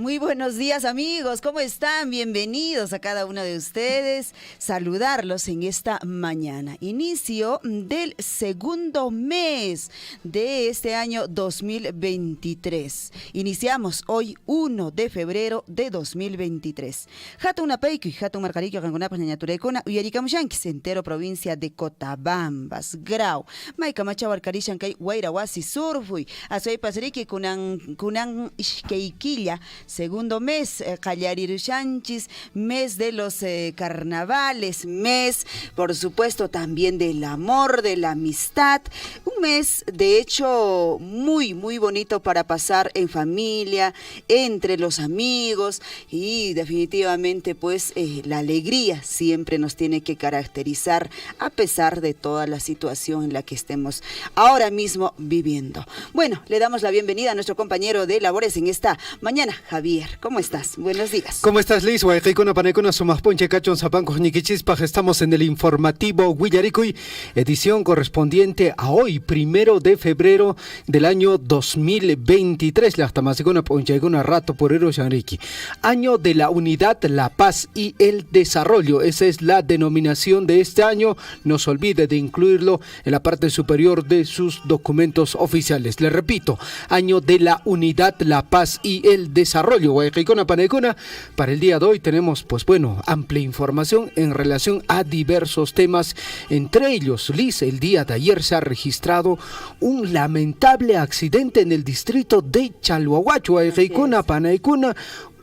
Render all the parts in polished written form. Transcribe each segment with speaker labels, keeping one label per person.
Speaker 1: Muy buenos días amigos, ¿cómo están? Bienvenidos a cada uno de ustedes. Saludarlos en esta mañana. Inicio del segundo mes de este año 2023. Iniciamos hoy 1 de febrero de 2023. Hatun Apeiku y Hatun Marcariquio Cancunapas Ñaturecona, Uyaricamushanquis, entero provincia de Cotabambas, Grau. Maika Machawarcarishan Kai Guairawasi Surfui, Asoy Pasrique Kunan Ishkeiquilla. Segundo mes, Callarirushanchis, mes de los carnavales, mes, por supuesto, también del amor, de la amistad. Un mes, de hecho, muy bonito para pasar en familia, entre los amigos y definitivamente, pues, la alegría siempre nos tiene que caracterizar a pesar de toda la situación en la que estemos ahora mismo viviendo. Bueno, le damos la bienvenida a nuestro compañero de labores en esta mañana, Javier. ¿Cómo estás? Buenos días.
Speaker 2: ¿Cómo estás, Liz? Estamos en el informativo Huillaricuy, edición correspondiente a hoy, 1 de febrero del año 2023. Año de la unidad, la paz y el desarrollo. Esa es la denominación de este año. No se olvide de incluirlo en la parte superior de sus documentos oficiales. Le repito, año de la unidad, la paz y el desarrollo. Para el día de hoy tenemos, pues bueno, amplia información en relación a diversos temas. Entre ellos, Liz, el día de ayer se ha registrado un lamentable accidente en el distrito de Chalhuahuacho,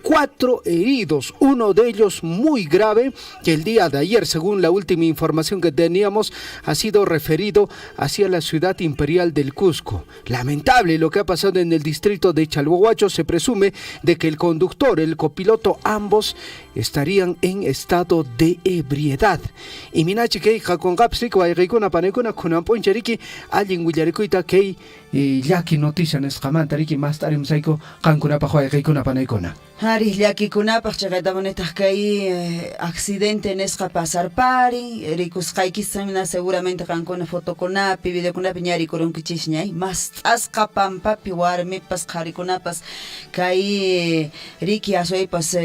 Speaker 2: 4 heridos, uno de ellos muy grave, que el día de ayer, según la última información que teníamos, ha sido referido hacia la ciudad imperial del Cusco. Lamentable lo que ha pasado en el distrito de Chalhuahuacho. Se presume de que el conductor, el copiloto, ambos estarían en estado de ebriedad. Y minachi que con gapsik va a panecona con amponcheriki alguien Huillaricuita que yaki noticia en escamantariki más tarde msaiko cancunapa juega panecona.
Speaker 1: Ari, llaki kunapaq chaqaytamunetas kay accidente nesqa pasar pari, rikusqaykisana seguramente qankuna fotokunapi, videokunapi ñarikurunkichishñay, mas t'asqa pampapi warmipas qharikunapas kay riki aswaypas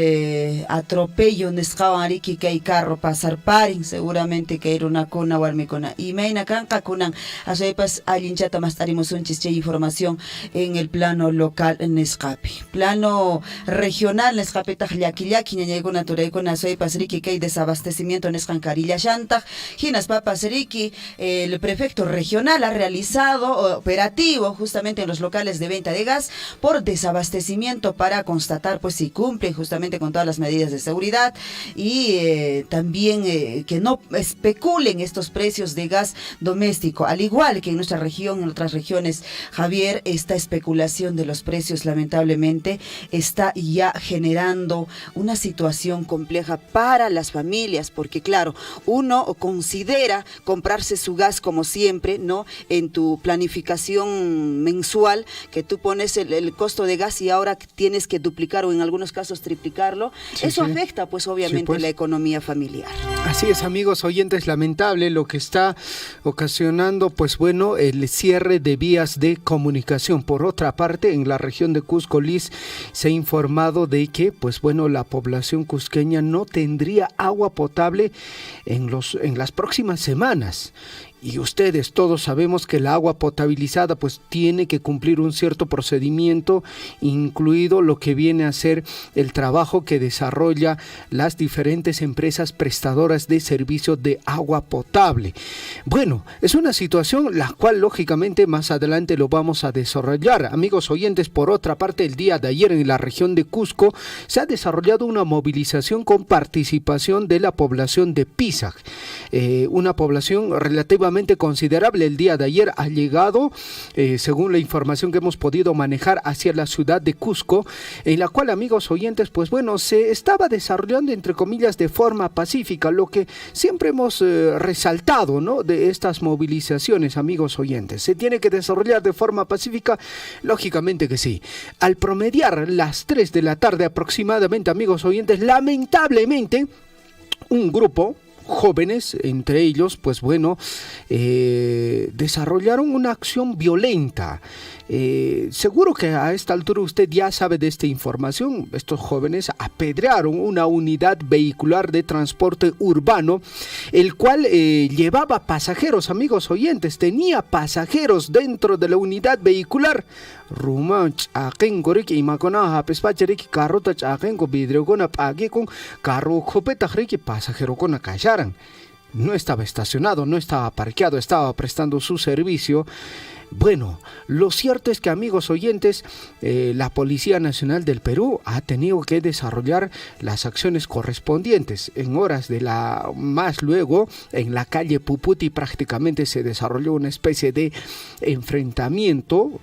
Speaker 1: atropello nisqawan riki kay carro pasar parin, seguramente kay runakuna warmikuna imayna kanqa kunan aswaypas allinchata mas tarimusunchis chay información en el plano local nisqapi. Plano regional nesqapitaq llaki ñañaykuna turaykuna soypas riki kay desabastecimiento nesqan karillashantaq hinas papas riki. El prefecto regional ha realizado operativo justamente en los locales de venta de gas por desabastecimiento para constatar pues si cumplen justamente con todas las medidas de seguridad y también que no especulen estos precios de gas doméstico, al igual que en nuestra región, en otras regiones, Javier, esta especulación de los precios lamentablemente está ya generando una situación compleja para las familias, porque claro, uno considera comprarse su gas como siempre, ¿no? En tu planificación mensual, que tú pones el costo de gas y ahora tienes que duplicar o en algunos casos triplicarlo, sí, eso sí afecta pues obviamente sí, pues la economía familiar.
Speaker 2: Así es, amigos oyentes, lamentable lo que está ocasionando pues bueno el cierre de vías de comunicación. Por otra parte, en la región de Cusco, Liz, se ha informado de que pues bueno la población cusqueña no tendría agua potable en las próximas semanas. Y ustedes todos sabemos que el agua potabilizada pues tiene que cumplir un cierto procedimiento, incluido lo que viene a ser el trabajo que desarrolla las diferentes empresas prestadoras de servicio de agua potable. Bueno, es una situación la cual lógicamente más adelante lo vamos a desarrollar. Amigos oyentes, por otra parte, el día de ayer en la región de Cusco se ha desarrollado una movilización con participación de la población de Pisac, una población relativamente considerable. El día de ayer ha llegado, según la información que hemos podido manejar, hacia la ciudad de Cusco, en la cual, amigos oyentes, pues bueno, se estaba desarrollando entre comillas de forma pacífica, lo que siempre hemos resaltado, ¿no? De estas movilizaciones, amigos oyentes, ¿se tiene que desarrollar de forma pacífica? Lógicamente que sí. Al promediar las 3 de la tarde aproximadamente, amigos oyentes, lamentablemente un grupo jóvenes, entre ellos, pues bueno, desarrollaron una acción violenta Seguro que a esta altura usted ya sabe de esta información. Estos jóvenes apedrearon una unidad vehicular de transporte urbano, el cual llevaba pasajeros, amigos oyentes, tenía pasajeros dentro de la unidad vehicular. Ruma chaken gorik imakona hapespacheri carro ta chaken ko vidrio kona pagi con carro copeta que pasajero con callaran. No estaba estacionado, no estaba parqueado, estaba prestando su servicio. Bueno, lo cierto es que, amigos oyentes, la Policía Nacional del Perú ha tenido que desarrollar las acciones correspondientes. En horas de más luego, en la calle Puputi prácticamente se desarrolló una especie de enfrentamiento,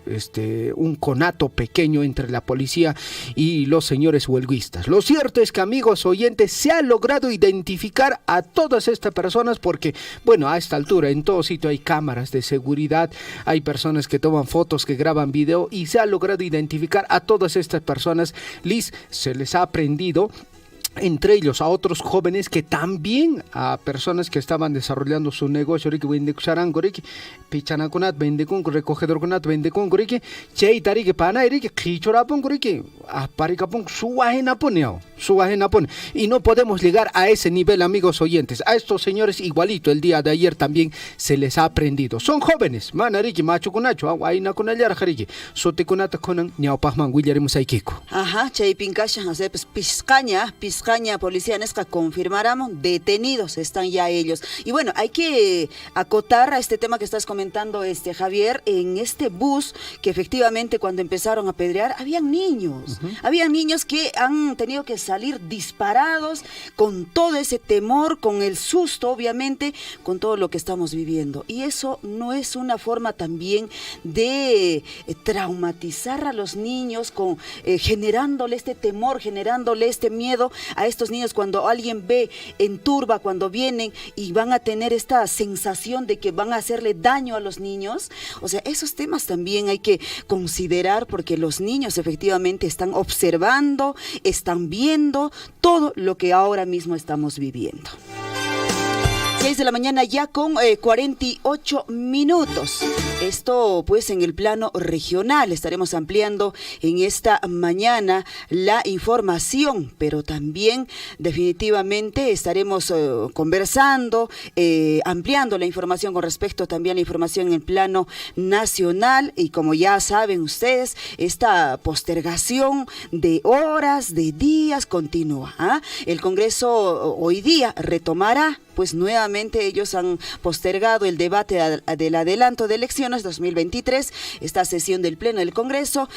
Speaker 2: un conato pequeño entre la policía y los señores huelguistas. Lo cierto es que, amigos oyentes, se ha logrado identificar a todas estas personas porque, bueno, a esta altura en todo sitio hay cámaras de seguridad, hay personas que toman fotos, que graban video, y se ha logrado identificar a todas estas personas. Liz, se les ha aprendido, entre ellos a otros jóvenes que también a personas que estaban desarrollando su negocio, pichanakunat vendekun recogedorkunat vendekun goriki cheitari que pana iri que khichorapon goriki aparikapon suwahenapon y no podemos llegar a ese nivel, amigos oyentes. A estos señores igualito el día de ayer también se les ha aprendido. Son jóvenes, manariki macho kunacho aina kunallar jariki sotekunata konan ñaupajman willaremos aikiko.
Speaker 1: Ajá, cheipinkasha hace pues Pizcaña policía nesca confirmáramos detenidos están ya ellos. Y bueno, hay que acotar a este tema que estás comentando, Javier, en este bus que efectivamente cuando empezaron a apedrear habían niños, habían niños que han tenido que salir disparados con todo ese temor, con el susto, obviamente, con todo lo que estamos viviendo. Y eso no es una forma también de traumatizar a los niños, generándole este temor, generándole este miedo a estos niños cuando alguien ve en turba, cuando vienen y van a tener esta sensación de que van a hacerle daño a los niños. O sea, esos temas también hay que considerar porque los niños efectivamente están observando, están viendo todo lo que ahora mismo estamos viviendo. 6 de la mañana ya con 48 minutos. Esto pues en el plano regional. Estaremos ampliando en esta mañana la información, pero también definitivamente estaremos conversando, ampliando la información con respecto también a la información en el plano nacional. Y como ya saben ustedes, esta postergación de horas, de días continúa. El Congreso hoy día retomará, pues nuevamente ellos han postergado el debate del adelanto de elecciones 2023. Esta sesión del Pleno del Congreso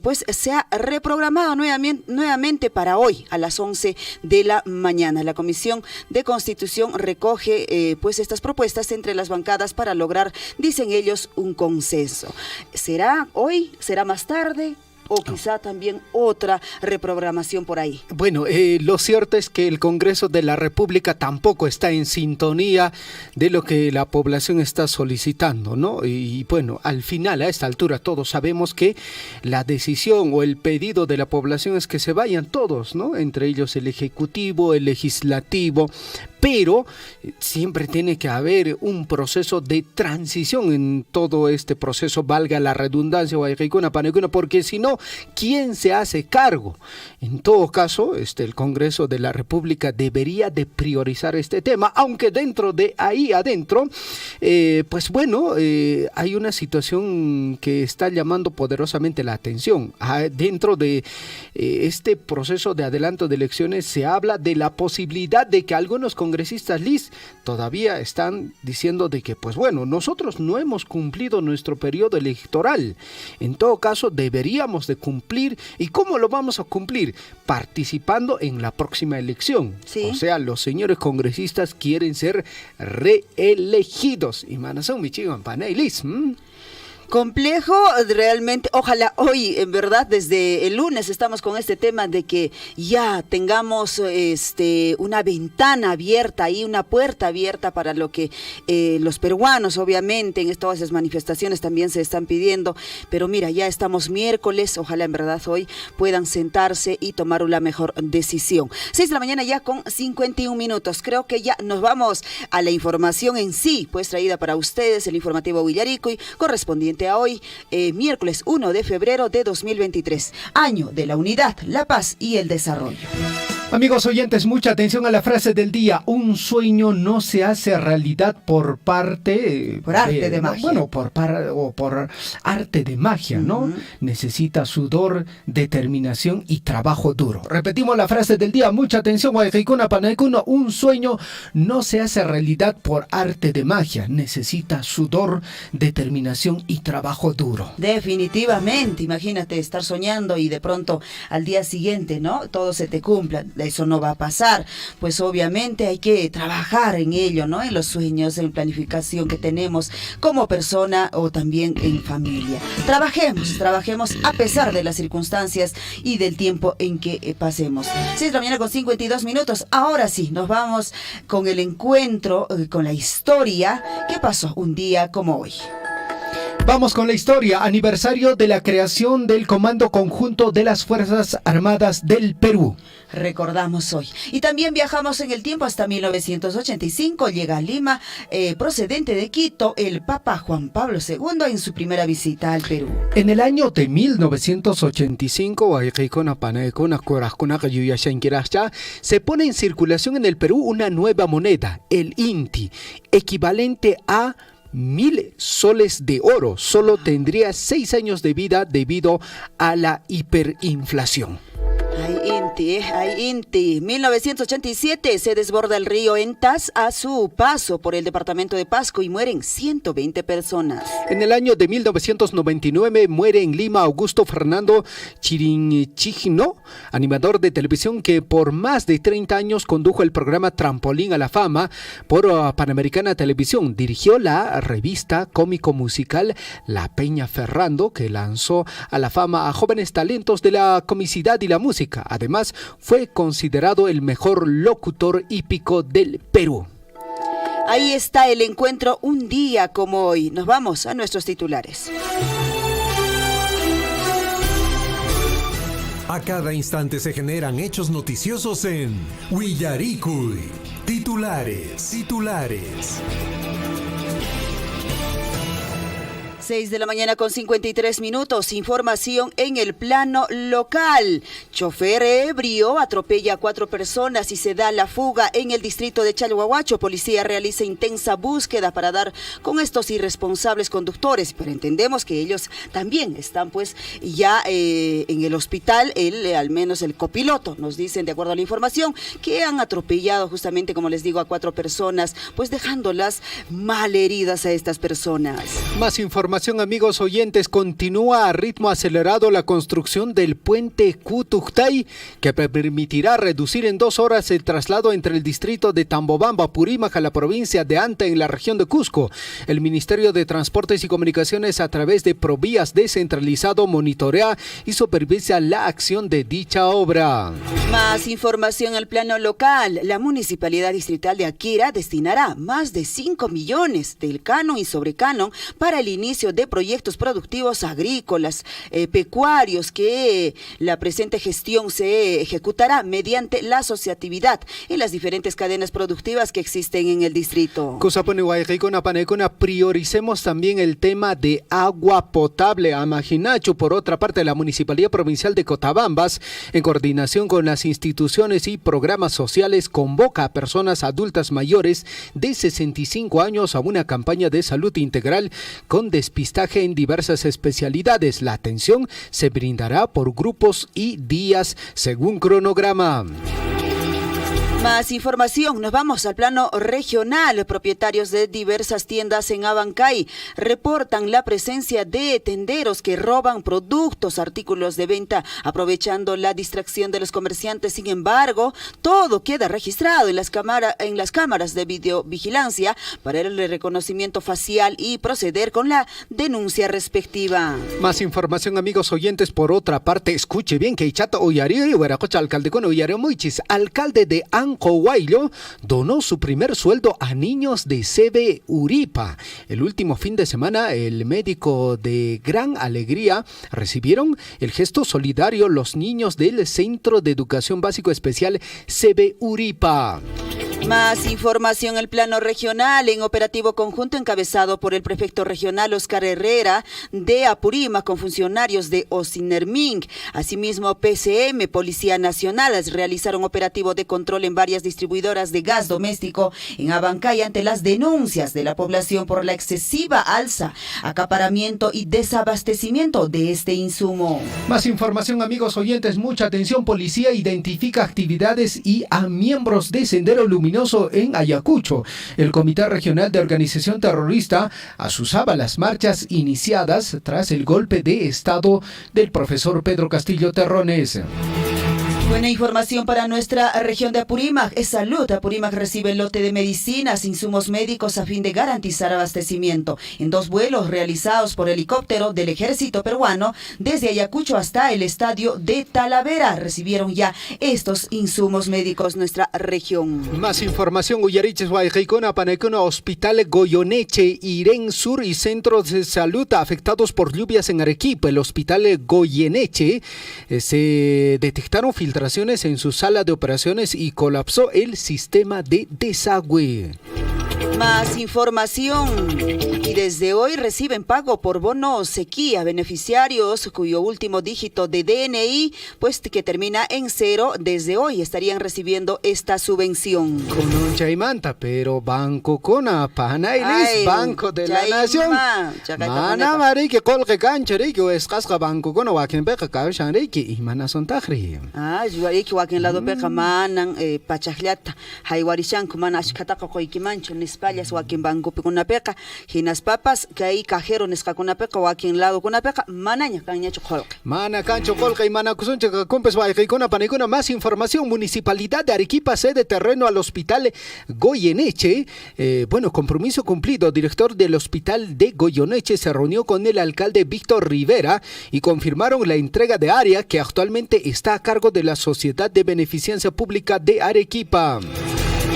Speaker 1: pues se ha reprogramado nuevamente para hoy a las 11 de la mañana. La Comisión de Constitución recoge pues estas propuestas entre las bancadas para lograr, dicen ellos, un consenso. ¿Será hoy? ¿Será más tarde? O quizá también otra reprogramación por ahí.
Speaker 2: Bueno, lo cierto es que el Congreso de la República tampoco está en sintonía de lo que la población está solicitando, ¿no? Y bueno, al final, a esta altura, todos sabemos que la decisión o el pedido de la población es que se vayan todos, ¿no? Entre ellos el Ejecutivo, el Legislativo, pero siempre tiene que haber un proceso de transición en todo este proceso, valga la redundancia, porque si no, ¿quién se hace cargo? En todo caso, el Congreso de la República debería de priorizar este tema, aunque dentro de ahí adentro, pues bueno, hay una situación que está llamando poderosamente la atención. Dentro de este proceso de adelanto de elecciones se habla de la posibilidad de que algunos congresistas, Liz, todavía están diciendo de que, pues bueno, nosotros no hemos cumplido nuestro periodo electoral. En todo caso, deberíamos de cumplir. ¿Y cómo lo vamos a cumplir? Participando en la próxima elección. Sí. O sea, los señores congresistas quieren ser reelegidos. Y manazón, mi chico, Panay, Liz.
Speaker 1: Complejo, realmente, ojalá hoy, en verdad, desde el lunes estamos con este tema de que ya tengamos una ventana abierta y una puerta abierta para lo que los peruanos, obviamente, en todas esas manifestaciones también se están pidiendo, pero mira, ya estamos miércoles, ojalá en verdad hoy puedan sentarse y tomar una mejor decisión. 6 de la mañana ya con 51 minutos, creo que ya nos vamos a la información en sí, pues traída para ustedes, el informativo Villarico y correspondiente correspondiente a hoy, miércoles 1 de febrero de 2023, año de la unidad, la paz y el desarrollo.
Speaker 2: Amigos oyentes, mucha atención a la frase del día. Un sueño no se hace realidad por arte
Speaker 1: de magia.
Speaker 2: Bueno, por arte de magia, ¿no? Necesita sudor, determinación y trabajo duro. Repetimos la frase del día. Mucha atención, Guayquicuna, Panaicuna. Un sueño no se hace realidad por arte de magia. Necesita sudor, determinación y trabajo duro.
Speaker 1: Definitivamente. Imagínate estar soñando y de pronto al día siguiente, ¿no? Todo se te cumpla. Eso no va a pasar, pues obviamente hay que trabajar en ello, ¿no? En los sueños, en planificación que tenemos como persona o también en familia. Trabajemos a pesar de las circunstancias y del tiempo en que pasemos. 6 de la mañana con 52 minutos. Ahora sí, nos vamos con el encuentro, con la historia que pasó un día como hoy.
Speaker 2: Vamos con la historia. Aniversario de la creación del Comando Conjunto de las Fuerzas Armadas del Perú.
Speaker 1: Recordamos hoy. Y también viajamos en el tiempo hasta 1985. Llega a Lima, procedente de Quito, el Papa Juan Pablo II en su primera visita al Perú.
Speaker 2: En el año de 1985, se pone en circulación en el Perú una nueva moneda, el INTI, equivalente a 1,000 soles de oro. Solo tendría 6 años de vida debido a la hiperinflación.
Speaker 1: Ay, Inti. 1987 se desborda el río Entas a su paso por el departamento de Pasco y mueren 120 personas.
Speaker 2: En el año de 1999 muere en Lima Augusto Fernando Chirinchigno, animador de televisión que por más de 30 años condujo el programa Trampolín a la Fama por Panamericana Televisión. Dirigió la revista cómico-musical La Peña Ferrando, que lanzó a la fama a jóvenes talentos de la comicidad y la música. Además, fue considerado el mejor locutor hípico del Perú.
Speaker 1: Ahí está el encuentro un día como hoy. Nos vamos a nuestros titulares.
Speaker 3: A cada instante se generan hechos noticiosos en Willaricui. Titulares.
Speaker 1: 6 de la mañana con 53 minutos. Información en el plano local. Chofer ebrio atropella a 4 personas y se da la fuga en el distrito de Chalhuahuacho. Policía realiza intensa búsqueda para dar con estos irresponsables conductores, pero entendemos que ellos también están pues ya en el hospital, al menos el copiloto. Nos dicen, de acuerdo a la información, que han atropellado justamente, como les digo, a 4 personas, pues dejándolas malheridas a estas personas.
Speaker 2: Más información, amigos oyentes. Continúa a ritmo acelerado la construcción del puente Cutujtay, que permitirá reducir en 2 horas el traslado entre el distrito de Tambobamba, Purímac, a la provincia de Anta, en la región de Cusco. El Ministerio de Transportes y Comunicaciones, a través de Provías Descentralizado, monitorea y supervisa la acción de dicha obra.
Speaker 1: Más información al plano local. La Municipalidad Distrital de Aquira destinará más de 5 millones del canon y sobrecanon para el inicio de proyectos productivos agrícolas, pecuarios, que la presente gestión se ejecutará mediante la asociatividad en las diferentes cadenas productivas que existen en el distrito.
Speaker 2: Prioricemos también el tema de agua potable a Majinacho. Por otra parte, la Municipalidad Provincial de Cotabambas, en coordinación con las instituciones y programas sociales, convoca a personas adultas mayores de 65 años a una campaña de salud integral con despistaje en diversas especialidades. La atención se brindará por grupos y días según cronograma.
Speaker 1: Más información, nos vamos al plano regional. Propietarios de diversas tiendas en Abancay reportan la presencia de tenderos que roban productos, artículos de venta, aprovechando la distracción de los comerciantes. Sin embargo, todo queda registrado en las cámaras de videovigilancia para el reconocimiento facial y proceder con la denuncia respectiva.
Speaker 2: Más información, amigos oyentes. Por otra parte, escuche bien que Ichato Oyario y Huaracocha, alcalde con Oyario Moichis, alcalde de Ancohuaylo, donó su primer sueldo a niños de CB Uripa. El último fin de semana, el médico de Gran Alegría recibieron el gesto solidario los niños del Centro de Educación Básico Especial CB Uripa.
Speaker 1: Más información. El plano regional en operativo conjunto encabezado por el prefecto regional Oscar Herrera de Apurímac con funcionarios de Osinerminc. Asimismo, PCM, Policía Nacional, realizaron operativo de control en varias distribuidoras de gas doméstico en Abancay ante las denuncias de la población por la excesiva alza, acaparamiento y desabastecimiento de este insumo.
Speaker 2: Más información, amigos oyentes, mucha atención. Policía identifica actividades y a miembros de Sendero Luminoso en Ayacucho. El Comité Regional de Organización Terrorista asusaba las marchas iniciadas tras el golpe de Estado del profesor Pedro Castillo Terrones.
Speaker 1: Buena información para nuestra región de Apurímac. Es salud. Apurímac recibe el lote de medicinas, insumos médicos a fin de garantizar abastecimiento. En 2 vuelos realizados por helicóptero del ejército peruano desde Ayacucho hasta el estadio de Talavera recibieron ya estos insumos médicos nuestra región.
Speaker 2: Más información. Uyariches, Guaycaicona, Panecona, Hospital Goyoneche, Irén Sur y centros de salud afectados por lluvias en Arequipa. El Hospital Goyeneche se detectaron filtraciones en su sala de operaciones y colapsó el sistema de desagüe.
Speaker 1: Más información. Y desde hoy reciben pago por bono sequía beneficiarios cuyo último dígito de DNI, pues que termina en 0, desde hoy estarían recibiendo esta subvención.
Speaker 2: Con un chaimanta, pero Banco Cona, Panailis, Banco de la Nación. Mana mariki colque canchari que escasca Banco Cona wakin beca cabechanriki y mana sontajri.
Speaker 1: Yuariki wakin lado beca manan pachajliata, haiwarishan kumana ashkataka koikimancho nispallas wakin Banco Picuna peca, hinas papas que hay cajero nescacuna peca wakin lado kuna peca, manaña caña chocolca.
Speaker 2: Mana cancho colca y mana cusunche cumpes waikona panicuna. Más información. Municipalidad de Arequipa cede terreno al Hospital Goyeneche. Compromiso cumplido. Director del Hospital de Goyeneche se reunió con el alcalde Víctor Rivera y confirmaron la entrega de área que actualmente está a cargo de la Sociedad de Beneficencia Pública de Arequipa.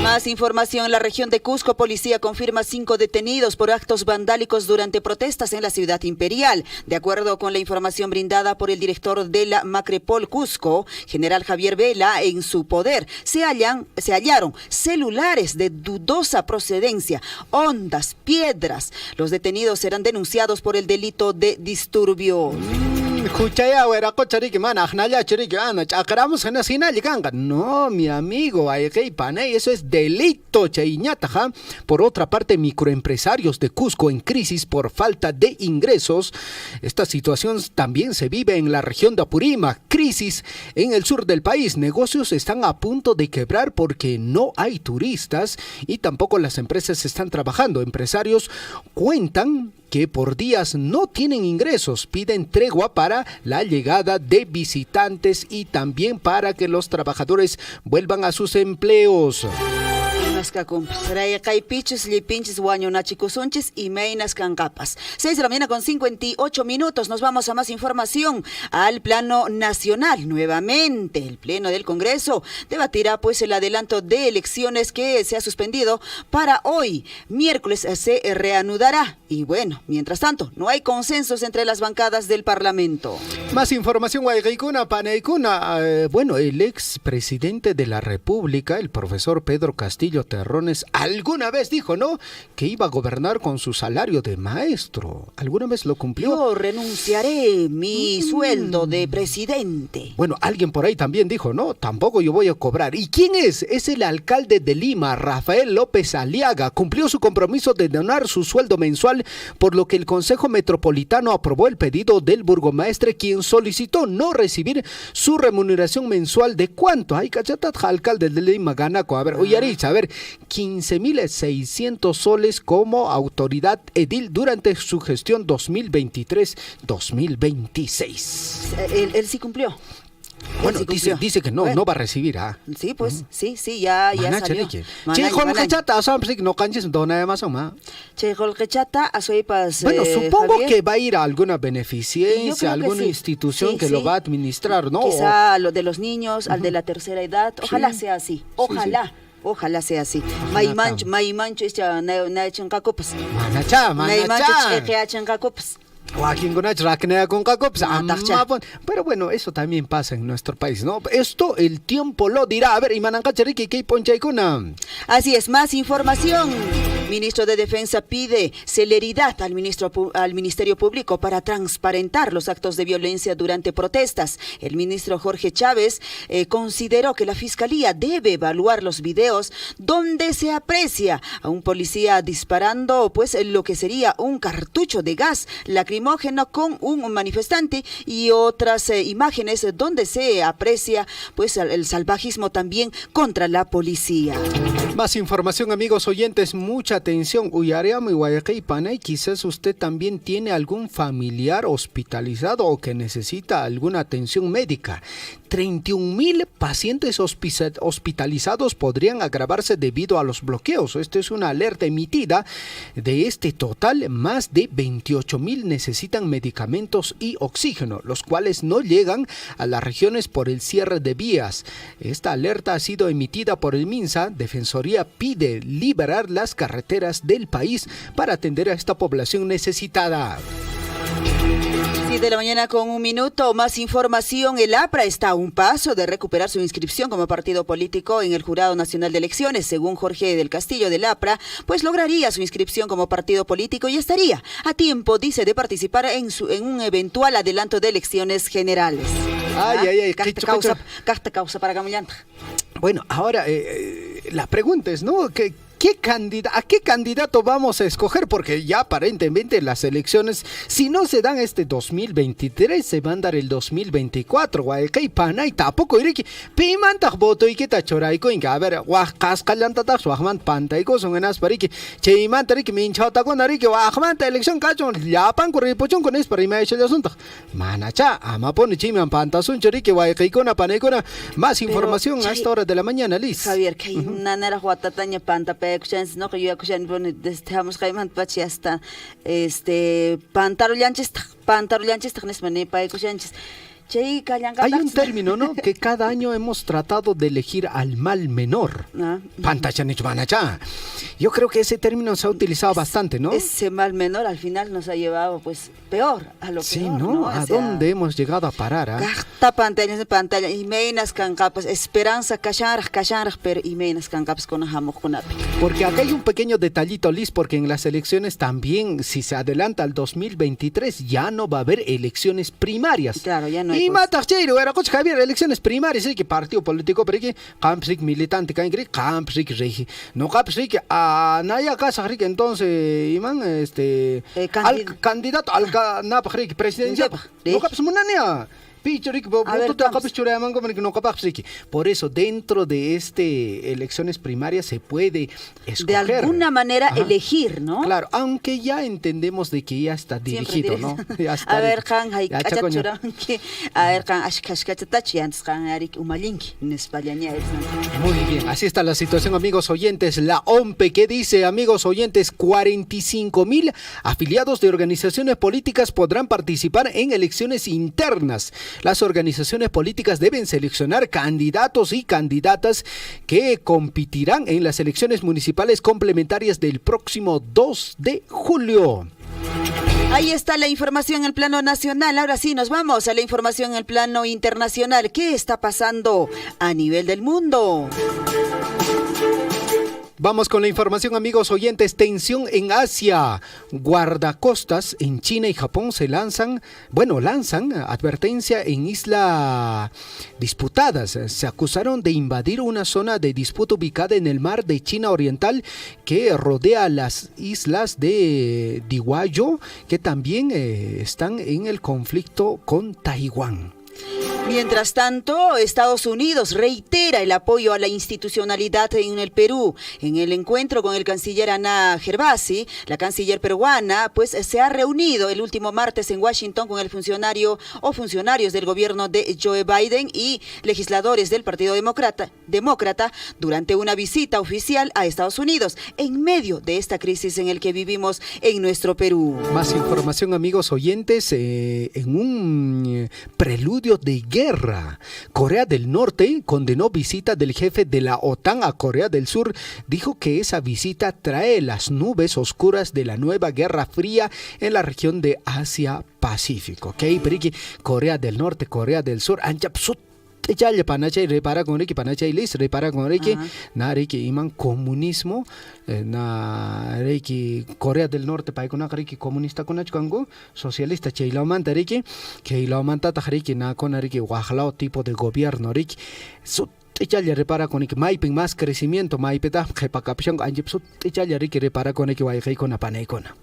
Speaker 1: Más información. En la región de Cusco, policía confirma 5 detenidos por actos vandálicos durante protestas en la ciudad imperial. De acuerdo con la información brindada por el director de la Macrepol Cusco, general Javier Vela, en su poder se hallaron celulares de dudosa procedencia, ondas, piedras. Los detenidos serán denunciados por el delito de disturbio.
Speaker 2: No, mi amigo, eso es delito. Por otra parte, microempresarios de Cusco en crisis por falta de ingresos. Esta situación también se vive en la región de Apurímac. Crisis en el sur del país. Negocios están a punto de quebrar porque no hay turistas y tampoco las empresas están trabajando. Empresarios cuentan que por días no tienen ingresos, piden tregua para la llegada de visitantes y también para que los trabajadores vuelvan a sus empleos.
Speaker 1: Y meinas cancapas. 6 de la mañana con 58 minutos. Nos vamos a más información. Al plano nacional, nuevamente el pleno del Congreso debatirá pues el adelanto de elecciones que se ha suspendido para hoy. Miércoles se reanudará. Y bueno, mientras tanto, no hay consensos entre las bancadas del Parlamento.
Speaker 2: Más información, Guaycaicuna, Paneicuna. El expresidente de la República, el profesor Pedro Castillo Terrones, alguna vez dijo, ¿no?, que iba a gobernar con su salario de maestro. ¿Alguna vez lo cumplió?
Speaker 1: Yo renunciaré mi sueldo de presidente.
Speaker 2: Bueno, alguien por ahí también dijo, no, tampoco yo voy a cobrar. ¿Y quién es? Es el alcalde de Lima, Rafael López Aliaga. Cumplió su compromiso de donar su sueldo mensual, por lo que el Consejo Metropolitano aprobó el pedido del burgomaestre, quien solicitó no recibir su remuneración mensual de ¿cuánto? Ay, cachatat, alcalde de Lima, Ganaco. A ver, Uyarich, a ver, 15.600 soles como autoridad edil durante su gestión 2023-2026.
Speaker 1: Él sí cumplió.
Speaker 2: Bueno, dice que no, no va a recibir.
Speaker 1: Sí, pues, sí, ya salió.
Speaker 2: Bueno, supongo que va a ir a alguna beneficencia, alguna institución que lo va a administrar, ¿no?
Speaker 1: Quizá lo de los niños, al de la tercera edad, ojalá sea así, ojalá. Ojalá sea así. Maimancho, este na echan cacopas.
Speaker 2: Manacha. Pero bueno, eso también pasa en nuestro país, ¿no? Esto el tiempo lo dirá. A ver,
Speaker 1: así es, más información. Ministro de Defensa pide celeridad al Ministerio Público para transparentar los actos de violencia durante protestas. El ministro Jorge Chávez consideró que la Fiscalía debe evaluar los videos donde se aprecia a un policía disparando pues lo que sería un cartucho de gas lacrimógeno con un manifestante y otras imágenes donde se aprecia pues el salvajismo también contra la policía.
Speaker 2: Más información, amigos oyentes, mucha atención. Uyariam y Guayaquil Panay, quizás usted también tiene algún familiar hospitalizado o que necesita alguna atención médica. 31,000 pacientes hospitalizados podrían agravarse debido a los bloqueos. Esta es una alerta emitida. De este total, más de 28,000 necesitan medicamentos y oxígeno, los cuales no llegan a las regiones por el cierre de vías. Esta alerta ha sido emitida por el MINSA. Defensoría pide liberar las carreteras del país para atender a esta población necesitada.
Speaker 1: 7 de la mañana con 1 minuto. Más información. El APRA está a un paso de recuperar su inscripción como partido político en el Jurado Nacional de Elecciones. Según Jorge del Castillo del APRA, pues lograría su inscripción como partido político y estaría a tiempo, dice, de participar en un eventual adelanto de elecciones generales. Causa para Camillanta.
Speaker 2: Bueno, ahora la pregunta es, ¿no? ¿A qué candidato vamos a escoger? Porque ya aparentemente las elecciones, si no se dan este 2023, se van a dar el 2024. Guayacay Panay tampoco iré que pimantak voto y que tachoraico inga. A ver, cascalantatak suajman pantaico son enas para que cheimantari que minchauta con ari que guajmanta elección cachon yapan corripochon con es para ima ese asunto. Manacha, ama pone chiman pantasun chori que guayacay con apanecona. Más información a esta hora de la mañana, Liz.
Speaker 1: Javier, que nanera juatataña panta no que yo escuchan bueno dejamos Jaime Pachi hasta pantarollanches nesmane pa escuchanches.
Speaker 2: Hay un término, ¿no? Que cada año hemos tratado de elegir al mal menor. Yo creo que ese término se ha utilizado bastante, ¿no?
Speaker 1: Ese mal menor al final nos ha llevado pues peor a lo
Speaker 2: sí,
Speaker 1: peor,
Speaker 2: ¿no? ¿A dónde hemos llegado a parar?
Speaker 1: Pantalla y meinas cancapas esperanza callar pero y meinas cancapas con jamón con api.
Speaker 2: Porque acá hay un pequeño detallito, Liz, porque en las elecciones también, si se adelanta al 2023, ya no va a haber elecciones primarias.
Speaker 1: Claro, ya no.
Speaker 2: Y Matacheiro, era coche Javier, elecciones primarias, que partido político, pero que Campsric militante, Campsric regi. No Campsric, a Naya Casa Rick, entonces, Iman, candidato al presidencial. No Caps Munania. Por eso, dentro de elecciones primarias se puede escoger.
Speaker 1: De alguna manera elegir, ¿no?
Speaker 2: Claro, aunque ya entendemos de que ya está dirigido, ¿no? Ya está.
Speaker 1: A ver, Khan, a ver, Khan,
Speaker 2: muy bien, así está la situación, amigos oyentes. La OMPE, ¿qué dice, amigos oyentes? 45,000 afiliados de organizaciones políticas podrán participar en elecciones internas. Las organizaciones políticas deben seleccionar candidatos y candidatas que competirán en las elecciones municipales complementarias del próximo 2 de julio.
Speaker 1: Ahí está la información en el plano nacional. Ahora sí, nos vamos a la información en el plano internacional. ¿Qué está pasando a nivel del mundo?
Speaker 2: Vamos con la información, amigos oyentes. Tensión en Asia. Guardacostas en China y Japón lanzan advertencia en islas disputadas. Se acusaron de invadir una zona de disputa ubicada en el mar de China Oriental que rodea las islas de Dihuayo, que también están en el conflicto con Taiwán.
Speaker 1: Mientras tanto, Estados Unidos reitera el apoyo a la institucionalidad en el Perú. En el encuentro con el canciller Ana Gervasi, la canciller peruana, pues se ha reunido el último martes en Washington con el funcionarios del gobierno de Joe Biden y legisladores del Partido Demócrata durante una visita oficial a Estados Unidos en medio de esta crisis en el que vivimos en nuestro Perú.
Speaker 2: Más información, amigos oyentes, en un preludio de guerra. Corea del Norte condenó visita del jefe de la OTAN a Corea del Sur. Dijo que esa visita trae las nubes oscuras de la nueva Guerra Fría en la región de Asia-Pacífico. ¿Ok? Pero Corea del Norte, Corea del Sur, ella panachay repara con riki panachay lis repara con riki na riki iman comunismo na riki Corea del Norte pa ikuna riki comunista kuna chkango socialista chailomanta riki que ilomanta ta riki na con riki wajlao tipo de gobierno riki ella le repara con que maiping más crecimiento maipeta jepa caption anjipsut ella le riki repara con que wajai con apanaikona.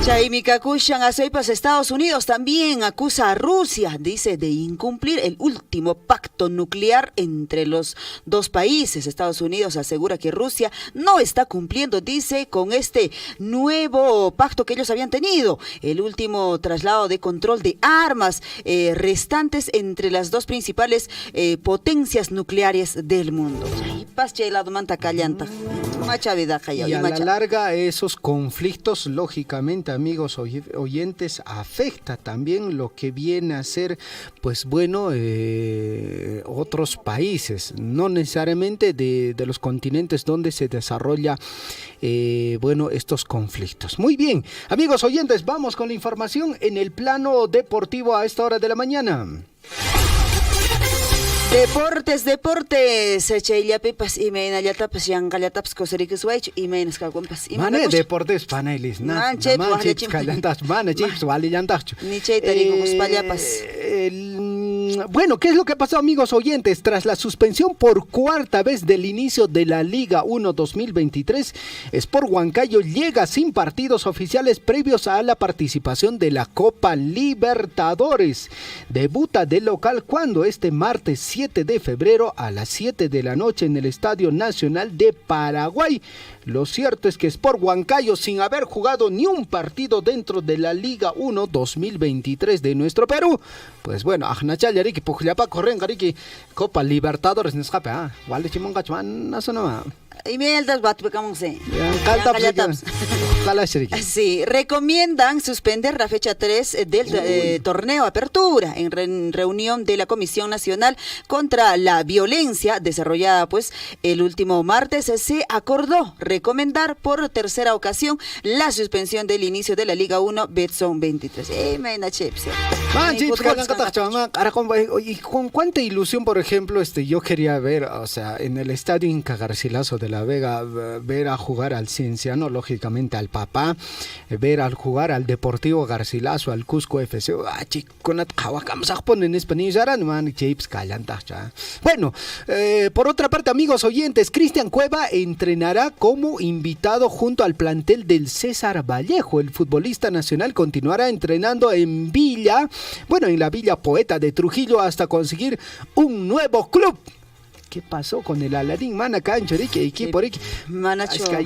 Speaker 1: Chaimika Kushan Aceipas, Estados Unidos también acusa a Rusia, dice, de incumplir el último pacto nuclear entre los dos países. Estados Unidos asegura que Rusia no está cumpliendo, dice, con este nuevo pacto que ellos habían tenido. El último traslado de control de armas restantes entre las dos principales potencias nucleares del mundo.
Speaker 2: Y a la larga esos conflictos, lógicamente, amigos oyentes, afecta también lo que viene a ser, pues bueno, otros países, no necesariamente de los continentes donde se desarrolla, bueno, estos conflictos. Muy bien, amigos oyentes, vamos con la información en el plano deportivo a esta hora de la mañana.
Speaker 1: Deportes, chayllapipas imaynallatapas yanqallatapas kusarikiswaychu imaynasqakunpas
Speaker 2: deportes panailis manchaypis kallantas manchaypis walillantaqchu
Speaker 1: ni chayta rikukuspallapas.
Speaker 2: Bueno, ¿qué es lo que pasó, amigos oyentes? Tras la suspensión por cuarta vez del inicio de la Liga 1 2023, Sport Huancayo llega sin partidos oficiales previos a la participación de la Copa Libertadores. Debuta de local cuando este martes 7 de febrero a las 7 de la noche en el Estadio Nacional de Paraguay. Lo cierto es que Sport Huancayo, sin haber jugado ni un partido dentro de la Liga 1 2023 de nuestro Perú, pues bueno, Ajnachallariki, Pujllapa, Correngariki, Copa Libertadores, Nescape, Wale Chimongachman, Nasonoma.
Speaker 1: Y mieltas batpecamose. Sí, recomiendan suspender la fecha 3 del torneo Apertura en reunión de la Comisión Nacional contra la Violencia desarrollada pues el último martes. Se acordó recomendar por tercera ocasión la suspensión del inicio de la Liga 1 Betson 23.
Speaker 2: Y con cuánta ilusión, por ejemplo, yo quería ver, o sea, en el estadio Inca Garcilaso de la Vega, ver a jugar al Cienciano, lógicamente al Papá, ver al jugar al Deportivo Garcilaso, al Cusco FC. Bueno, por otra parte, amigos oyentes, Cristian Cueva entrenará como invitado junto al plantel del César Vallejo. El futbolista nacional continuará entrenando en la Villa Poeta de Trujillo hasta conseguir un nuevo club. ¿Qué pasó con el Aladín? Mana cancho, es que ahí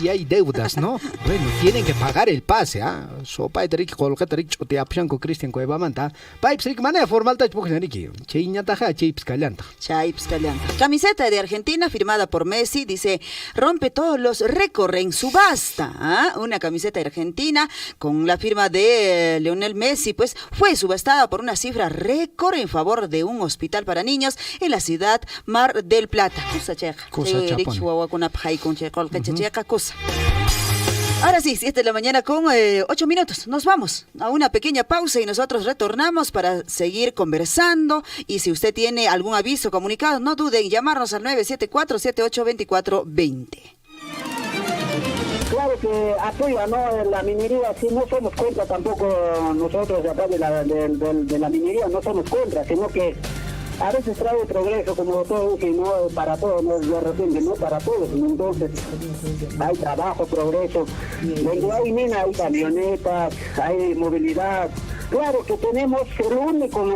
Speaker 2: hay deudas, ¿no? Bueno, tienen que pagar el pase, Sopa de Rick, colgate Rick, te apshan con Cristian Cueva Manta. Pipes Rick, manera formal, Ricky. Chips Calanta.
Speaker 1: Camiseta de Argentina firmada por Messi, dice, rompe todos los récords en subasta. Una camiseta de Argentina con la firma de Lionel Messi, pues fue subastada por una cifra récord en favor de un hospital para niños en la ciudad Mar del Plata. Ahora sí, 7 de la mañana con 8 minutos. Nos vamos a una pequeña pausa y nosotros retornamos para seguir conversando. Y si usted tiene algún aviso, comunicado, no dude en llamarnos al 974-7824-20.
Speaker 4: Claro que apoya, ¿no? La minería, sí, no somos contra tampoco nosotros de acá de la minería, no somos contra, sino que a veces trae progreso, como todo, que no para todos, no de repente, no para todos. Entonces, hay trabajo, progreso. Donde hay mina, hay camionetas, hay movilidad. Claro que tenemos, se reúne con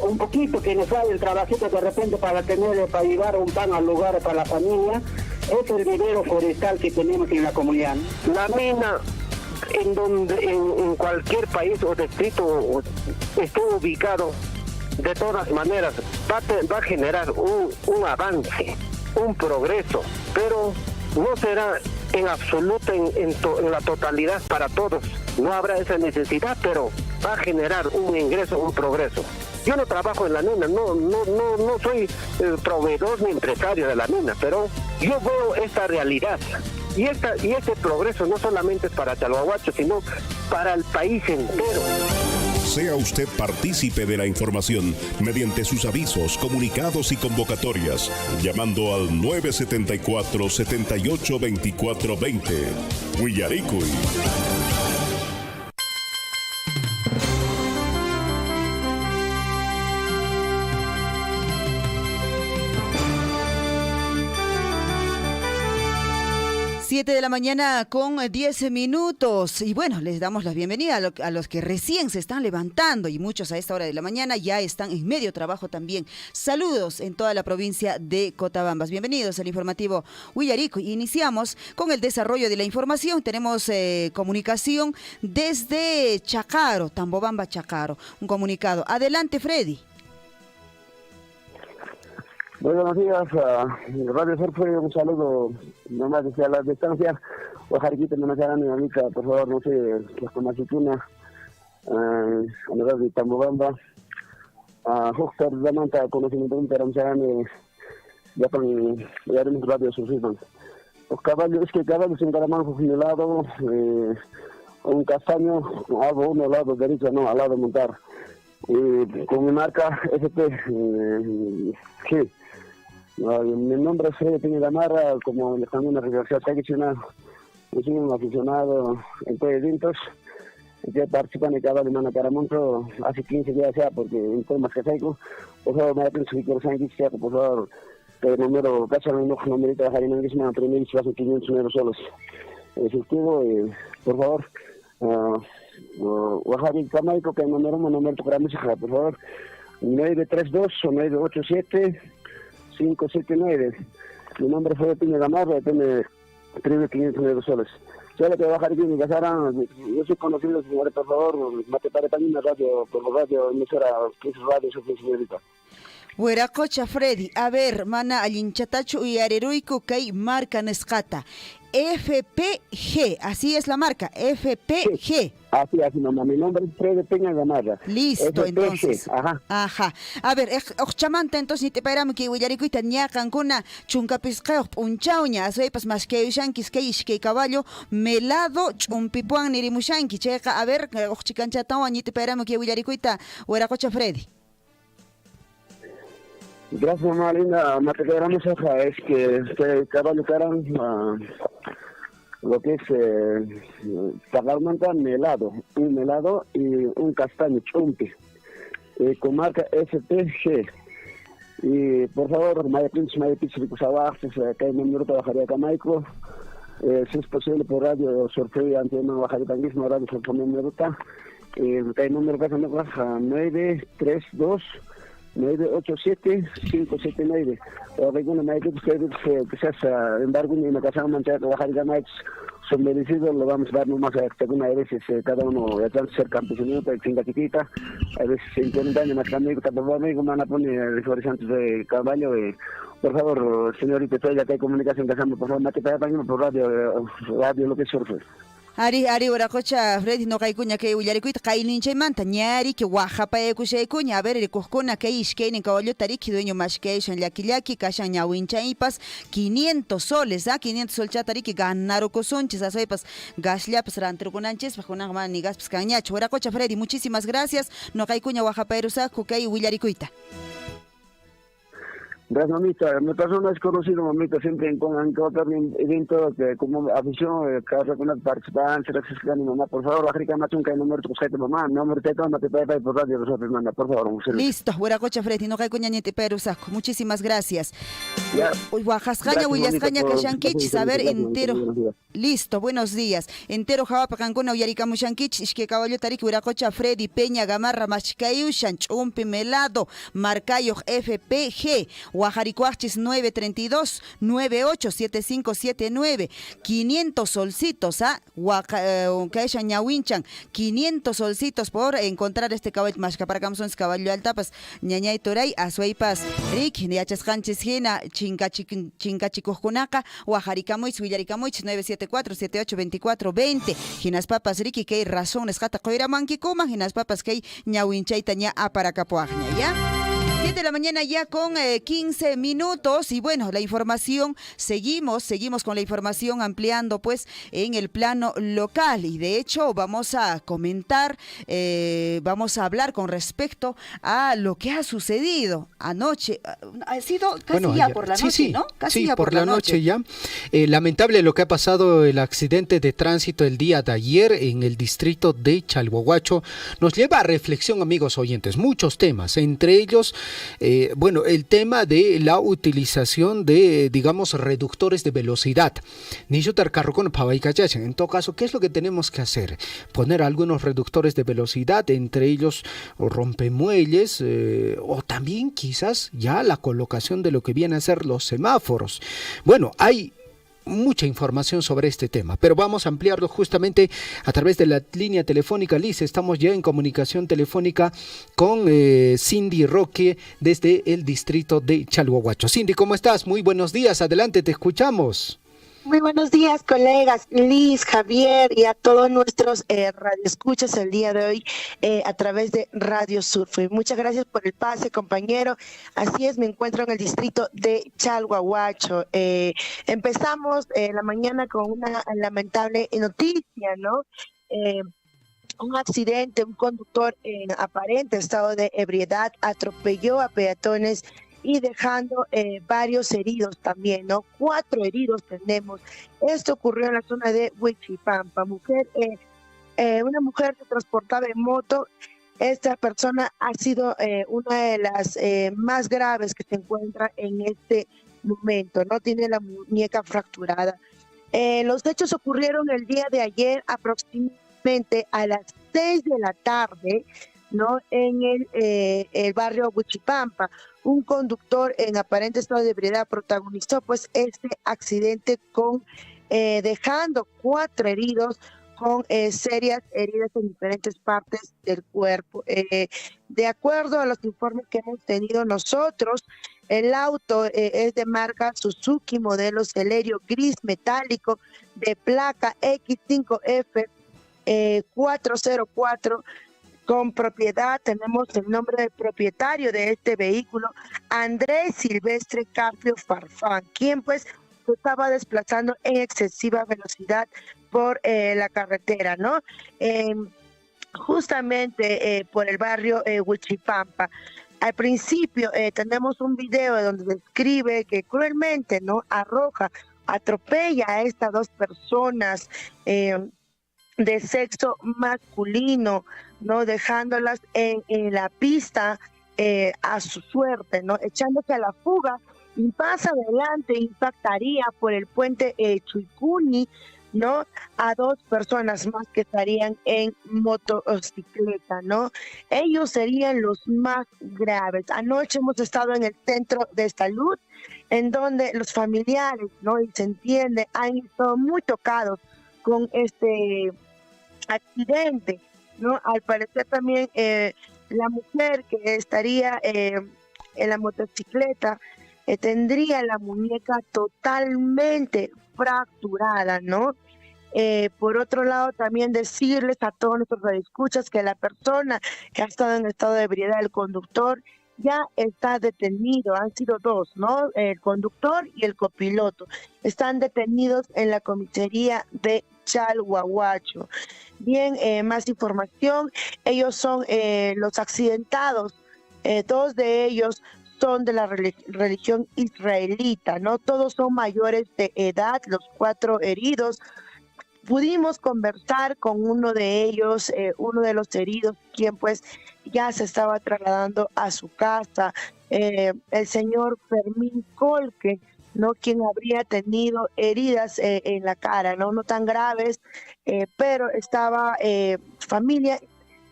Speaker 4: un poquito que nos sale el trabajito de repente para llevar un pan al lugar para la familia. Es el vivero forestal que tenemos en la comunidad.
Speaker 5: La mina, en cualquier país o distrito esté ubicado, de todas maneras va a generar un avance, un progreso, pero no será en absoluto en la totalidad para todos. No habrá esa necesidad, pero va a generar un ingreso, un progreso. Yo no trabajo en la mina, no soy proveedor ni empresario de la mina, pero yo veo esta realidad. Y este progreso no solamente es para Chalhuahuacho, sino para el país entero.
Speaker 6: Sea usted partícipe de la información mediante sus avisos, comunicados y convocatorias, llamando al 974-782420. Willaricui.
Speaker 1: Siete de la mañana con 10 minutos y bueno, les damos la bienvenida a los que recién se están levantando y muchos a esta hora de la mañana ya están en medio trabajo también. Saludos en toda la provincia de Cotabambas. Bienvenidos al informativo Willaricui. Iniciamos con el desarrollo de la información. Tenemos comunicación desde Chacaro, Tambobamba, Chacaro. Un comunicado. Adelante, Freddy.
Speaker 4: Buenos días, Radio Surfe, un saludo nomás desde la distancia. Ojalá que no me hagan ahorita, por favor, no sé, la Comasituna, a la de Tambobamba, a Hostar de Manta, conocimiento de Interamchan, ya con Radio Surfe. Los caballos, es que caballos en Caramanjo lado, un castaño, algo uno al lado derecho, no, al lado montar. Con mi marca FP, sí. Mi nombre es Freddy Peña Gamarra, como le están en la Universidad Técnica, yo soy un aficionado en todos eventos, que participan en cada semana Caramonto hace 15 días ya, porque en temas que traigo, por favor, me pienso que quiero saber que por favor, el número, casi el número de Jaime Anguisma, primero y hace 500 euros solos. Efectivo, por favor, Oaxaca Camaico, que el número para música, por favor, 932 o 987 579. Mi nombre fue Piña Gamarra, depende de 500 euros soles. Solo que bajar aquí en mi casa, yo soy conocido, señores, por favor, mate para también la radio, por la radio, emisora, 15 radios, señorita.
Speaker 1: Hueracocha Freddy, a ver, mana alinchatachu y areruico que marca nescata. FPG, así es la marca, FPG.
Speaker 4: Sí, así nomás, mi nombre es Freddy Peña Gamarra.
Speaker 1: Listo,
Speaker 4: FPG,
Speaker 1: entonces.
Speaker 4: Ajá.
Speaker 1: A ver, ochamanta entonces ni te paramos que Willaricuyta ñacan kuna chuncapisqueo unchauña, asoipas más que ushanquis que ishke caballo, melado chumpipuan nirimushanqui, checa, a ver, ochchicanchatawa ni te paramos que Willaricuyta, Hueracocha Freddy.
Speaker 4: Gracias, mamá linda. Material es que este caballo caran lo que es pagarmanta melado, un melado y un castaño chumpi, con marca SPG. Y por favor, Mayapins, Ricusabajes, acá en el número trabajaría Camaico, si es posible por radio Surfe, antena bajaría tanguismo, radio Surfe, número acá el número que se me baja 932 987-579. Alguna médica que seas embargo en la casa de trabajar ya más son merecidos, lo vamos a dar nomás a alguna veces cada uno ya tan ser campesino para chinga chiquita, a veces se intentan más amigo, tampoco amigo me van a poner reflorescentes de caballo. Por favor, señorita, estoy acá en comunicación casando, por favor, mate para por radio lo que surfe.
Speaker 1: Ari Hueracocha Freddy no caikuña que Willaricuyta kailincha manta ñari que Oaxaca kushaykuña a ver el coscona que ishkein en caballo tariki dueño mashkeishan llaki kashan ñawincha ipas 500 soles, 500 sol chatariki ganaro cosonches asoipas gasllapas rantrukunanches bajonan mani gaspas cañacho. Hueracocha Freddy, muchísimas gracias. No caikuña Oaxaca Erusaco que Willaricuyta.
Speaker 4: Gracias, mamita. Me pasó una desconocida, mamita, siempre en cualquier evento que como afición, cada vez con participantes, la mi mamá, por favor, la rica machunca, el número de mamá, el número de toma, te puede por radio, nosotros, manda, por favor.
Speaker 1: Listo, Hueracocha Freddy, no cae coña ni te pero saco. Muchísimas gracias. Oaxaca, Willascaña, Cashanquich, saber entero. Listo, buenos días. Entero Jawapa Cancuna, Uyarica Mushanquich, Ishke Caballo Tarik, Hueracocha Freddy, Peña, Gamarra, Machicayushan, Chumpi, Melado, Marcayo, FPG. Huajaricuachis 932-987579, 500 solcitos, Caisha Ñawinchan, 500 solcitos por encontrar este caballo masca para camsones caballo altapas, ñañay toray, azuaypas, Rick, Niachasjanchis Hina, Chincachicujcunaca, Huajaricamoich, Villaricamoich, 974-7824-20, Ginas papas Ricky, que hay razones, Jata Coira Manquicuma, Ginas papas que hay Ñawinchaita ña aparacapuajña, ¿ya? 7 de la mañana ya con 15 minutos y bueno, la información, seguimos con la información ampliando pues en el plano local y de hecho vamos a comentar, vamos a hablar con respecto a lo que ha sucedido anoche, ha sido casi ya ayer, por la noche,
Speaker 2: sí,
Speaker 1: ¿no? Casi
Speaker 2: sí,
Speaker 1: ya
Speaker 2: por la noche ya. Lamentable lo que ha pasado, el accidente de tránsito el día de ayer en el distrito de Chalhuahuacho, nos lleva a reflexión, amigos oyentes, muchos temas, entre ellos bueno, el tema de la utilización de, digamos, reductores de velocidad. En todo caso, ¿qué es lo que tenemos que hacer? Poner algunos reductores de velocidad, entre ellos rompemuelles, o también quizás ya la colocación de lo que viene a ser los semáforos. Bueno, hay mucha información sobre este tema, pero vamos a ampliarlo justamente a través de la línea telefónica. Liz, estamos ya en comunicación telefónica con Cindy Roque desde el distrito de Chalhuahuacho. Cindy, ¿cómo estás? Muy buenos días, adelante, te escuchamos.
Speaker 7: Muy buenos días, colegas, Liz, Javier y a todos nuestros radioescuchas el día de hoy a través de Radio Surfe. Muchas gracias por el pase, compañero. Así es, me encuentro en el distrito de Chalhuahuacho. Empezamos la mañana con una lamentable noticia, ¿no? Un accidente, un conductor en aparente estado de ebriedad atropelló a peatones y dejando varios heridos también, ¿no? 4 heridos tenemos. Esto ocurrió en la zona de Huichipampa. Una mujer se transportaba en moto. Esta persona ha sido una de las más graves que se encuentra en este momento, ¿no? Tiene la muñeca fracturada. Los hechos ocurrieron el día de ayer aproximadamente a las 6 de la tarde, ¿no? En el barrio Huichipampa. Un conductor en aparente estado de ebriedad protagonizó pues este accidente con dejando 4 heridos con serias heridas en diferentes partes del cuerpo. De acuerdo a los informes que hemos tenido nosotros, el auto es de marca Suzuki, modelo Celerio gris metálico de placa X5F 404. Con propiedad, tenemos el nombre del propietario de este vehículo, Andrés Silvestre Carpio Farfán, quien pues se estaba desplazando en excesiva velocidad por la carretera, ¿no? Justamente por el barrio Huichipampa. Al principio tenemos un video donde describe que cruelmente, ¿no? Atropella a estas 2 personas de sexo masculino, ¿no? Dejándolas en la pista a su suerte, ¿no? Echándose a la fuga y más adelante impactaría por el puente Chuicuni, ¿no? A 2 personas más que estarían en motocicleta, ¿no? Ellos serían los más graves. Anoche hemos estado en el centro de salud, en donde los familiares, ¿no? Y se entiende, han estado muy tocados con este accidente, ¿no? Al parecer también la mujer que estaría en la motocicleta tendría la muñeca totalmente fracturada, ¿no? Por otro lado, también decirles a todos nuestros radioescuchas que la persona que ha estado en estado de ebriedad, el conductor, ya está detenido. Han sido 2, ¿no? El conductor y el copiloto. Están detenidos en la comisaría de Chalhuahuacho. Bien, más información. Ellos son los accidentados. 2 de ellos son de la religión israelita, ¿no? Todos son mayores de edad, los 4 heridos. Pudimos conversar con uno de ellos, uno de los heridos, quien pues ya se estaba trasladando a su casa, el señor Fermín Colque, ¿no? Quien habría tenido heridas en la cara, no tan graves, pero estaba familia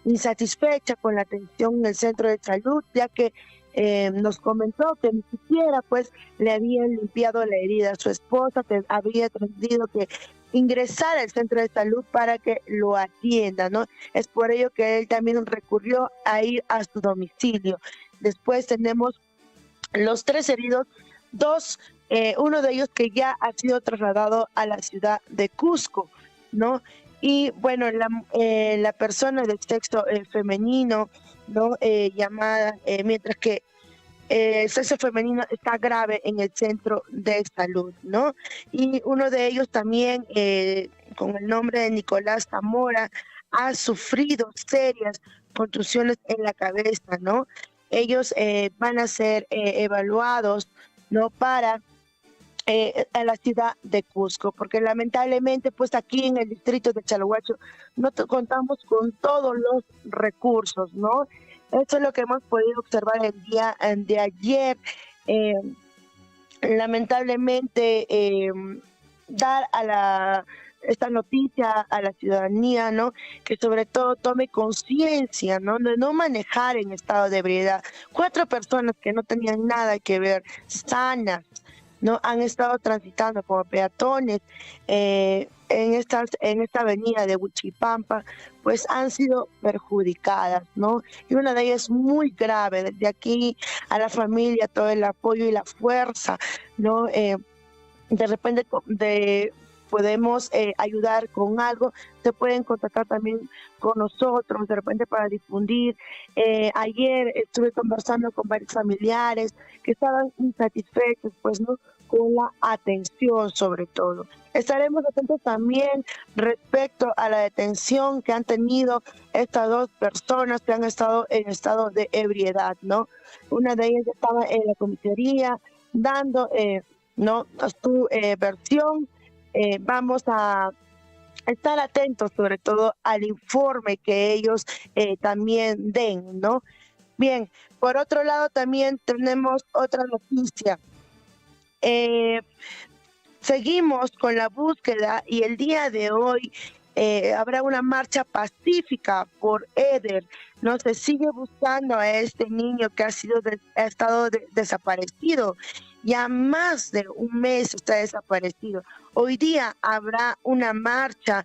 Speaker 7: insatisfecha con la atención en el centro de salud, ya que nos comentó que ni siquiera pues le habían limpiado la herida a su esposa, que había tenido que ingresar al centro de salud para que lo atienda, ¿no? Es por ello que él también recurrió a ir a su domicilio. Después tenemos los 3 heridos, uno de ellos que ya ha sido trasladado a la ciudad de Cusco, ¿no? Y bueno, la persona del sexo femenino, ¿no? Llamada, mientras que el sexo femenino está grave en el centro de salud, ¿no? Y uno de ellos también, con el nombre de Nicolás Zamora, ha sufrido serias contusiones en la cabeza, ¿no? Ellos van a ser evaluados, ¿no? Para a la ciudad de Cusco, porque lamentablemente pues aquí en el distrito de Chalhuacho no contamos con todos los recursos, ¿no? Eso es lo que hemos podido observar el día de ayer. Lamentablemente dar esta noticia a la ciudadanía, ¿no? Que sobre todo tome conciencia, ¿no? De no manejar en estado de ebriedad. 4 personas que no tenían nada que ver, sanas, ¿no? Han estado transitando como peatones en esta avenida de Huichipampa, pues han sido perjudicadas, ¿no? Y una de ellas muy grave. Desde aquí a la familia todo el apoyo y la fuerza, ¿no? De repente podemos ayudar con algo, se pueden contactar también con nosotros, de repente para difundir. Ayer estuve conversando con varios familiares que estaban insatisfechos, pues, ¿no? Con la atención sobre todo. Estaremos atentos también respecto a la detención que han tenido estas 2 personas que han estado en estado de ebriedad, ¿no? Una de ellas estaba en la comisaría dando ¿no? su versión. Vamos a estar atentos sobre todo al informe que ellos también den, ¿no? Bien, por otro lado también tenemos otra noticia. Seguimos con la búsqueda y el día de hoy habrá una marcha pacífica por Eder. No se sigue buscando a este niño que ha estado desaparecido. Ya más de un mes está desaparecido. Hoy día habrá una marcha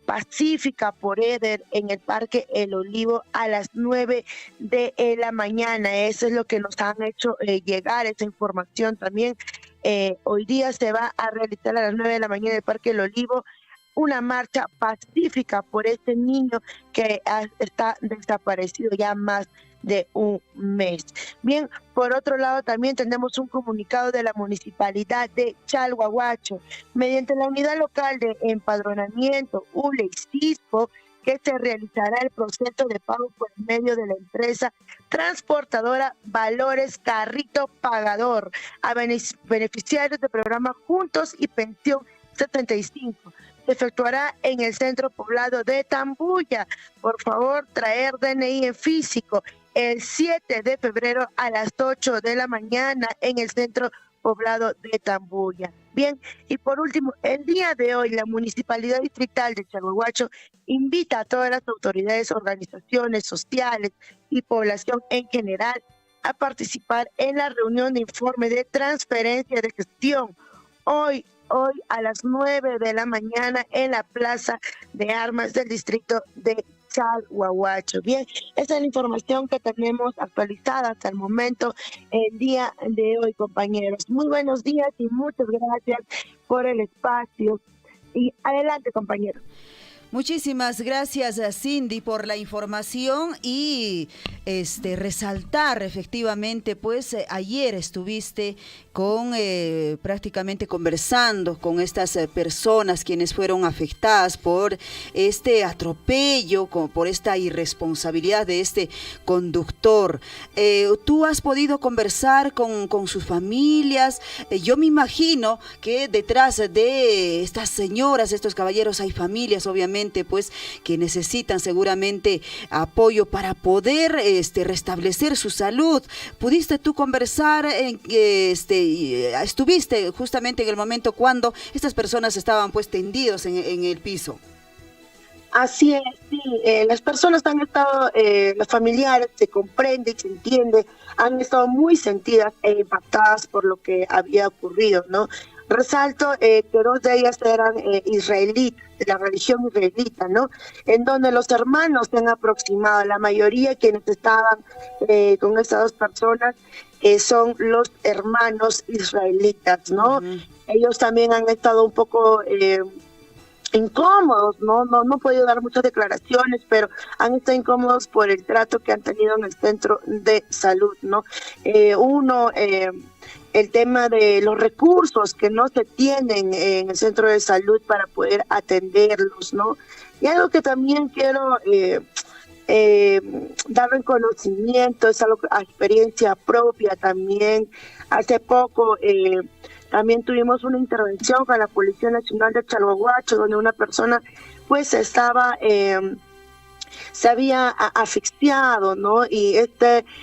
Speaker 7: pacífica por Eder en el Parque El Olivo a las 9 de la mañana. Eso es lo que nos han hecho llegar, esa información también. Hoy día se va a realizar a las 9 de la mañana en el Parque El Olivo una marcha pacífica por este niño que está desaparecido ya más de un mes. Bien, por otro lado también tenemos un comunicado de la Municipalidad de Chalhuahuacho, mediante la Unidad Local de Empadronamiento, ULE y CISPO, que se realizará el proceso de pago por medio de la empresa transportadora Valores Carrito Pagador a beneficiarios del programa Juntos y Pensión 75. Se efectuará en el centro poblado de Tambuya. Por favor, traer DNI en físico el 7 de febrero a las 8 de la mañana en el centro poblado de Tambuya. Bien, y por último, el día de hoy la Municipalidad Distrital de Chalhuahuacho invita a todas las autoridades, organizaciones sociales y población en general a participar en la reunión de informe de transferencia de gestión hoy a las 9 de la mañana en la Plaza de Armas del distrito de Chalhuahuacho. Bien, esa es la información que tenemos actualizada hasta el momento, el día de hoy, compañeros. Muy buenos días y muchas gracias por el espacio. Y adelante, compañeros.
Speaker 1: Muchísimas gracias a Cindy por la información y resaltar efectivamente, pues ayer estuviste con prácticamente conversando con estas personas quienes fueron afectadas por este atropello, por esta irresponsabilidad de este conductor. ¿Tú has podido conversar con sus familias? Yo me imagino que detrás de estas señoras, estos caballeros, hay familias, obviamente, pues que necesitan seguramente apoyo para poder restablecer su salud. ¿Pudiste tú conversar? ¿Estuviste justamente en el momento cuando estas personas estaban pues tendidos en el piso?
Speaker 7: Así es, sí. Las personas han estado, los familiares, se comprende y se entiende, han estado muy sentidas e impactadas por lo que había ocurrido, ¿no? Resalto que dos de ellas eran israelitas, de la religión israelita, ¿no? En donde los hermanos se han aproximado, la mayoría quienes estaban con estas dos personas son los hermanos israelitas, ¿no?
Speaker 1: Ujú.
Speaker 7: Ellos también han estado un poco incómodos, no he podido dar muchas declaraciones, pero han estado incómodos por el trato que han tenido en el centro de salud, ¿no? El tema de los recursos que no se tienen en el centro de salud para poder atenderlos, ¿no? Y algo que también quiero dar reconocimiento, es algo a experiencia propia también. Hace poco también tuvimos una intervención con la Policía Nacional de Chalhuahuacho, donde una persona pues se había asfixiado, ¿no? Y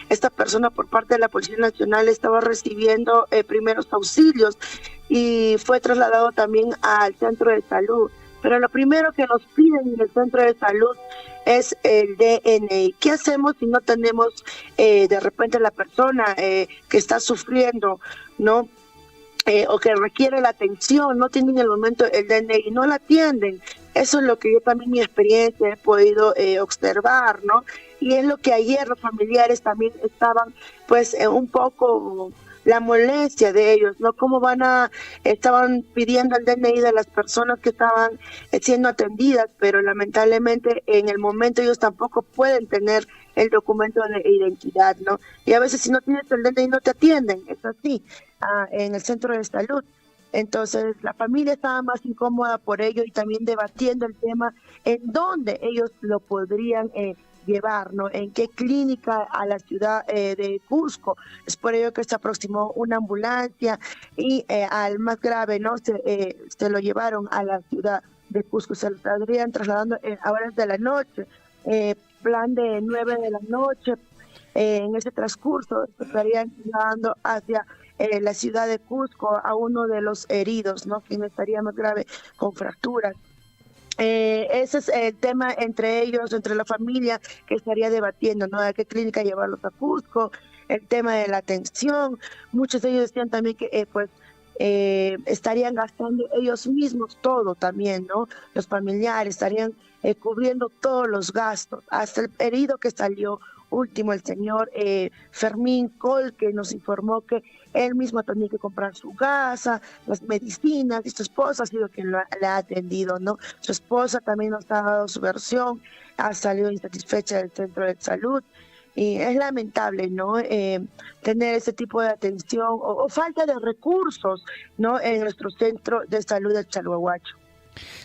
Speaker 7: esta persona por parte de la Policía Nacional estaba recibiendo primeros auxilios y fue trasladado también al centro de salud. Pero lo primero que nos piden en el centro de salud es el DNI. ¿Qué hacemos si no tenemos de repente la persona que está sufriendo, ¿no? O que requiere la atención, no tienen en el momento el DNI, no la atienden? Eso es lo que yo también, mi experiencia, he podido observar, ¿no? Y es lo que ayer los familiares también estaban, pues, un poco la molestia de ellos, ¿no? Cómo estaban pidiendo el DNI de las personas que estaban siendo atendidas, pero lamentablemente en el momento ellos tampoco pueden tener el documento de identidad, ¿no? Y a veces si no tienes el DNI no te atienden, es así, en el centro de salud. Entonces la familia estaba más incómoda por ello y también debatiendo el tema en dónde ellos lo podrían llevar, ¿no? En qué clínica a la ciudad de Cusco. Es por ello que se aproximó una ambulancia y al más grave, ¿no? Se lo llevaron a la ciudad de Cusco, se lo estarían trasladando a horas de la noche, plan de 9 de la noche. En ese transcurso se estarían llevando hacia la ciudad de Cusco a uno de los heridos, ¿no? Quien estaría más grave con fracturas. Ese es el tema entre ellos, entre la familia, que estaría debatiendo, ¿no? A qué clínica llevarlos a Cusco, el tema de la atención. Muchos de ellos decían también que estarían gastando ellos mismos todo también, ¿no? Los familiares estarían cubriendo todos los gastos, hasta el herido que salió último, el señor Fermín Col, que nos informó que él mismo tenía que comprar su gasa, las medicinas, y su esposa ha sido quien la ha atendido, ¿no? Su esposa también nos ha dado su versión, ha salido insatisfecha del centro de salud, y es lamentable, ¿no? Tener ese tipo de atención o falta de recursos, ¿no? En nuestro centro de salud de Chalhuahuacho.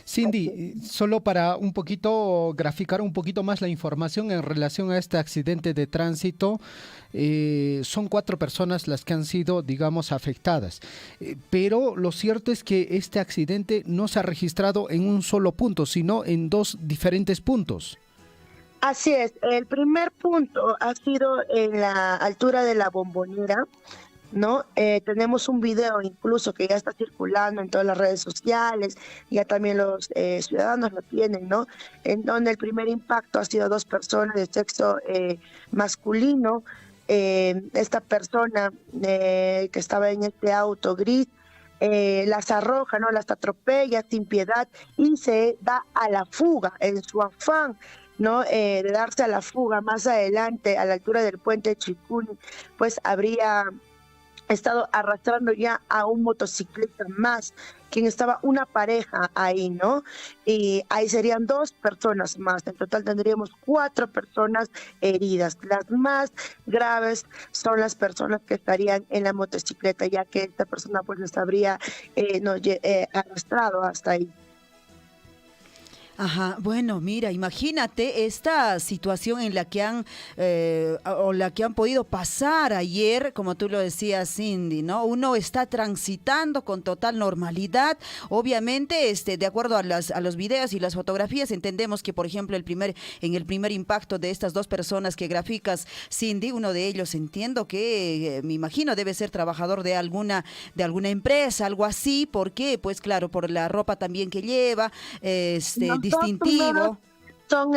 Speaker 2: Cindy, solo para un poquito graficar un poquito más la información en relación a este accidente de tránsito, son 4 personas las que han sido, digamos, afectadas, pero lo cierto es que este accidente no se ha registrado en un solo punto, sino en 2 diferentes puntos.
Speaker 7: Así es, el primer punto ha sido en la altura de la Bombonera, ¿no? Tenemos un video incluso que ya está circulando en todas las redes sociales, ya también los ciudadanos lo tienen, ¿no? En donde el primer impacto ha sido 2 personas de sexo masculino. Esta persona que estaba en este auto gris las arroja, ¿no? Las atropella sin piedad y se da a la fuga en su afán, ¿no? De darse a la fuga más adelante a la altura del puente Chicuni, pues habría estado arrastrando ya a un motociclista más, quien estaba una pareja ahí, ¿no? Y ahí serían 2 personas más. En total tendríamos 4 personas heridas. Las más graves son las personas que estarían en la motocicleta, ya que esta persona pues les habría arrastrado hasta ahí.
Speaker 1: Ajá, bueno, mira, imagínate esta situación en la que han podido pasar ayer, como tú lo decías, Cindy, ¿no? Uno está transitando con total normalidad, obviamente, de acuerdo a los videos y las fotografías, entendemos que, por ejemplo, en el primer impacto de estas 2 personas que graficas, Cindy, uno de ellos entiendo que, me imagino, debe ser trabajador de alguna empresa, algo así, ¿por qué? Pues claro, por la ropa también que lleva, distintivo.
Speaker 7: son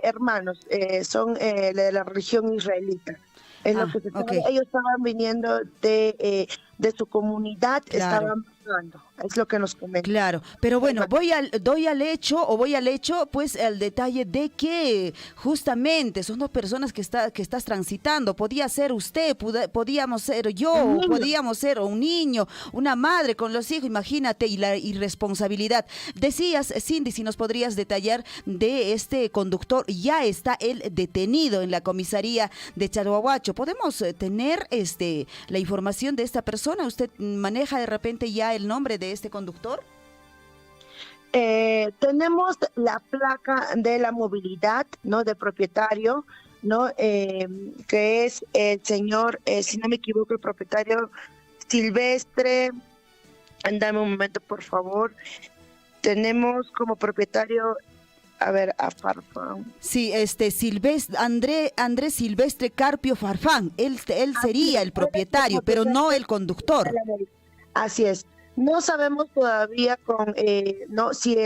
Speaker 7: hermanos, son de la religión israelita. Es lo que se sabe.
Speaker 1: ok.
Speaker 7: Ellos estaban viniendo de su comunidad,
Speaker 1: Claro.
Speaker 7: estaban pagando. Es lo que nos comentan.
Speaker 1: Claro, pero bueno, doy al hecho, pues al detalle de que justamente son dos personas que estás transitando. Podía ser usted, podíamos ser yo,
Speaker 7: Un niño.
Speaker 1: podíamos ser un niño, una madre con los hijos, imagínate, y la irresponsabilidad. Decías, Cindy, si nos podrías detallar de este conductor, ya está él detenido en la comisaría de Chalhuahuacho. ¿Podemos tener la información de esta persona? ¿Usted maneja de repente ya el nombre de este conductor?
Speaker 7: Tenemos la placa de la movilidad, ¿no? De propietario, ¿no? Que es el señor, si no me equivoco, el propietario Silvestre. Dame un momento, por favor. Tenemos como propietario, a ver, a Farfán.
Speaker 1: Sí, Andrés Silvestre Carpio Farfán, él sería el propietario, pero no el conductor.
Speaker 7: Así es. No sabemos todavía no si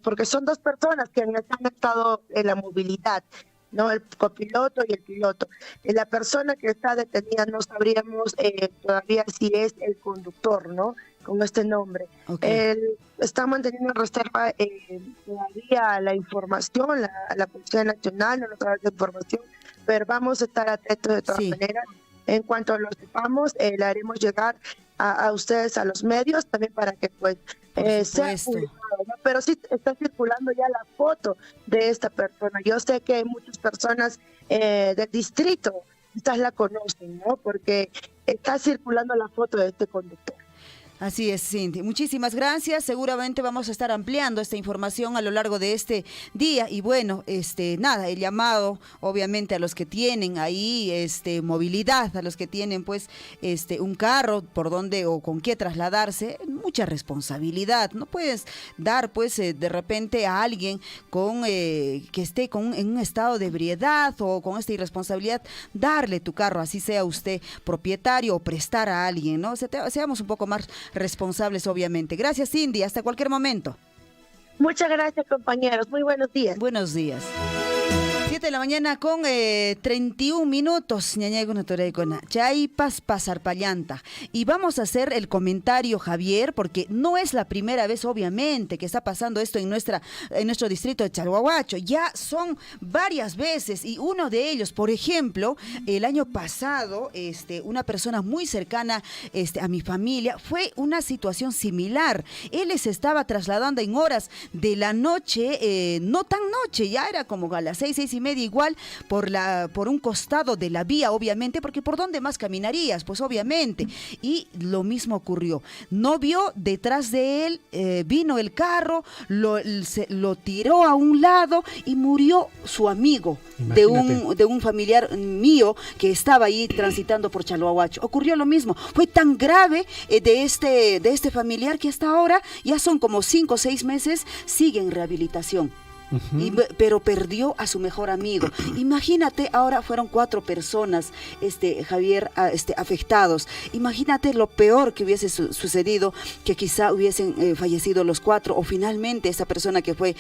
Speaker 7: porque son dos personas que han estado en la movilidad, no el copiloto y el piloto. La persona que está detenida no sabríamos todavía si es el conductor, ¿no? Con este nombre.
Speaker 1: Okay.
Speaker 7: Está manteniendo en reserva todavía la información, la Policía Nacional no nos da la información, pero vamos a estar atentos de todas maneras. En cuanto lo sepamos, le haremos llegar a ustedes, a los medios, también para que pues sea publicado, ¿no? Pero sí está circulando ya la foto de esta persona. Yo sé que hay muchas personas del distrito, quizás la conocen, ¿no? Porque está circulando la foto de este conductor.
Speaker 1: Así es, Cindy. Muchísimas gracias. Seguramente vamos a estar ampliando esta información a lo largo de este día. Y bueno, nada, el llamado, obviamente, a los que tienen ahí movilidad, a los que tienen pues un carro por donde o con qué trasladarse, mucha responsabilidad. No puedes dar pues de repente a alguien que esté en un estado de ebriedad o con esta irresponsabilidad, darle tu carro, así sea usted propietario o prestar a alguien, ¿no? Seamos un poco más responsables, obviamente. Gracias, Cindy. Hasta cualquier momento.
Speaker 7: Muchas gracias, compañeros. Muy buenos días.
Speaker 1: Buenos días. 7 de la mañana con 31 minutos. Chaipas pasarpallanta. Y vamos a hacer el comentario, Javier, porque no es la primera vez, obviamente, que está pasando esto en nuestro distrito de Chalhuahuacho. Ya son varias veces, y uno de ellos, por ejemplo, el año pasado, una persona muy cercana a mi familia, fue una situación similar. Él se estaba trasladando en horas de la noche, no tan noche, ya era como a las 6:30, igual por un costado de la vía, obviamente, porque ¿por dónde más caminarías? Pues obviamente. Y lo mismo ocurrió. No vio detrás de él, vino el carro, lo tiró a un lado y murió su amigo de un familiar mío que estaba ahí transitando por Chalhuahuacho. Ocurrió lo mismo. Fue tan grave de este familiar que hasta ahora ya son como 5 o 6 meses, sigue en rehabilitación. Pero perdió a su mejor amigo. Imagínate, ahora fueron 4 personas, Javier, afectados. Imagínate lo peor que hubiese sucedido, que quizá hubiesen fallecido los 4, o finalmente esa persona que fue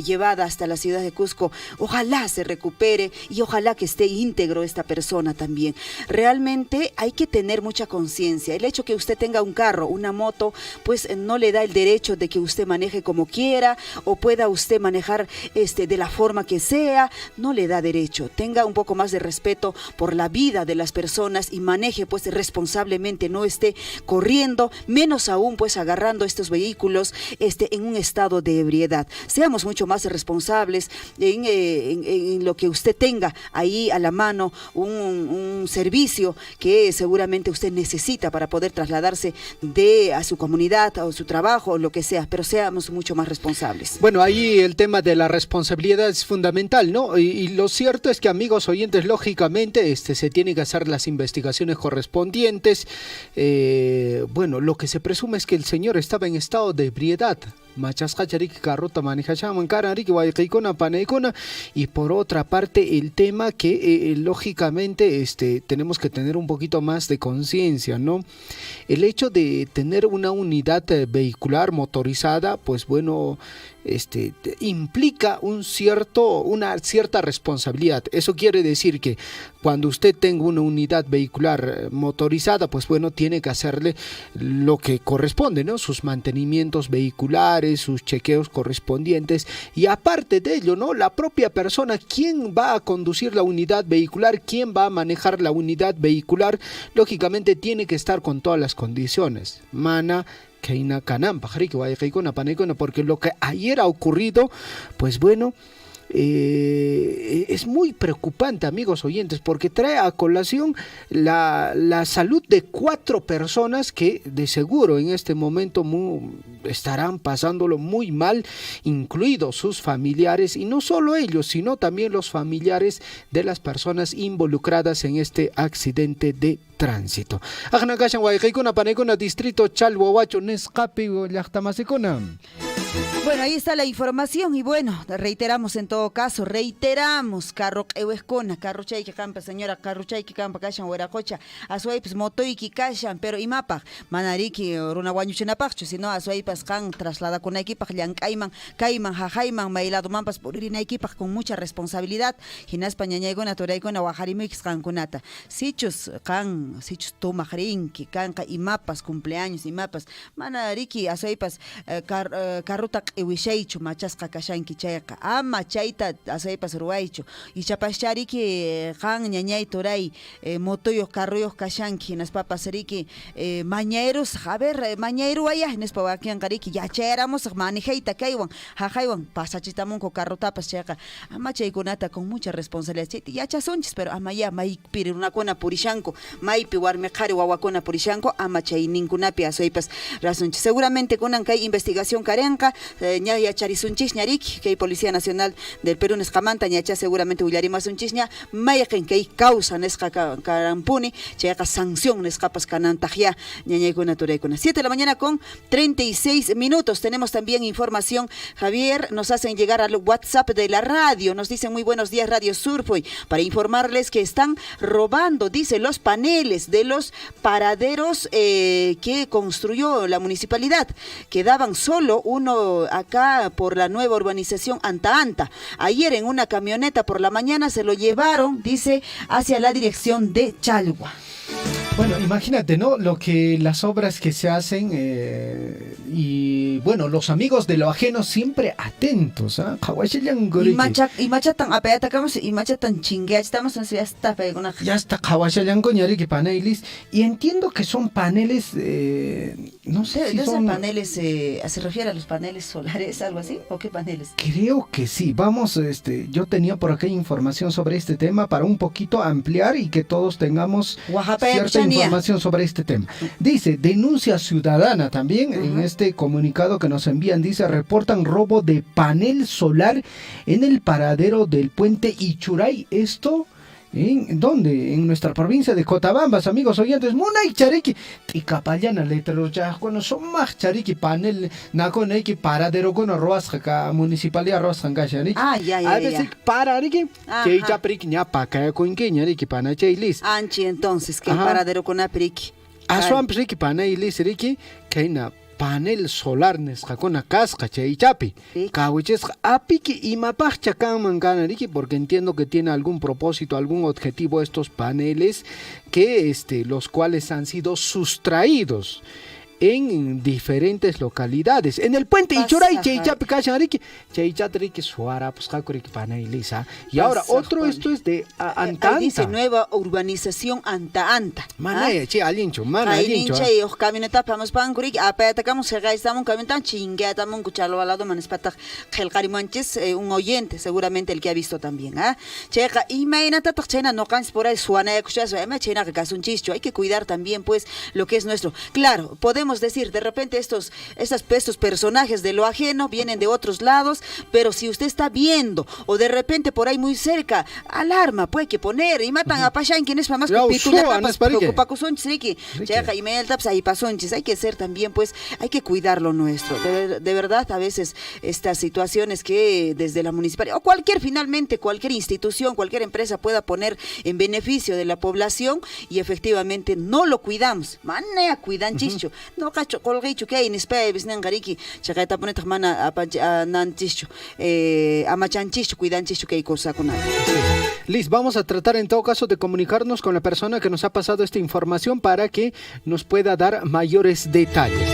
Speaker 1: llevada hasta la ciudad de Cusco, ojalá se recupere y ojalá que esté íntegro esta persona también. Realmente hay que tener mucha conciencia. El hecho que usted tenga un carro, una moto, pues no le da el derecho de que usted maneje como quiera o pueda usted manejar de la forma que sea, no le da derecho. Tenga un poco más de respeto por la vida de las personas y maneje pues responsablemente, no esté corriendo, menos aún pues agarrando estos vehículos en un estado de ebriedad. Seamos mucho más responsables en lo que usted tenga ahí a la mano, un servicio que seguramente usted necesita para poder trasladarse a su comunidad o su trabajo o lo que sea, pero seamos mucho más responsables.
Speaker 2: Bueno, ahí el tema de la responsabilidad es fundamental, ¿no? Y lo cierto es que, amigos oyentes, lógicamente se tienen que hacer las investigaciones correspondientes. Bueno, lo que se presume es que el señor estaba en estado de ebriedad. Y por otra parte el tema que lógicamente tenemos que tener un poquito más de conciencia, ¿no? El hecho de tener una unidad vehicular motorizada, pues bueno, implica una cierta responsabilidad. Eso quiere decir que cuando usted tenga una unidad vehicular motorizada, pues bueno, tiene que hacerle lo que corresponde, ¿no? Sus mantenimientos vehiculares, sus chequeos correspondientes, y aparte de ello, ¿no? La propia persona, quien va a conducir la unidad vehicular, quien va a manejar la unidad vehicular, lógicamente tiene que estar con todas las condiciones. Porque lo que ayer ha ocurrido, pues bueno, es muy preocupante, amigos oyentes, porque trae a colación la salud de 4 personas que de seguro en este momento estarán pasándolo muy mal, incluidos sus familiares, y no solo ellos, sino también los familiares de las personas involucradas en este accidente de tránsito. Distrito Chalhuahuacho, Nescapi, Llaqtamasikuna.
Speaker 1: Bueno, ahí está la información y bueno, reiteramos en todo caso, carro ewescona, carro chayki campa, señora, carro chayki campa, kashan hueracocha, asuaypes motoiki kashan, pero imapaj, manariki runa guanyuchinapajcho, sino asuaypas kan traslada con equipaj, llankayman, kayman, jajayman, mailado mampas, puririna equipaj con mucha responsabilidad, hinaspa ñañaygona, toraykona, wajarimix kankunata, sichus tomajrinki, kanka imapas, cumpleaños, imapas, manariki asuaypas, carruta iwishaychu machasqa kashanki chayqa ama chayta asaypas ruwaychu y chapashariki qan ñañay turay motoyuq carruyuq kashanki hinaspapas riki mañeros a ver mañero wayaj hinespa wakianqariki yachayaramusaq manejayta kaywan haqaywan pasachitamunku carrutapas chayqa ama chaykunata con mucha responsabilidad chayta yachasunchis pero ama ya maypi runakuna purishanku maypi warmi qhari wawakuna purishanku ama chay ninkunapi asaypas rasunchis seguramente kunan kay investigación karenqa ña charisunchis ñariki que Policía Nacional del Perú nesqamanta ñacha seguramente willarimasunchis ña mayqin kay causa nesqa karampuni chayqa sanción nesqapas kanantajya ñañaykuna turaykuna 7 de la mañana con 36 minutos. Tenemos también información, Javier, nos hacen llegar al WhatsApp de la radio, nos dicen muy buenos días Radio Surfoy, para informarles que están robando, dice, los paneles de los paraderos que construyó la municipalidad, quedaban solo uno acá por la nueva urbanización Anta Anta. Ayer en una camioneta por la mañana se lo llevaron, dice, hacia la dirección de Chalhua.
Speaker 2: Bueno, imagínate, ¿no? Las obras que se hacen y bueno, los amigos de lo ajeno siempre atentos, ¿ah?
Speaker 1: Y machatan apayatacamos y machatan chingue, estamos en ya está pegona.
Speaker 2: Ya está Kawashayango ñariki paneles y entiendo que son paneles no sé si son
Speaker 1: paneles se refiere a los paneles solares, algo así, o qué paneles.
Speaker 2: Creo que sí. Vamos, yo tenía por acá información sobre este tema para un poquito ampliar y que todos tengamos cierta información sobre este tema. Dice, denuncia ciudadana también en este comunicado que nos envían, dice, reportan robo de panel solar en el paradero del puente Ichuray. Esto, ¿en dónde? En nuestra provincia de Cotabambas, amigos oyentes. Munay chariki y capallana letreros ya cuando son más chariki panel nakoneki paradero con arroz acá municipalidad arroz angashani.
Speaker 1: Ya.
Speaker 2: A veces parariki que ya priki ñapa kaya con que ñariki pana chaylis.
Speaker 1: Anchi entonces que paradero con apriki.
Speaker 2: Asuam priki pana ilis riki kaina panel solar nesqakuna kasqa chaychapi kawichesqa apiki imapaqcha kanman kanariki, porque entiendo que tiene algún propósito, algún objetivo estos paneles que los cuales han sido sustraídos en diferentes localidades. En el puente Ichuray chaychapi kashanariki chaychatriki suara pues kakuriki panelisa. Y ahora otro, esto es de Anta Anta.
Speaker 1: Dice nueva urbanización Anta Anta.
Speaker 2: Manaya che alincho, alincho.
Speaker 1: Che yo camioneta pamos pankuriki apayatacamos segaistamos camioneta chingueatamos cuchalo al lado manespata gelqarimanches un oyente seguramente el que ha visto también, checa imagínate chena no cans por ahí suana escuchas chena que casunchicho, hay que cuidar también pues lo que es nuestro. Claro, podemos decir, de repente estos personajes de lo ajeno vienen de otros lados, pero si usted está viendo o de repente por ahí muy cerca, alarma puede que poner y matan a Pashan quienes más hay que ser también pues, hay que cuidar lo nuestro, de verdad a veces estas situaciones que desde la municipalidad o cualquier institución, cualquier empresa pueda poner en beneficio de la población y efectivamente no lo cuidamos, manea cuidan chicho. no cacho colguicho que hay nispebis nengariki chaqaita poneta mana nanchicho amachanchicho cuidanchicho que hay cosa con nada.
Speaker 2: Liz, vamos a tratar en todo caso de comunicarnos con la persona que nos ha pasado esta información para que nos pueda dar mayores detalles.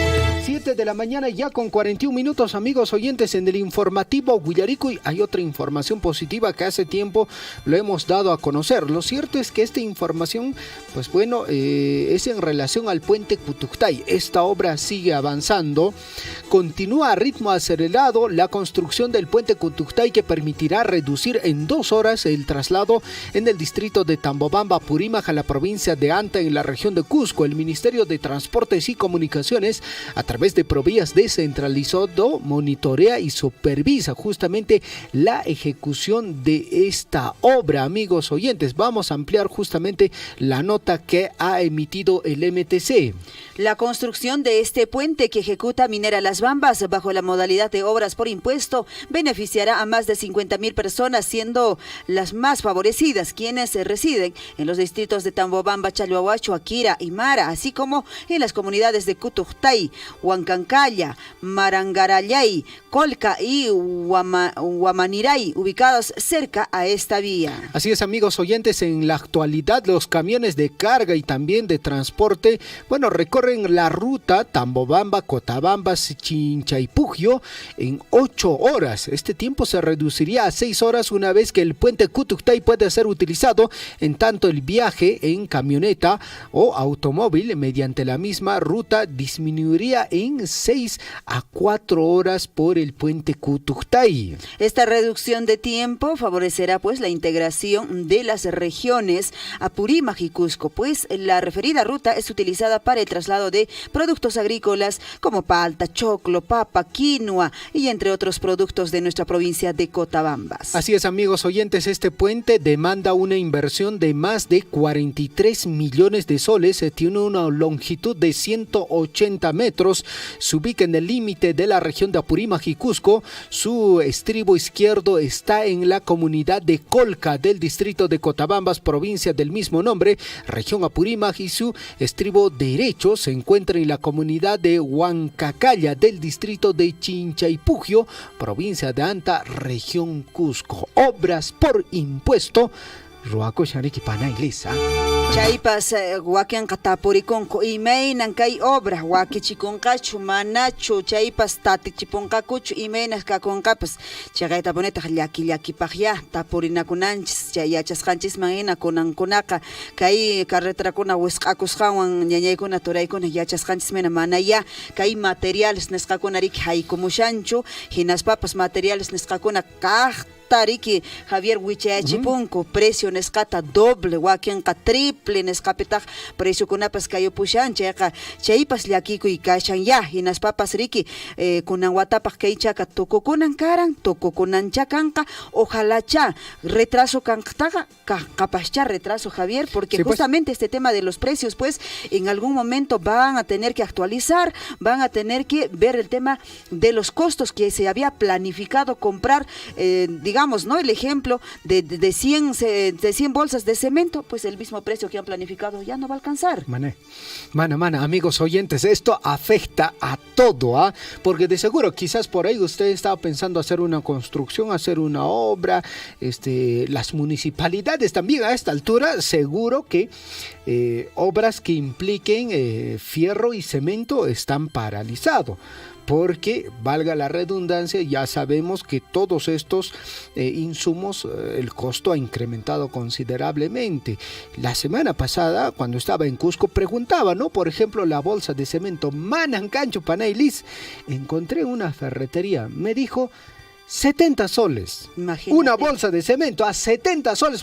Speaker 2: 7 de la mañana ya con 41 minutos, amigos oyentes, en el informativo Huillaricuy hay otra información positiva que hace tiempo lo hemos dado a conocer. Lo cierto es que esta información, pues bueno, es en relación al puente Cutuctay. Esta obra sigue avanzando, continúa a ritmo acelerado la construcción del puente Cutuctay que permitirá reducir en 2 horas el traslado en el distrito de Tambobamba, Purímac, a la provincia de Anta, en la región de Cusco. El Ministerio de Transportes y Comunicaciones, a través de Provías descentralizado, monitorea y supervisa justamente la ejecución de esta obra. Amigos oyentes, vamos a ampliar justamente la nota que ha emitido el MTC.
Speaker 1: La construcción de este puente que ejecuta Minera Las Bambas bajo la modalidad de obras por impuesto beneficiará a más de 50.000 personas, siendo las más favorecidas quienes residen en los distritos de Tambobamba, Chalhuahuacho, Akira y Mara, así como en las comunidades de Cutuctay, Huancancaya, Marangarayay, Colca y Huamaniray, ubicados cerca a esta vía.
Speaker 2: Así es, amigos oyentes, en la actualidad los camiones de carga y también de transporte, bueno, recorren la ruta Tambobamba, Cotabamba, Chinchaypugio en 8 horas. Este tiempo se reduciría a 6 horas una vez que el puente Cutuctay puede ser utilizado, en tanto el viaje en camioneta o automóvil mediante la misma ruta disminuiría en 6 a 4 horas por el puente Cutuctay.
Speaker 1: Esta reducción de tiempo favorecerá pues la integración de las regiones Apurímac y Cusco, pues la referida ruta es utilizada para el traslado de productos agrícolas como palta, choclo, papa, quinoa y entre otros productos de nuestra provincia de Cotabambas.
Speaker 2: Así es, amigos oyentes, este puente demanda una inversión de más de 43 millones de soles, tiene una longitud de 180 metros, se ubica en el límite de la región de Apurímac y Cusco. Su estribo izquierdo está en la comunidad de Colca del distrito de Cotabambas, provincia del mismo nombre, región Apurímac, y su estribo derecho se encuentra en la comunidad de Huancacaya del distrito de Chinchaypugio, provincia de Anta, región Cusco. Obras por impuesto. Ruaco Shariki Panay Lisa.
Speaker 1: Chaypas wakian katapurikonko imeinan kay obra wakichikonkachu manachu chaypas tatichiponkakuchu imeinas kakonkapas chaqayta ponetaq llakipaqya tapurinakunanchis chay yachasqanchisman hina kunankunaqa kay carreterakuna wisq'akusqanwan ñañaykuna turaykuna yachasqanchismena manaya kay materiales nisqakunariki haykumushanchu hinaspapas materiales nisqakuna tariki Javier Huichayachipunku precio nescata doble wakianqa triple nescapetaq precio kunapas kayo pushan chaypas llakikuy kashan ya hinaspapas riki kunan watapaq kaychaqa tukukunan karan tukukunan chakanqa ojalá cha retraso kanqtaqa kapascha retraso, Javier, porque sí, justamente este tema de los precios pues en algún momento van a tener que actualizar, van a tener que ver el tema de los costos que se había planificado comprar, digamos, ¿no? El ejemplo de 100 bolsas de cemento, pues el mismo precio que han planificado ya no va a alcanzar.
Speaker 2: Mana, amigos oyentes, esto afecta a todo, ¿ah? Porque de seguro, quizás por ahí usted estaba pensando hacer una construcción, hacer una obra, las municipalidades también a esta altura, seguro que obras que impliquen fierro y cemento están paralizados. Porque, valga la redundancia, ya sabemos que todos estos insumos, el costo ha incrementado considerablemente. La semana pasada, cuando estaba en Cusco, preguntaba, ¿no? Por ejemplo, la bolsa de cemento Manancancho, Panaylis, encontré una ferretería, me dijo 70 soles. Imagínate. Una bolsa de cemento a 70 soles.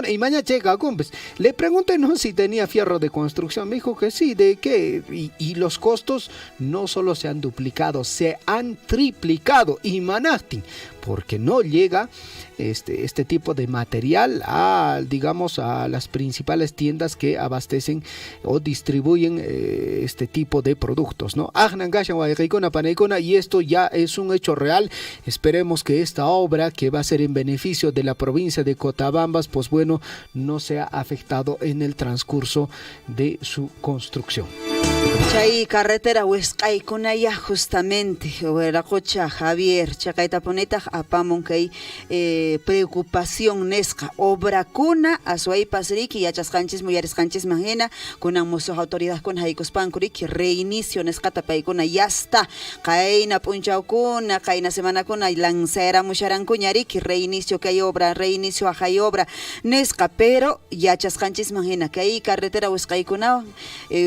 Speaker 2: Y mañana checa, cumpes. Le pregunté no si tenía fierro de construcción. Me dijo que sí, ¿de qué? Y los costos no solo se han duplicado, se han triplicado. Y manachtin, porque no llega este tipo de material a, digamos, a las principales tiendas que abastecen o distribuyen este tipo de productos, ¿no? Y esto ya es un hecho real. Esperemos que esta obra, que va a ser en beneficio de la provincia de Cotabambas, pues bueno, no sea afectado en el transcurso de su construcción.
Speaker 1: Chay carretera Huescaykunaya justamente, Hueracocha Javier, Chacaita Poneta, apamon kay preocupación nesca, obra cuna, azuay pasriki, yachascanchis, mujeres canchis majena, con amosos autoridades con jaicos pancuriki, reinicio nescata paicuna, ya está, caina punchaukuna, caina semana cuna, lanzera mucharancuñariki, reinicio que hay obra, reinicio a hay obra, nesca, pero yachascanchis majena, que hay carretera Huescaykuna,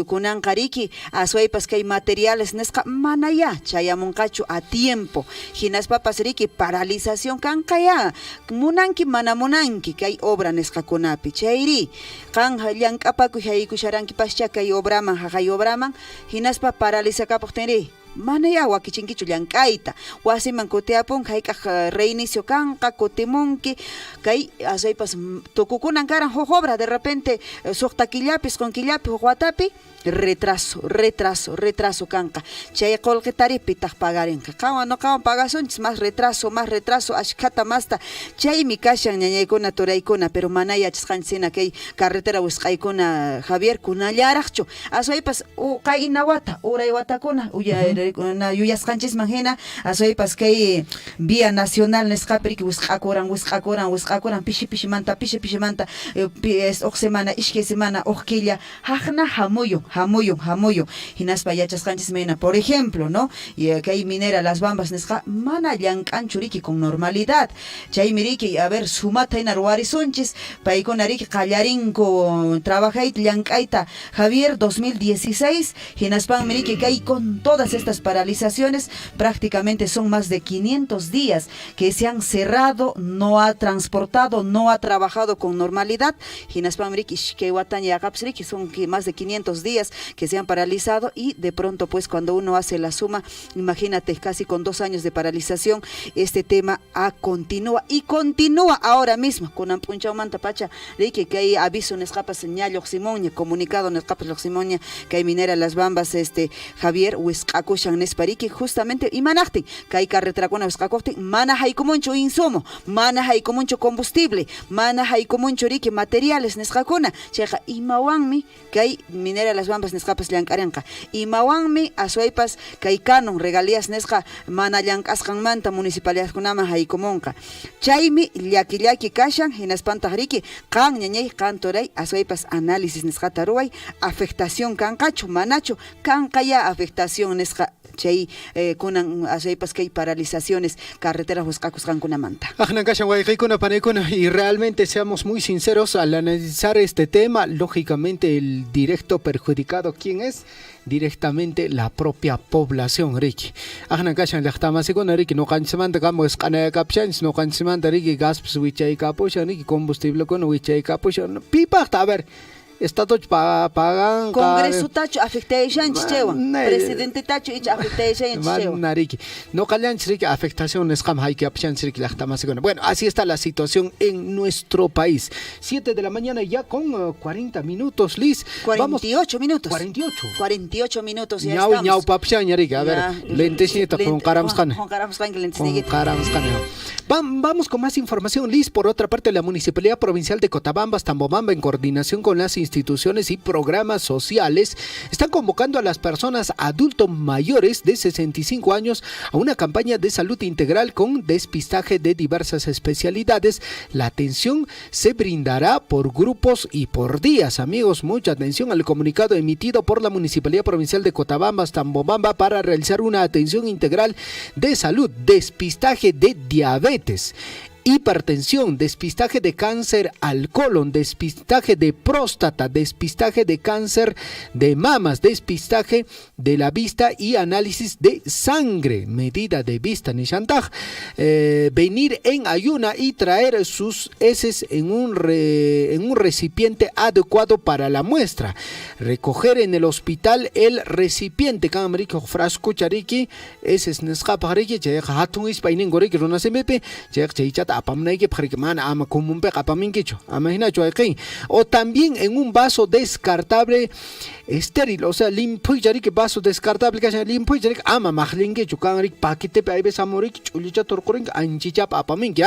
Speaker 1: kunan kariki, azuaypas que hay materiales nesca manaya chayamuncachu a tiempo hinas papas riki paralización kankaya munanki mana munanki que hay obra nesca kunapi chairi kan llank'apaku haykusharanki pascha que hay obraman hay obraman hinas pa paraliza kapoqtenri manaya wakichinkichu llank'ayta wasiman kutiapun hayk'aq reinicio kanqa kutimunki kay azuaypas tukukunan karan huk obra de repente suqta killapis con killapi huk watapi retraso kanka chay qolqitari pitaq pagarinqa qawan no qawan pagasunchis más retraso ashkata masta chaymi kashan ñañaykuna turaykuna pero mana yachasqanchina kay carretera Huescaykuna Javier kunallaraqchu azuaypas kay inawata uray watakuna yuyasqanchisman hina azuaypas kay vía nacional nisqapiriki wisq'akuran pishimanta uq semana ishkay semana uq killa haqna hamuyun hinaspa yachasqanchis mena por ejemplo no y kay minera Las Bambas nesqa mana llank'anchuriki con normalidad chay miriki a ver sumata hina ruwarisunchis paykunariki qallarinku trabajayta llank'ayta Javier 2016 hinaspan miriki kay con todas estas paralizaciones prácticamente son más de 500 días que se han cerrado, no ha transportado, no ha trabajado con normalidad hinaspan miriki ishkay watan yaqapsriki son más de 500 días que se han paralizado y de pronto pues cuando uno hace la suma, imagínate casi con 2 años de paralización, este tema continúa ahora mismo con Ampunchao Manta Pacha, de que hay aviso en escapa señal Oximoña, comunicado en escapa Oximoña, que hay minera Las Bambas, Javier, Huescakushan Nespariki, justamente, y manachti, que hay carretera con Huescacosti, mana hay como mucho insumo, mana hay como mucho combustible, mana hay como mucho rique materiales Nescacona, cheja, y mawanmi, que hay minera Las Bambas nescapas llankaranqa y mawanmi azuaypas kaykanon regalías nesqa mana llank'asqanmanta municipalidad kunama haykumunqa chaymi llaki kashan hinaspantaq riki qan ñañay qan toray azuaypas análisis nesqata ruway afectación kanqachu manachu kanqaya afectación nesqa chay kunan azuaypas kay paralizaciones carreteras Huescacusqankunamanta
Speaker 2: ajnankashan wayqaykuna panaykuna y realmente seamos muy sinceros al analizar este tema lógicamente el directo perjudicado ¿quién es? Directamente la propia población Ricky. Ajnankashan llaqtamasikuuna Ricky noqanchimanta kamo esqanayakapshanchis noqanchimanta Ricky gaspis wichaykapushan Ricky combustiblekuna wichaykapushan pipaqta a ver Estado pagan
Speaker 1: Congreso tacho afectation chewan presidente tacho ich afectation chewan
Speaker 2: nariki no callanchrik afectación es kam hay que apchanchrik laqtamasikuuna. Bueno, así está la situación en nuestro país. 7 de la mañana ya con 40 minutos, Liz.
Speaker 1: 48 minutos. 48 minutos ya estamos.
Speaker 2: Ñau papchan nariki, a ver, lentesnita con karamskan.
Speaker 1: Con karamskan que lentesnita.
Speaker 2: Vamos con más información, Liz. Por otra parte, la Municipalidad Provincial de Cotabambas, Tambobamba, en coordinación con las instituciones y programas sociales, están convocando a las personas adultos mayores de 65 años a una campaña de salud integral con despistaje de diversas especialidades. La atención se brindará por grupos y por días. Amigos, mucha atención al comunicado emitido por la Municipalidad Provincial de Cotabambas, Tambobamba, para realizar una atención integral de salud, despistaje de diabetes, hipertensión, despistaje de cáncer al colon, despistaje de próstata, despistaje de cáncer de mamas, despistaje de la vista y análisis de sangre, medida de vista nishantaj, venir en ayuna y traer sus heces en un recipiente adecuado para la muestra, recoger en el hospital el recipiente, kamriki frasco chariki, heces nesqapariki, hatun ispainen goriki runasemepe, chaychata apamnaiki mana ama comumpe apaminkicho, imaginacho aquí. O también en un vaso descartable estéril, o sea, limpio que vaso descartable que sea limpio ama majlinkicho kanrik paquete pe aibe samorik chulicha torcorin anchicha apaminki,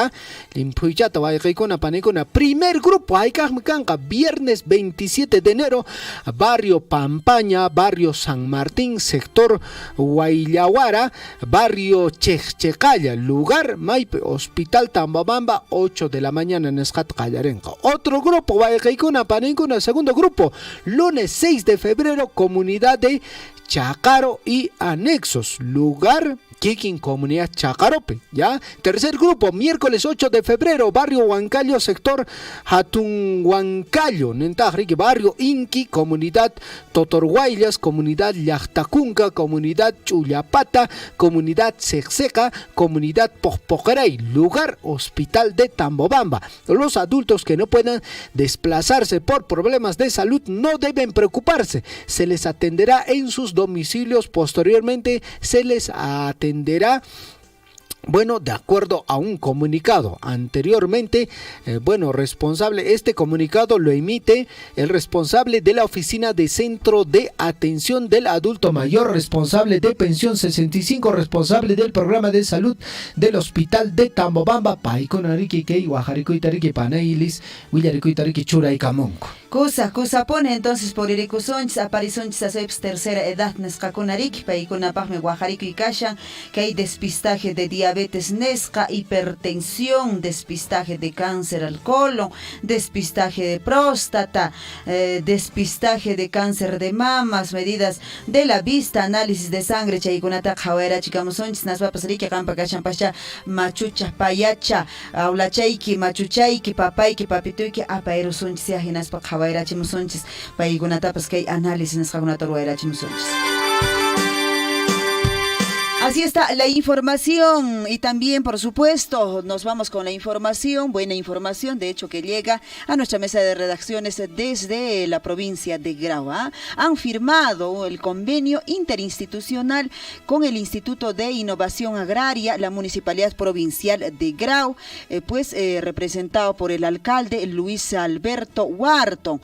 Speaker 2: limpio chata vaikona panekona. Primer grupo Aikajmicanca, viernes 27 de enero, barrio Pampaña, barrio San Martín, sector Huayllaguara, barrio Chechecaya, lugar Maipe, Hospital Tambabamba, 8 de la mañana en Escat Callarenca. Otro grupo, Guaycaicuna, Panencuna, segundo grupo, lunes 6 de febrero, comunidad de Chacaro y anexos, lugar Kikin, comunidad Chacarope, ¿ya? Tercer grupo, miércoles 8 de febrero, barrio Huancayo, sector Hatun Huancayo, Nentajrique, barrio Inqui, comunidad Totorguaylas, comunidad Llactacunca, comunidad Chullapata, comunidad Sexeca, comunidad Pojpojerey, lugar Hospital de Tambobamba. Los adultos que no puedan desplazarse por problemas de salud no deben preocuparse, se les atenderá en sus domicilios, posteriormente se les atenderá, bueno, de acuerdo a un comunicado anteriormente, este comunicado lo emite el responsable de la oficina de Centro de Atención del Adulto Mayor, responsable de Pensión 65, responsable del programa de salud del Hospital de Tambobamba, Paikonariki, Kei, Guajaricoitariki, Panailis, Willaricoitariki, Chura y Camonco.
Speaker 1: Kusa pone entonces por Iricusonchis, Aparisonchis, Aseps, tercera edad, Nescaconarik, Paikonapajme, Guajarico y Kasha, que hay despistaje de diabetes Nesca, hipertensión, despistaje de cáncer al colon, despistaje de próstata, despistaje de cáncer de mamas, medidas de la vista, análisis de sangre, Chaikunata, Jawera, Chicamusonchis, Nasvapasariki, Campa, Kashampasha, Machucha, Payacha, Aulachaiki, Machuchaiki, Papaiki, Papituiki, Apaerusonchis, Ajinaspa, Jawera, Chimusonchis, Paikunata, Paskai, análisis, Nascagunata, Ruera, Chimusonchis. Así está la información y también, por supuesto, nos vamos con la información, buena información, de hecho, que llega a nuestra mesa de redacciones desde la provincia de Grau. Han firmado el convenio interinstitucional con el Instituto de Innovación Agraria, la Municipalidad Provincial de Grau, representado por el alcalde Luis Alberto Huarto,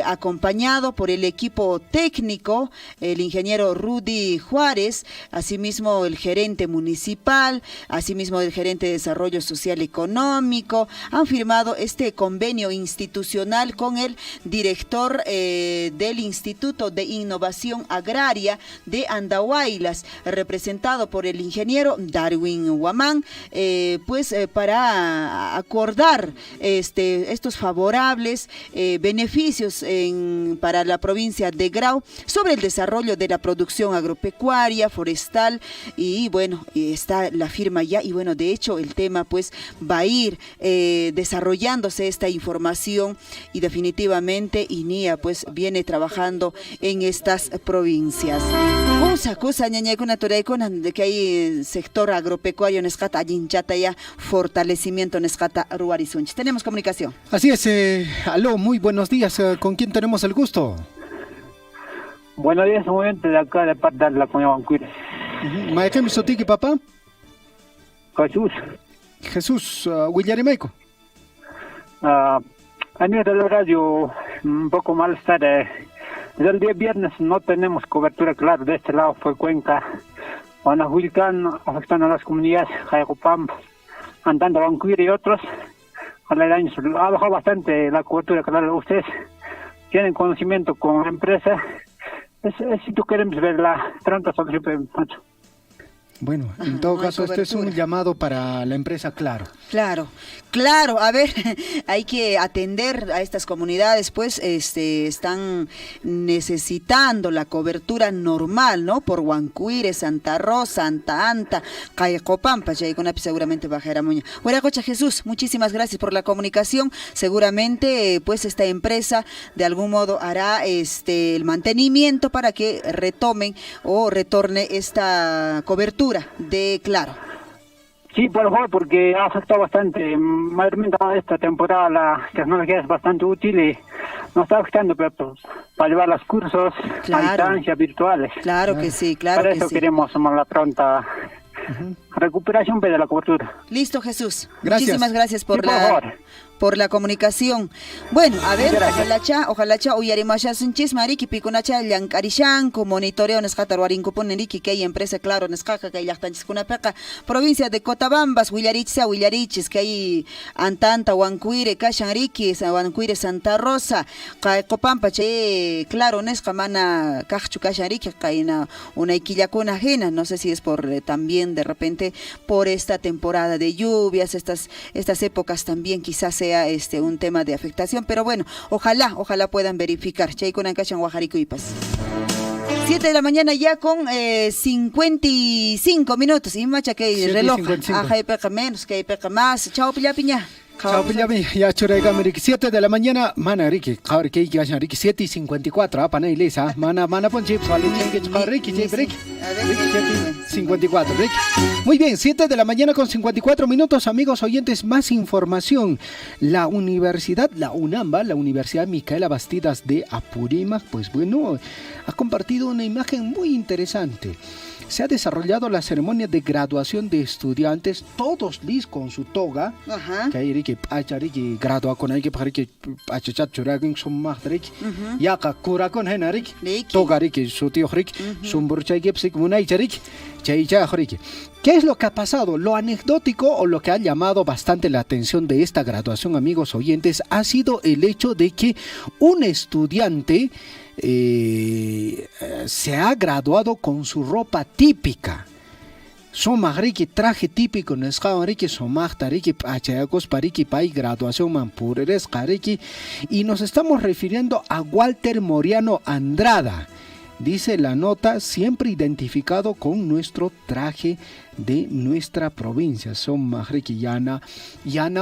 Speaker 1: acompañado por el equipo técnico, el ingeniero Rudy Juárez, asimismo el gerente municipal, asimismo el gerente de Desarrollo Social Económico. Han firmado este convenio institucional con el director del Instituto de Innovación Agraria de Andahuaylas, representado por el ingeniero Darwin Huamán, para acordar estos favorables beneficios para la provincia de Grau sobre el desarrollo de la producción agropecuaria, forestal, y bueno, está la firma ya, y bueno, de hecho el tema va a ir desarrollándose esta información, y definitivamente INIA viene trabajando en estas provincias. Cosa ñañaykuna turaykuna de que hay sector agropecuario nescata allinchata ya fortalecimiento nescata ruarisunch. Tenemos comunicación.
Speaker 2: Así es, aló, muy buenos días, ¿con quién tenemos el gusto?
Speaker 8: Buenos días, un momento de acá de parte de la comunidad Bancuira.
Speaker 2: ¿Maekemi Sotiki, papá?
Speaker 8: Jesús,
Speaker 2: Willarimeco.
Speaker 8: A nivel de la radio, un poco malestar. Desde el día viernes no tenemos cobertura, claro, de este lado fue Cuenca, Guanajuilcán, afectando a las comunidades, Jayacopam, andando a Bancuira y otros. Ha bajado bastante la cobertura, claro, ustedes tienen conocimiento con la empresa. Si tú queremos ver la pronta solución, Pancho.
Speaker 2: Bueno, en todo caso, este es un llamado para la empresa Claro.
Speaker 1: Claro, a ver, hay que atender a estas comunidades, están necesitando la cobertura normal, ¿no? Por Huancuire, Santa Rosa, Santa Anta, Cayacopampa, seguramente Bajera Muña. Hueracocha Jesús, muchísimas gracias por la comunicación. Seguramente, esta empresa de algún modo hará el mantenimiento para que retomen o retorne esta cobertura de Claro.
Speaker 8: Sí, por favor, porque ha afectado bastante. Mayormente esta temporada la tecnología es bastante útil y nos está afectando para llevar los cursos a distancia virtuales.
Speaker 1: Claro que sí, claro
Speaker 8: Para
Speaker 1: que
Speaker 8: eso
Speaker 1: sí.
Speaker 8: queremos la pronta recuperación de la cobertura.
Speaker 1: Listo, Jesús.
Speaker 2: Gracias.
Speaker 1: Muchísimas gracias por
Speaker 8: Sí, por favor.
Speaker 1: por la comunicación. Bueno, a ver,
Speaker 8: Gracias.
Speaker 1: ojalá uyarimasha sunchis mariki pikunacha llankarishanku monitoreo nesqata ruarinkupun niriki kay empresa claro nesqaqa kay llaqtanchiskunapiqa provincia de Cotabambas willarichis kay Antanta Huancuire kashan riki Huancuire Santa Rosa kay Copampa che claro nesqa mana kaqchu kashan riki kayna una iquillakuna ajena, no sé si es por también de repente por esta temporada de lluvias, estas épocas también quizás sea un tema de afectación, pero bueno, ojalá puedan verificar. Chaykunan kashan Huajaricuypas. 7 de la mañana ya con 55 minutos. Y macha que reloj.
Speaker 2: 7:55.
Speaker 1: Ajá, y peca menos, que hay peca más. Chao, piña.
Speaker 2: Chao, Pillami, ya churega Meriki, 7 de la mañana, mana Riki, cabre que ya Riki, 7:54, pana ilesa, mana pon chips, vale, chengue, Riki, Riki, 7:54, Riki. Muy bien, 7 de la mañana con 54 minutos, amigos oyentes, más información. La UNAMBA, la Universidad Micaela Bastidas de Apurímac, pues bueno, ha compartido una imagen muy interesante. Se ha desarrollado la ceremonia de graduación de estudiantes, todos listos con su toga.
Speaker 1: Ajá.
Speaker 2: Que hay que pachariki gradua con hay que pajariki pachachat churagin son más riki. Ya ka cura con henarik. Toga riki su tío riki. Sumburchay que psik munay charik. Chaycha riki. ¿Qué es lo que ha pasado? Lo anecdótico o lo que ha llamado bastante la atención de esta graduación, amigos oyentes, ha sido el hecho de que un estudiante se ha graduado con su ropa típica. Somagriki traje típico nesqawariki somagtariki achayakos pariki pai graduación manpureres qariki, y nos estamos refiriendo a Walter Moriano Andrada. Dice la nota, siempre identificado con nuestro traje de nuestra provincia. Son mahriki yana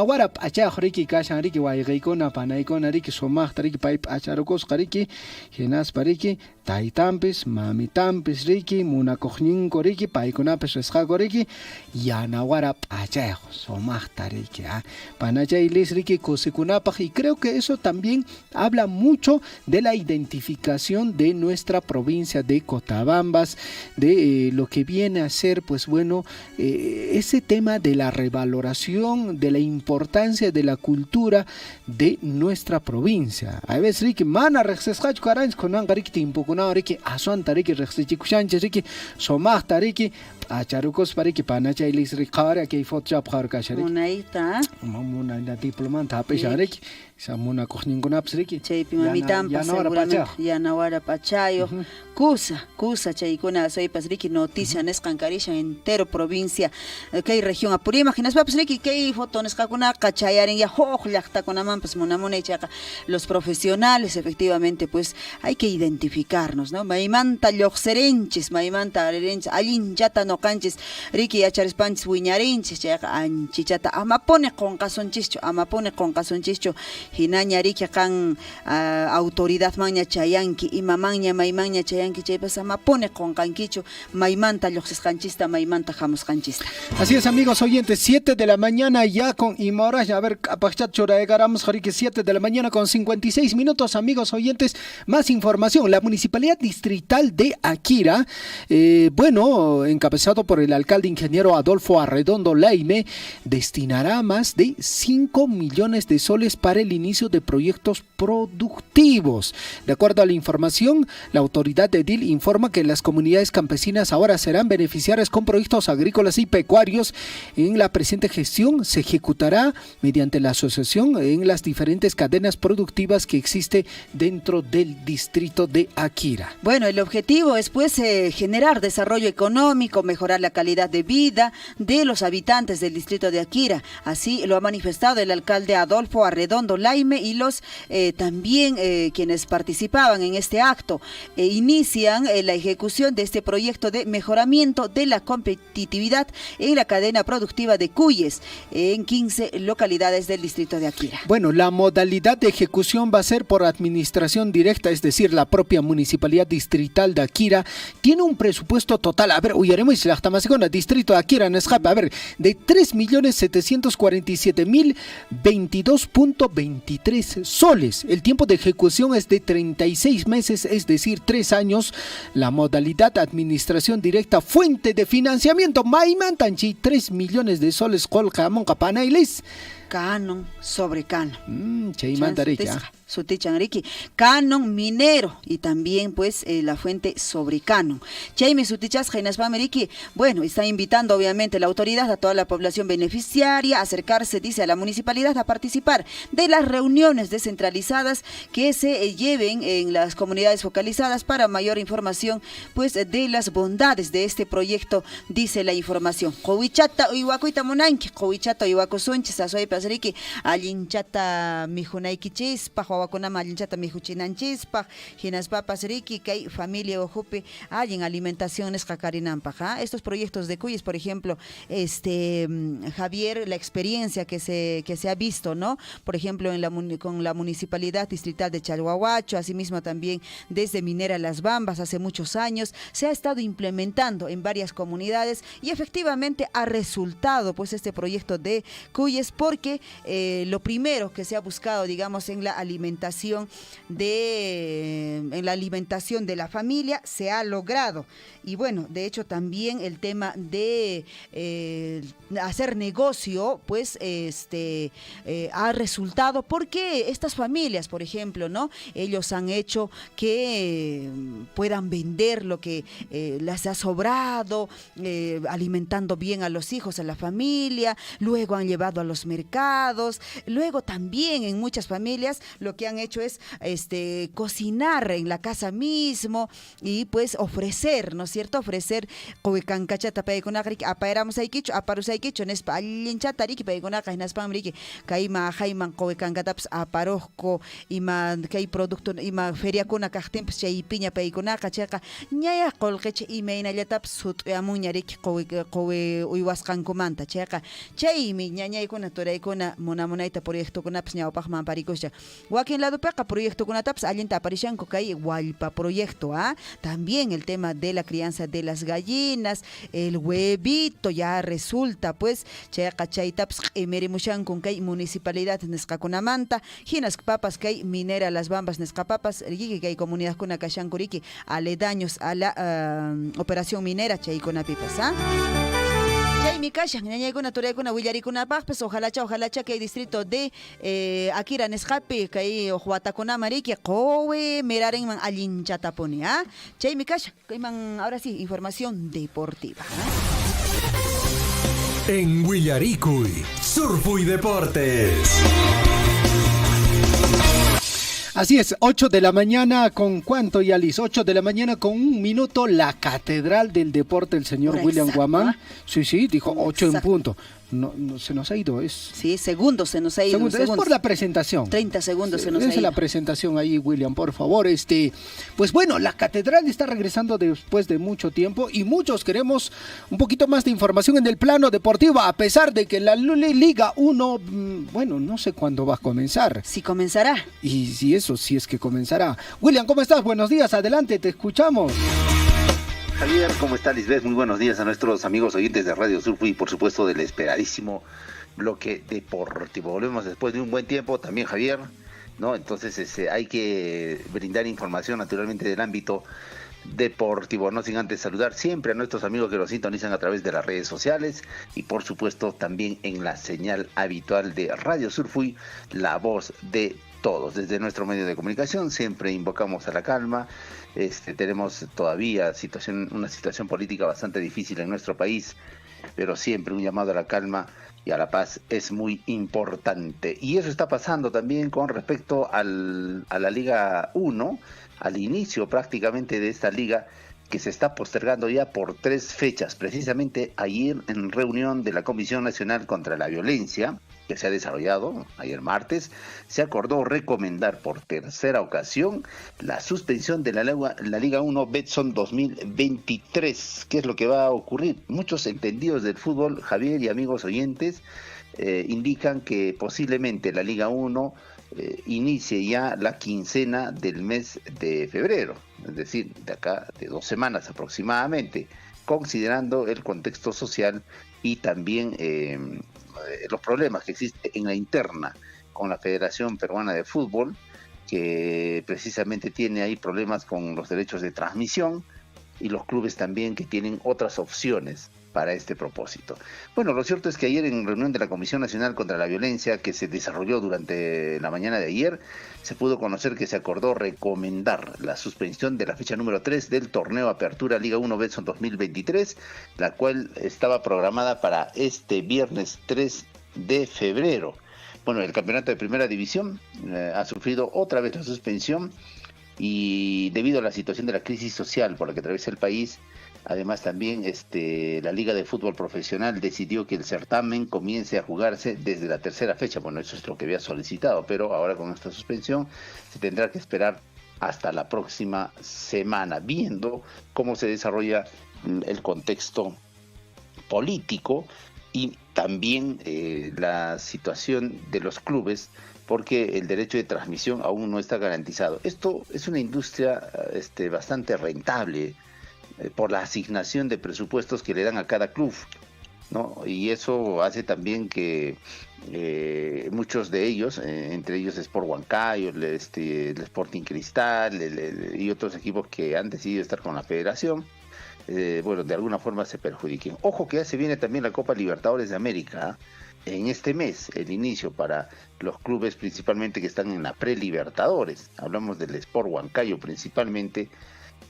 Speaker 2: warap achariki kashanriki waigikona panaikona riki somagtariki paip acharokos qariki genas pariki taitampis mamitampis riki munakojninko riki paikunapis resqako riki yana warap achajo somagtariki panachaylis riki kusikunapaj, y creo que eso también habla mucho de la identificación de nuestra provincia de Cotabambas, de lo que viene a ser, pues bueno, ese tema de la revaloración, de la importancia de la cultura de nuestra provincia. A veces Ricky mana rexesqach karans konan garik timpo kuna Ricky asuanta Ricky rexechikushanche Ricky somagta Ricky acharukos pariki panachaylis riqara que foto chapjar kashari.
Speaker 1: Monaita.
Speaker 2: Mona diplomanta pesharik. Samuna kojninkunapas Ricky.
Speaker 1: Chaypi mamitampas seguramente yanawara pachayo. Kusa chaykuna soypas Ricky noticia nesqan karishan entero provincia kay región Apurímac hinaspapas Ricky kay foto nesqakuna qachayarin ya hoj llaqtakunamanpas munamuna chaqa los profesionales efectivamente pues hay que identificarnos, ¿no? Maymanta lluqsirinchis, maymanta aririnchis, allinchata noqanchis Ricky acharispanchis wiñarinchis chaqa anchichata amapone qonqasunchischu hinaña Ricky kan autoridad maña chayanki imamanña maymanña chayanki chaypas amapone qonqankichu maymanta lluqsisqanchista maymanta hamusqanchista.
Speaker 2: Así es, amigos oyentes, 7 de la mañana ya con Imorash, a ver, apachat choraegaramos, Jorique, 7 de la mañana con 56 minutos, amigos oyentes, más información. La Municipalidad Distrital de Akira, bueno, encabezado por el alcalde ingeniero Adolfo Arredondo Laime, destinará más de 5 millones de soles para el inicio de proyectos productivos. De acuerdo a la información, la autoridad de DIL informa que las comunidades campesinas ahora serán beneficiarias con proyectos agrícolas y pecuarios. En la presente gestión se ejecutará mediante la asociación en las diferentes cadenas productivas que existe dentro del distrito de Akira.
Speaker 1: Bueno, el objetivo es pues generar desarrollo económico, mejorar la calidad de vida de los habitantes del distrito de Akira. Así lo ha manifestado el alcalde Adolfo Arredondo Laime y los también quienes participaban en este acto. Inician la ejecución de este proyecto de mejoramiento de la competitividad en la cadena productiva de Cuyes en 15 localidades del distrito de Akira.
Speaker 2: Bueno, la modalidad de ejecución va a ser por administración directa, es decir, la propia Municipalidad Distrital de Akira tiene un presupuesto total. A ver, uyaremos Cuscolis, la Tamasicona, distrito de Akira, Nesjapa, a ver, de 3.747.022.23 soles. El tiempo de ejecución es de 36 meses, es decir, 3 años. La modalidad administración directa, fuente de financiamiento, Maimantanchi, 3 millones de soles, Colcamon, Capanailes.
Speaker 1: Canon sobre canon.
Speaker 2: Chaymantarecha.
Speaker 1: Sutichanriki, canon minero y también pues la fuente sobre canon. Chaime Sutichas Jainaspameriqui, bueno, está invitando obviamente la autoridad a toda la población beneficiaria a acercarse, dice, a la municipalidad a participar de las reuniones descentralizadas que se lleven en las comunidades focalizadas para mayor información pues de las bondades de este proyecto, dice la información. Cowichata Iwakuita Monanki, Cowichata Iwakusunchi, Sasoy Pasriki, Alinchata Mijunaikichis, Pajo Wakunama alinchata mijuchinanchispaj, hinaspapas riki, kay familia ojupe, alguien alimentaciones jacarinampa. Estos proyectos de Cuyes, por ejemplo, Javier, la experiencia que se ha visto, ¿no? Por ejemplo, con la municipalidad distrital de Chalhuahuacho, asimismo también desde Minera Las Bambas, hace muchos años, se ha estado implementando en varias comunidades y efectivamente ha resultado pues este proyecto de Cuyes, porque lo primero que se ha buscado, digamos, en la alimentación de la familia se ha logrado. Y bueno, de hecho también el tema de hacer negocio pues ha resultado, porque estas familias, por ejemplo, ¿no? Ellos han hecho que puedan vender lo que les ha sobrado, alimentando bien a los hijos, a la familia, luego han llevado a los mercados, luego también en muchas familias lo que han hecho es cocinar en la casa mismo y pues ofrecer, ¿no es cierto? Ofrecer coecancachata paikunaqriki apaeramos aykichu, aparus aykichu, nespa allinchatariki paikunaqaj naspamriki, kayma jayman coecancataps aparojko, ima kay producto, ima feriakuna kajtimpis chay piña paikunaqa chayqa ñaya qolqechi imaynallatapas sut'uyamunñariki qowe uywasqankumanta chayqa chaymi ñañaykuna turaykuna munamunayta proyectokunapas ñawpaqman parikusha. Wakin lado peca proyecto kunataps allinta aparishanku kay Hualpa proyecto, también el tema de la crianza de las gallinas, el huevito ya resulta pues chayqa chaytaps emerimushanku kay municipalidad nisqakunamanta, hinas papas kay Minera Las Bambas nisqapapas riki kay comunidad kuna kashankuriki aledaños a la operación minera chaykunapipas, Chaymi kashan, ñañaykuna turaykuna willarikunapas, ojalá que hay distrito de Akira Nesjapi, kay Huatakunama riki, qowe merarenman allinchatapuni, Chaymi kashan, kayman ahora sí, información deportiva.
Speaker 3: En Willarikuy, Surfu y Deportes.
Speaker 2: Así es, 8 de la mañana con ¿cuánto, Yalis? 8 de la mañana con 1 minuto, la catedral del deporte, el señor William Guamán. Sí, dijo 8 en punto. No, se nos ha ido,
Speaker 1: Sí, segundos se nos ha ido.
Speaker 2: Es por la presentación.
Speaker 1: 30 segundos se nos ha ido.
Speaker 2: Es la presentación ahí, William, por favor. Pues bueno, la catedral está regresando después de mucho tiempo y muchos queremos un poquito más de información en el plano deportivo, a pesar de que la Liga 1, bueno, no sé cuándo va a comenzar.
Speaker 1: Si comenzará.
Speaker 2: Y si es que comenzará. William, ¿cómo estás? Buenos días, adelante, te escuchamos.
Speaker 9: Javier, ¿cómo está Lisbeth? Muy buenos días a nuestros amigos oyentes de Radio Surfu y por supuesto del esperadísimo bloque deportivo. Volvemos después de un buen tiempo también, Javier, ¿no? Entonces hay que brindar información naturalmente del ámbito deportivo, no sin antes saludar siempre a nuestros amigos que nos sintonizan a través de las redes sociales y por supuesto también en la señal habitual de Radio Surfu, la voz de todos. Desde nuestro medio de comunicación siempre invocamos a la calma. Tenemos todavía una situación política bastante difícil en nuestro país, pero siempre un llamado a la calma y a la paz es muy importante. Y eso está pasando también con respecto a la Liga 1, al inicio prácticamente de esta liga, que se está postergando ya por 3 fechas. Precisamente ayer, en reunión de la Comisión Nacional contra la Violencia, que se ha desarrollado ayer martes, se acordó recomendar por tercera ocasión la suspensión de la Liga 1 Betson 2023. ¿Qué es lo que va a ocurrir? Muchos entendidos del fútbol, Javier y amigos oyentes, indican que posiblemente la Liga 1 inicie ya la quincena del mes de febrero, es decir, de acá de 2 semanas aproximadamente. considerando el contexto social y también los problemas que existen en la interna con la Federación Peruana de Fútbol, que precisamente tiene ahí problemas con los derechos de transmisión, y los clubes también que tienen otras opciones para este propósito. Bueno, lo cierto es que ayer en reunión de la Comisión Nacional contra la Violencia, que se desarrolló durante la mañana de ayer, se pudo conocer que se acordó recomendar la suspensión de la fecha número 3 del torneo Apertura Liga 1 Betson 2023, la cual estaba programada para este viernes 3 de febrero. Bueno, el campeonato de primera división ha sufrido otra vez la suspensión, y debido a la situación de la crisis social por la que atraviesa el país, además también la Liga de Fútbol Profesional decidió que el certamen comience a jugarse desde la tercera fecha. Bueno, eso es lo que había solicitado, pero ahora con esta suspensión se tendrá que esperar hasta la próxima semana, viendo cómo se desarrolla el contexto político y también la situación de los clubes, porque el derecho de transmisión aún no está garantizado. Esto es una industria bastante rentable por la asignación de presupuestos que le dan a cada club, ¿no? Y eso hace también que muchos de ellos, entre ellos Sport Huancayo, el Sporting Cristal y otros equipos que han decidido estar con la federación, bueno, de alguna forma se perjudiquen. Ojo que ya se viene también la Copa Libertadores de América, en este mes, el inicio para los clubes principalmente que están en la pre-Libertadores. Hablamos del Sport Huancayo principalmente,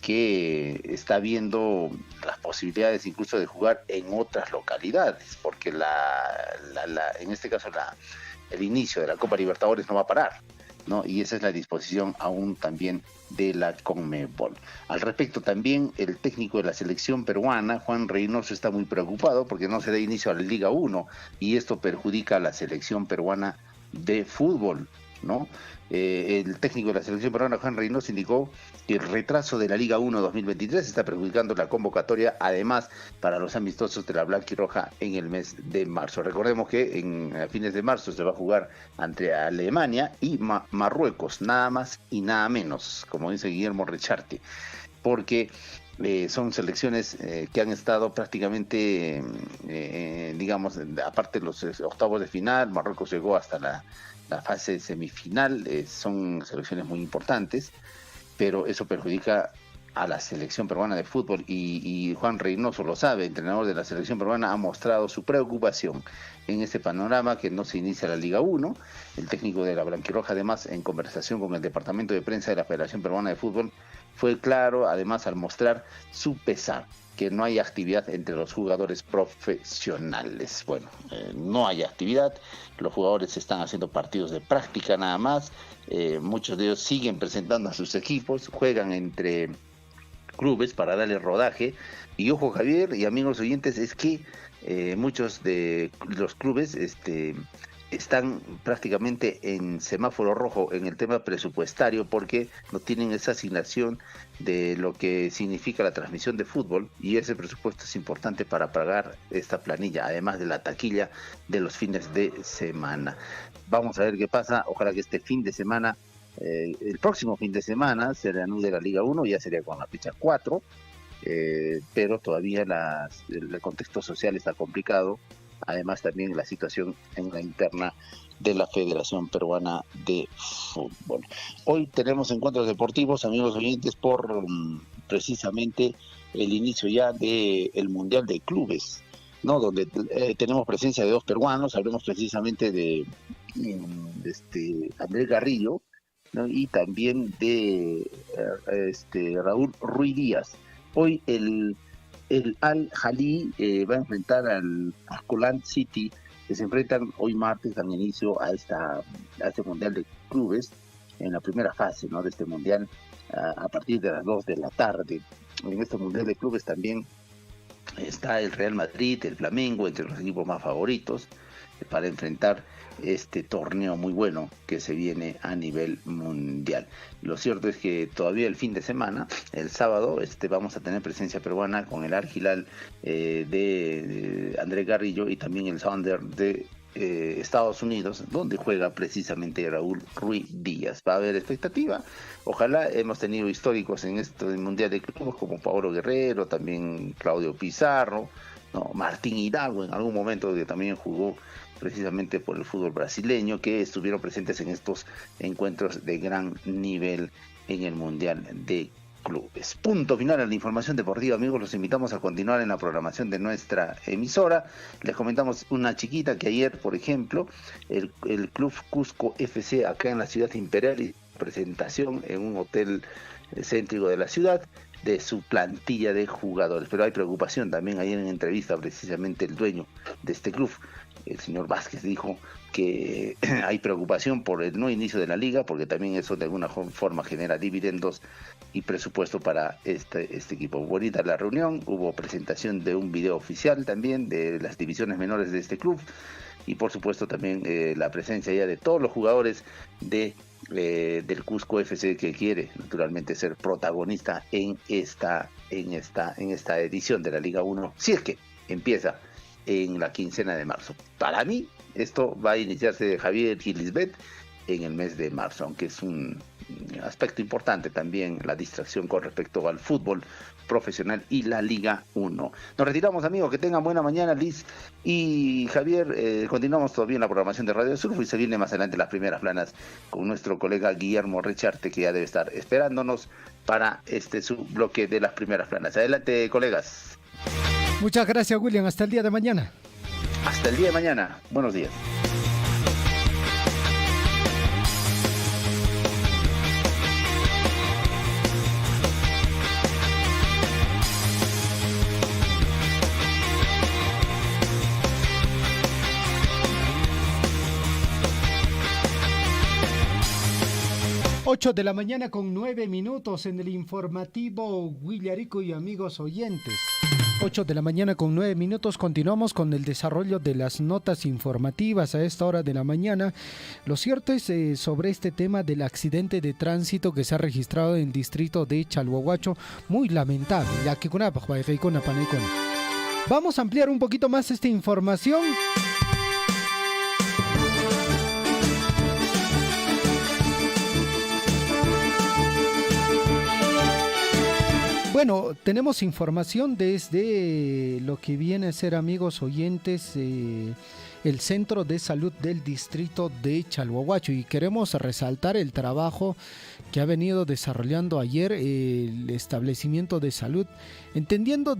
Speaker 9: que está viendo las posibilidades incluso de jugar en otras localidades, porque en este caso el inicio de la Copa Libertadores no va a parar, ¿no? Y esa es la disposición aún también de la Conmebol. Al respecto también, el técnico de la selección peruana, Juan Reynoso, está muy preocupado porque no se da inicio a la Liga 1 y esto perjudica a la selección peruana de fútbol, ¿no? El técnico de la selección peruana, Juan Reynoso, indicó que el retraso de la Liga 1 2023 está perjudicando la convocatoria, además para los amistosos de la Blanquirroja en el mes de marzo. Recordemos que a fines de marzo se va a jugar entre Alemania y Marruecos, nada más y nada menos, como dice Guillermo Recharti, porque son selecciones que han estado prácticamente, digamos, aparte de los octavos de final. Marruecos llegó hasta la fase semifinal, son selecciones muy importantes, pero eso perjudica a la selección peruana de fútbol y Juan Reynoso lo sabe, entrenador de la selección peruana, ha mostrado su preocupación en este panorama que no se inicia la Liga 1. El técnico de la Blanquirroja, además, en conversación con el departamento de prensa de la Federación Peruana de Fútbol, fue claro, además, al mostrar su pesar que no hay actividad entre los jugadores profesionales. Bueno, no hay actividad, los jugadores están haciendo partidos de práctica nada más, muchos de ellos siguen presentando a sus equipos, juegan entre clubes para darle rodaje. Y ojo, Javier y amigos oyentes, es que muchos de los clubes están prácticamente en semáforo rojo en el tema presupuestario, porque no tienen esa asignación de lo que significa la transmisión de fútbol, y ese presupuesto es importante para pagar esta planilla, además de la taquilla de los fines de semana. Vamos a ver qué pasa. Ojalá que este fin de semana, el próximo fin de semana, se reanude la Liga 1, ya sería con la fecha 4, pero todavía el contexto social está complicado. Además también la situación en la interna de la Federación Peruana de Fútbol. Hoy tenemos encuentros deportivos, amigos oyentes, por precisamente el inicio ya del Mundial de Clubes, ¿no? Donde tenemos presencia de dos peruanos. Hablemos precisamente de Andrés Garrillo, ¿no? Y también de Raúl Ruiz Díaz. Hoy el Al-Ahly va a enfrentar al Ascolan City, que se enfrentan hoy martes, dan inicio a este Mundial de Clubes, en la primera fase, ¿no?, de este Mundial, a partir de las 2 de la tarde. En este Mundial de Clubes también está el Real Madrid, el Flamengo, entre los equipos más favoritos, para enfrentar este torneo muy bueno que se viene a nivel mundial. Lo cierto es que todavía el fin de semana, el sábado, vamos a tener presencia peruana con el Al Hilal de Andrés Garrillo, y también el Sounder de Estados Unidos, donde juega precisamente Raúl Ruiz Díaz. Va a haber expectativa. Ojalá. Hemos tenido históricos en esto del Mundial de Clubes como Paolo Guerrero, también Claudio Pizarro, ¿no? Martín Hidalgo en algún momento, que también jugó precisamente por el fútbol brasileño, que estuvieron presentes en estos encuentros de gran nivel en el Mundial de Clubes. Punto final a la información deportiva, amigos. Los invitamos a continuar en la programación de nuestra emisora. Les comentamos una chiquita que ayer, por ejemplo, el Club Cusco FC acá en la ciudad imperial, y presentación en un hotel céntrico de la ciudad de su plantilla de jugadores. Pero hay preocupación también. Ayer en entrevista precisamente el dueño de este club, el señor Vázquez, dijo que hay preocupación por el no inicio de la liga, porque también eso de alguna forma genera dividendos y presupuesto para este equipo. Bonita la reunión, hubo presentación de un video oficial también de las divisiones menores de este club, y por supuesto también la presencia ya de todos los jugadores del Cusco FC, que quiere naturalmente ser protagonista en esta edición de la Liga 1, si es que empieza en la quincena de marzo. Para mí, esto va a iniciarse, Javier y Lisbeth, en el mes de marzo, aunque es un aspecto importante también la distracción con respecto al fútbol profesional y la Liga 1. Nos retiramos, amigos, que tengan buena mañana, Liz y Javier. Continuamos todavía en la programación de Radio Surf y se viene más adelante las primeras planas con nuestro colega Guillermo Recharte, que ya debe estar esperándonos para su bloque de las primeras planas. Adelante, colegas.
Speaker 2: Muchas gracias, William. Hasta el día de mañana.
Speaker 9: Hasta el día de mañana. Buenos días.
Speaker 2: Ocho de la mañana con 9 minutos en el informativo Huillarico y amigos oyentes. 8 de la mañana con 9 minutos. Continuamos con el desarrollo de las notas informativas a esta hora de la mañana. Lo cierto es sobre este tema del accidente de tránsito que se ha registrado en el distrito de Chalhuahuacho. Muy lamentable. Vamos a ampliar un poquito más esta información. Bueno, tenemos información desde lo que viene a ser, amigos oyentes, el Centro de Salud del Distrito de Chalhuahuacho, y queremos resaltar el trabajo que ha venido desarrollando ayer el establecimiento de salud, entendiendo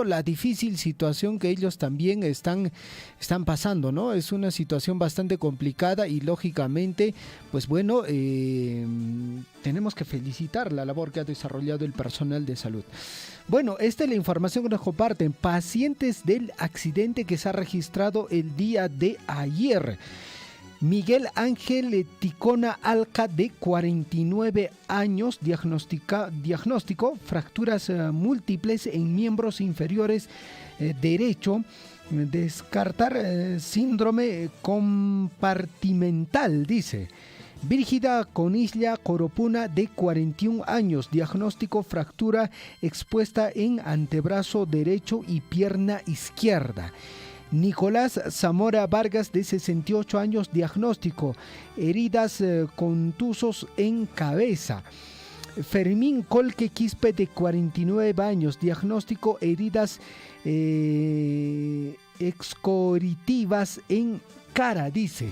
Speaker 2: la difícil situación que ellos también están pasando, ¿no? Es una situación bastante complicada y lógicamente, pues bueno, tenemos que felicitar la labor que ha desarrollado el personal de salud. Bueno, esta es la información que nos comparten pacientes del accidente que se ha registrado el día de ayer. Miguel Ángel Ticona Alca, de 49 años, diagnóstico, fracturas múltiples en miembros inferiores derecho, descartar síndrome compartimental, dice. Brígida Conilla Coropuna, de 41 años, diagnóstico, fractura expuesta en antebrazo derecho y pierna izquierda. Nicolás Zamora Vargas, de 68 años, diagnóstico, heridas contusos en cabeza. Fermín Colque Quispe, de 49 años, diagnóstico, heridas excoritivas en cara, dice.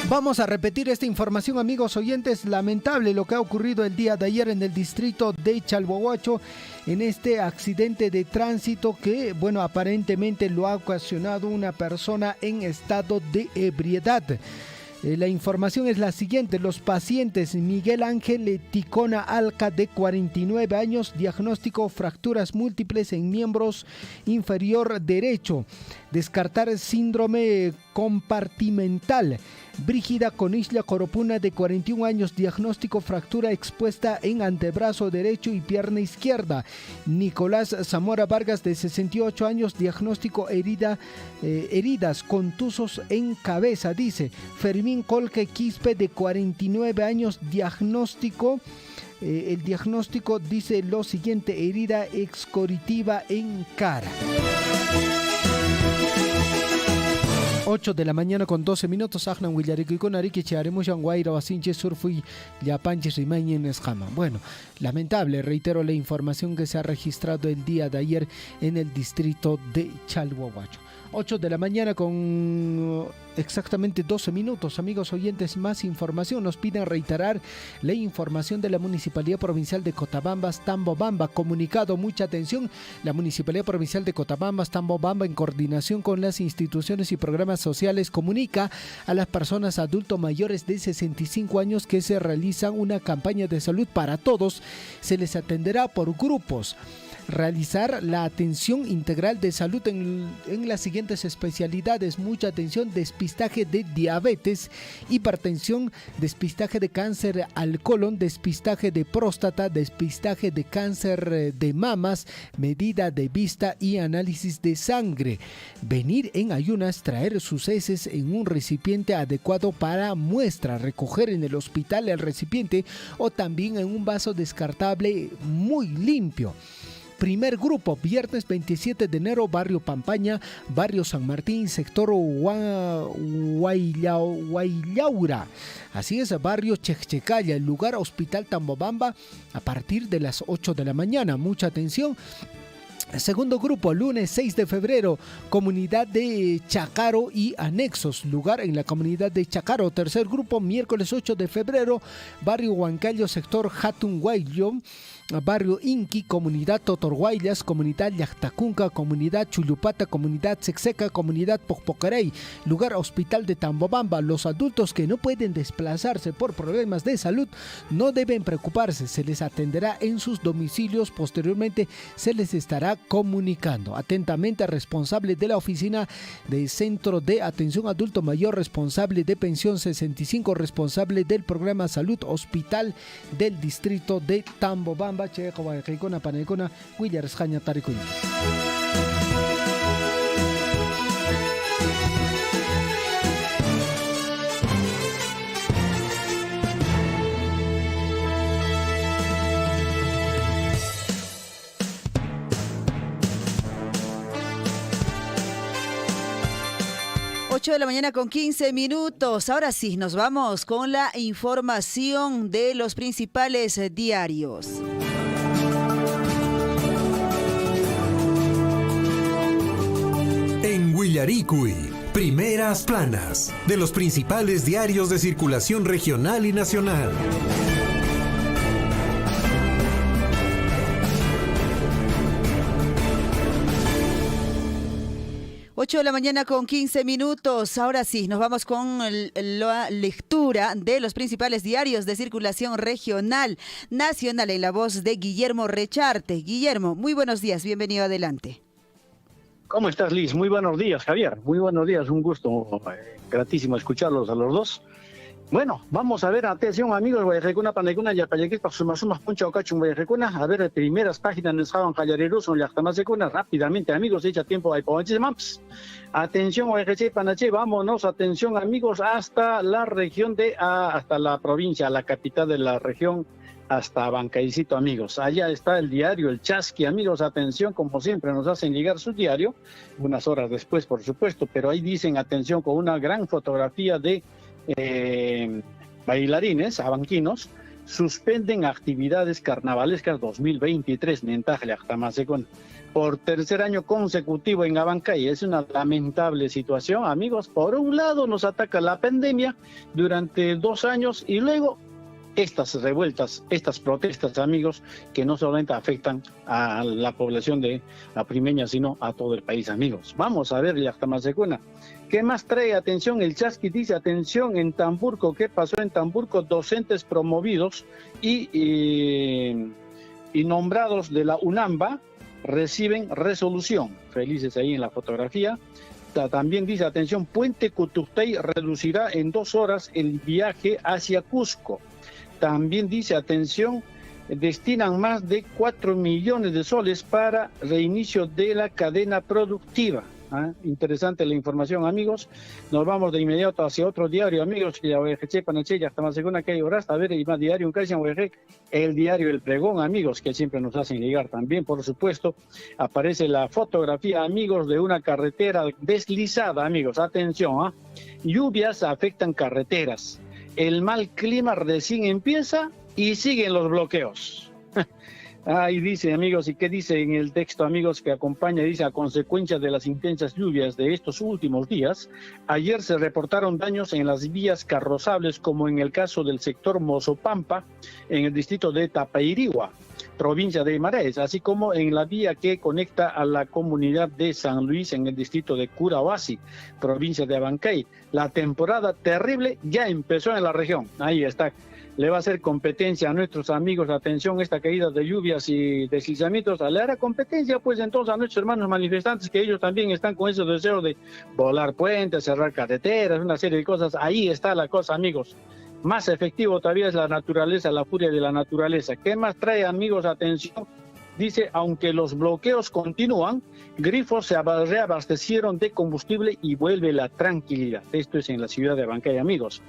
Speaker 2: Vamos a repetir esta información, amigos oyentes. Lamentable lo que ha ocurrido el día de ayer en el distrito de Chalhuahuacho, en este accidente de tránsito que, bueno, aparentemente lo ha ocasionado una persona en estado de ebriedad. La información es la siguiente: los pacientes: Miguel Ángel Ticona Alca, de 49 años, diagnóstico, fracturas múltiples en miembros inferior derecho, descartar síndrome compartimental. Brígida Conilla Coropuna, de 41 años, diagnóstico, fractura expuesta en antebrazo derecho y pierna izquierda. Nicolás Zamora Vargas, de 68 años, diagnóstico, heridas contusos en cabeza, dice. Fermín Colque Quispe, de 49 años, diagnóstico. El diagnóstico dice lo siguiente: herida excoritiva en cara. 8 de la mañana con 12 minutos. Agnan Willarico y Conari que chearemos en Guaira, Basinche, Surfui, Yapanches, Rimañi en Escama. Bueno, lamentable, reitero la información que se ha registrado el día de ayer en el distrito de Chalhuahuacho. 8 de la mañana con exactamente 12 minutos. Amigos oyentes, más información. Nos piden reiterar la información de la Municipalidad Provincial de Cotabambas, Tambobamba. Comunicado, mucha atención. La Municipalidad Provincial de Cotabambas, Tambobamba, en coordinación con las instituciones y programas sociales, comunica a las personas adultos mayores de 65 años que se realizan una campaña de salud para todos. Se les atenderá por grupos. Realizar la atención integral de salud en las siguientes especialidades. Mucha atención: despistaje de diabetes, hipertensión, despistaje de cáncer al colon, despistaje de próstata, despistaje de cáncer de mamas, medida de vista y análisis de sangre. Venir en ayunas, traer sus heces en un recipiente adecuado para muestra, recoger en el hospital el recipiente o también en un vaso descartable muy limpio. Primer grupo, viernes 27 de enero, barrio Pampaña, barrio San Martín, sector Huayllaura. Así es, barrio Chechecaya, el lugar Hospital Tambobamba, a partir de las 8 de la mañana. Mucha atención. Segundo grupo, lunes 6 de febrero, comunidad de Chacaro y anexos, lugar en la comunidad de Chacaro. Tercer grupo, miércoles 8 de febrero, barrio Huancayo, sector Hatunhuayllo, barrio Inqui, comunidad Totorhuaylas, comunidad Llactacunca, comunidad Chulupata, comunidad Sexeca, comunidad Pocpocarey, lugar Hospital de Tambobamba. Los adultos que no pueden desplazarse por problemas de salud no deben preocuparse, se les atenderá en sus domicilios. Posteriormente se les estará comunicando. Atentamente, responsable de la oficina de Centro de Atención Adulto Mayor, responsable de Pensión 65, responsable del programa Salud Hospital del distrito de Tambobamba.
Speaker 1: 8 de la mañana con 15 minutos. Ahora sí, nos vamos con la información de los principales diarios.
Speaker 3: En Huillaricui, primeras planas de los principales diarios de circulación regional y nacional.
Speaker 1: 8 de la mañana con 15 minutos. Ahora sí, nos vamos con la lectura de los principales diarios de circulación regional, nacional, en la voz de Guillermo Recharte. Guillermo, muy buenos días, bienvenido, adelante.
Speaker 10: ¿Cómo estás, Liz? Muy buenos días, Javier. Muy buenos días, un gusto gratísimo escucharlos a los dos. Bueno, vamos a ver, atención amigos, Guayajecuna, Panecuna, Yapayaquis, Sumas, Puncha, Ocachun, Guayajecuna, a ver, primeras páginas en Javan, Jayareros, son Yachtamasecuna, rápidamente, amigos, echa tiempo, hay Poanches Maps. Atención, Guayajeche, Panache, vámonos, atención amigos, hasta la región hasta la provincia, la capital de la región, hasta Bancaicito, amigos. Allá está el diario, el Chasqui, amigos, atención, como siempre nos hacen llegar su diario, unas horas después, por supuesto, pero ahí dicen, atención, con una gran fotografía de bailarines abanquinos, suspenden actividades carnavalescas 2023, por tercer año consecutivo en Abancay. Es una lamentable situación, amigos. Por un lado nos ataca la pandemia durante 2 años y luego estas revueltas, estas protestas, amigos, que no solamente afectan a la población de aprimeña, sino a todo el país, amigos. Vamos a ver, Yachtamasecuna. ¿Qué más trae? Atención, el Chasqui dice, atención, en Tamburco, ¿qué pasó en Tamburco? Docentes promovidos y nombrados de la UNAMBA reciben resolución. Felices ahí en la fotografía. También dice, atención, Puente Cutustay reducirá en 2 horas el viaje hacia Cusco. También dice, atención, destinan más de 4 millones de soles para reinicio de la cadena productiva. Interesante la información, amigos. Nos vamos de inmediato hacia otro diario, amigos, que ya hasta más segunda que hay horas, a ver, y más diario en Caixa, el diario El Pregón, amigos, que siempre nos hacen llegar también, por supuesto. Aparece la fotografía, amigos, de una carretera deslizada, amigos, atención, lluvias afectan carreteras, el mal clima recién empieza y siguen los bloqueos. Ahí dice, amigos, ¿y qué dice en el texto, amigos, que acompaña? Dice, a consecuencia de las intensas lluvias de estos últimos días, ayer se reportaron daños en las vías carrozables, como en el caso del sector Mozopampa, en el distrito de Tapairihua, provincia de Marais, así como en la vía que conecta a la comunidad de San Luis, en el distrito de Curahuasi, provincia de Abancay. La temporada terrible ya empezó en la región. Ahí está. Le va a hacer competencia a nuestros amigos, atención, esta caída de lluvias y deslizamientos, le hará competencia pues entonces a nuestros hermanos manifestantes, que ellos también están con ese deseo de volar puentes, cerrar carreteras, una serie de cosas. Ahí está la cosa, amigos. Más efectivo todavía es la naturaleza, la furia de la naturaleza. ¿Qué más trae, amigos? Atención, dice, aunque los bloqueos continúan, grifos se reabastecieron de combustible y vuelve la tranquilidad. Esto es en la ciudad de Abancay, amigos.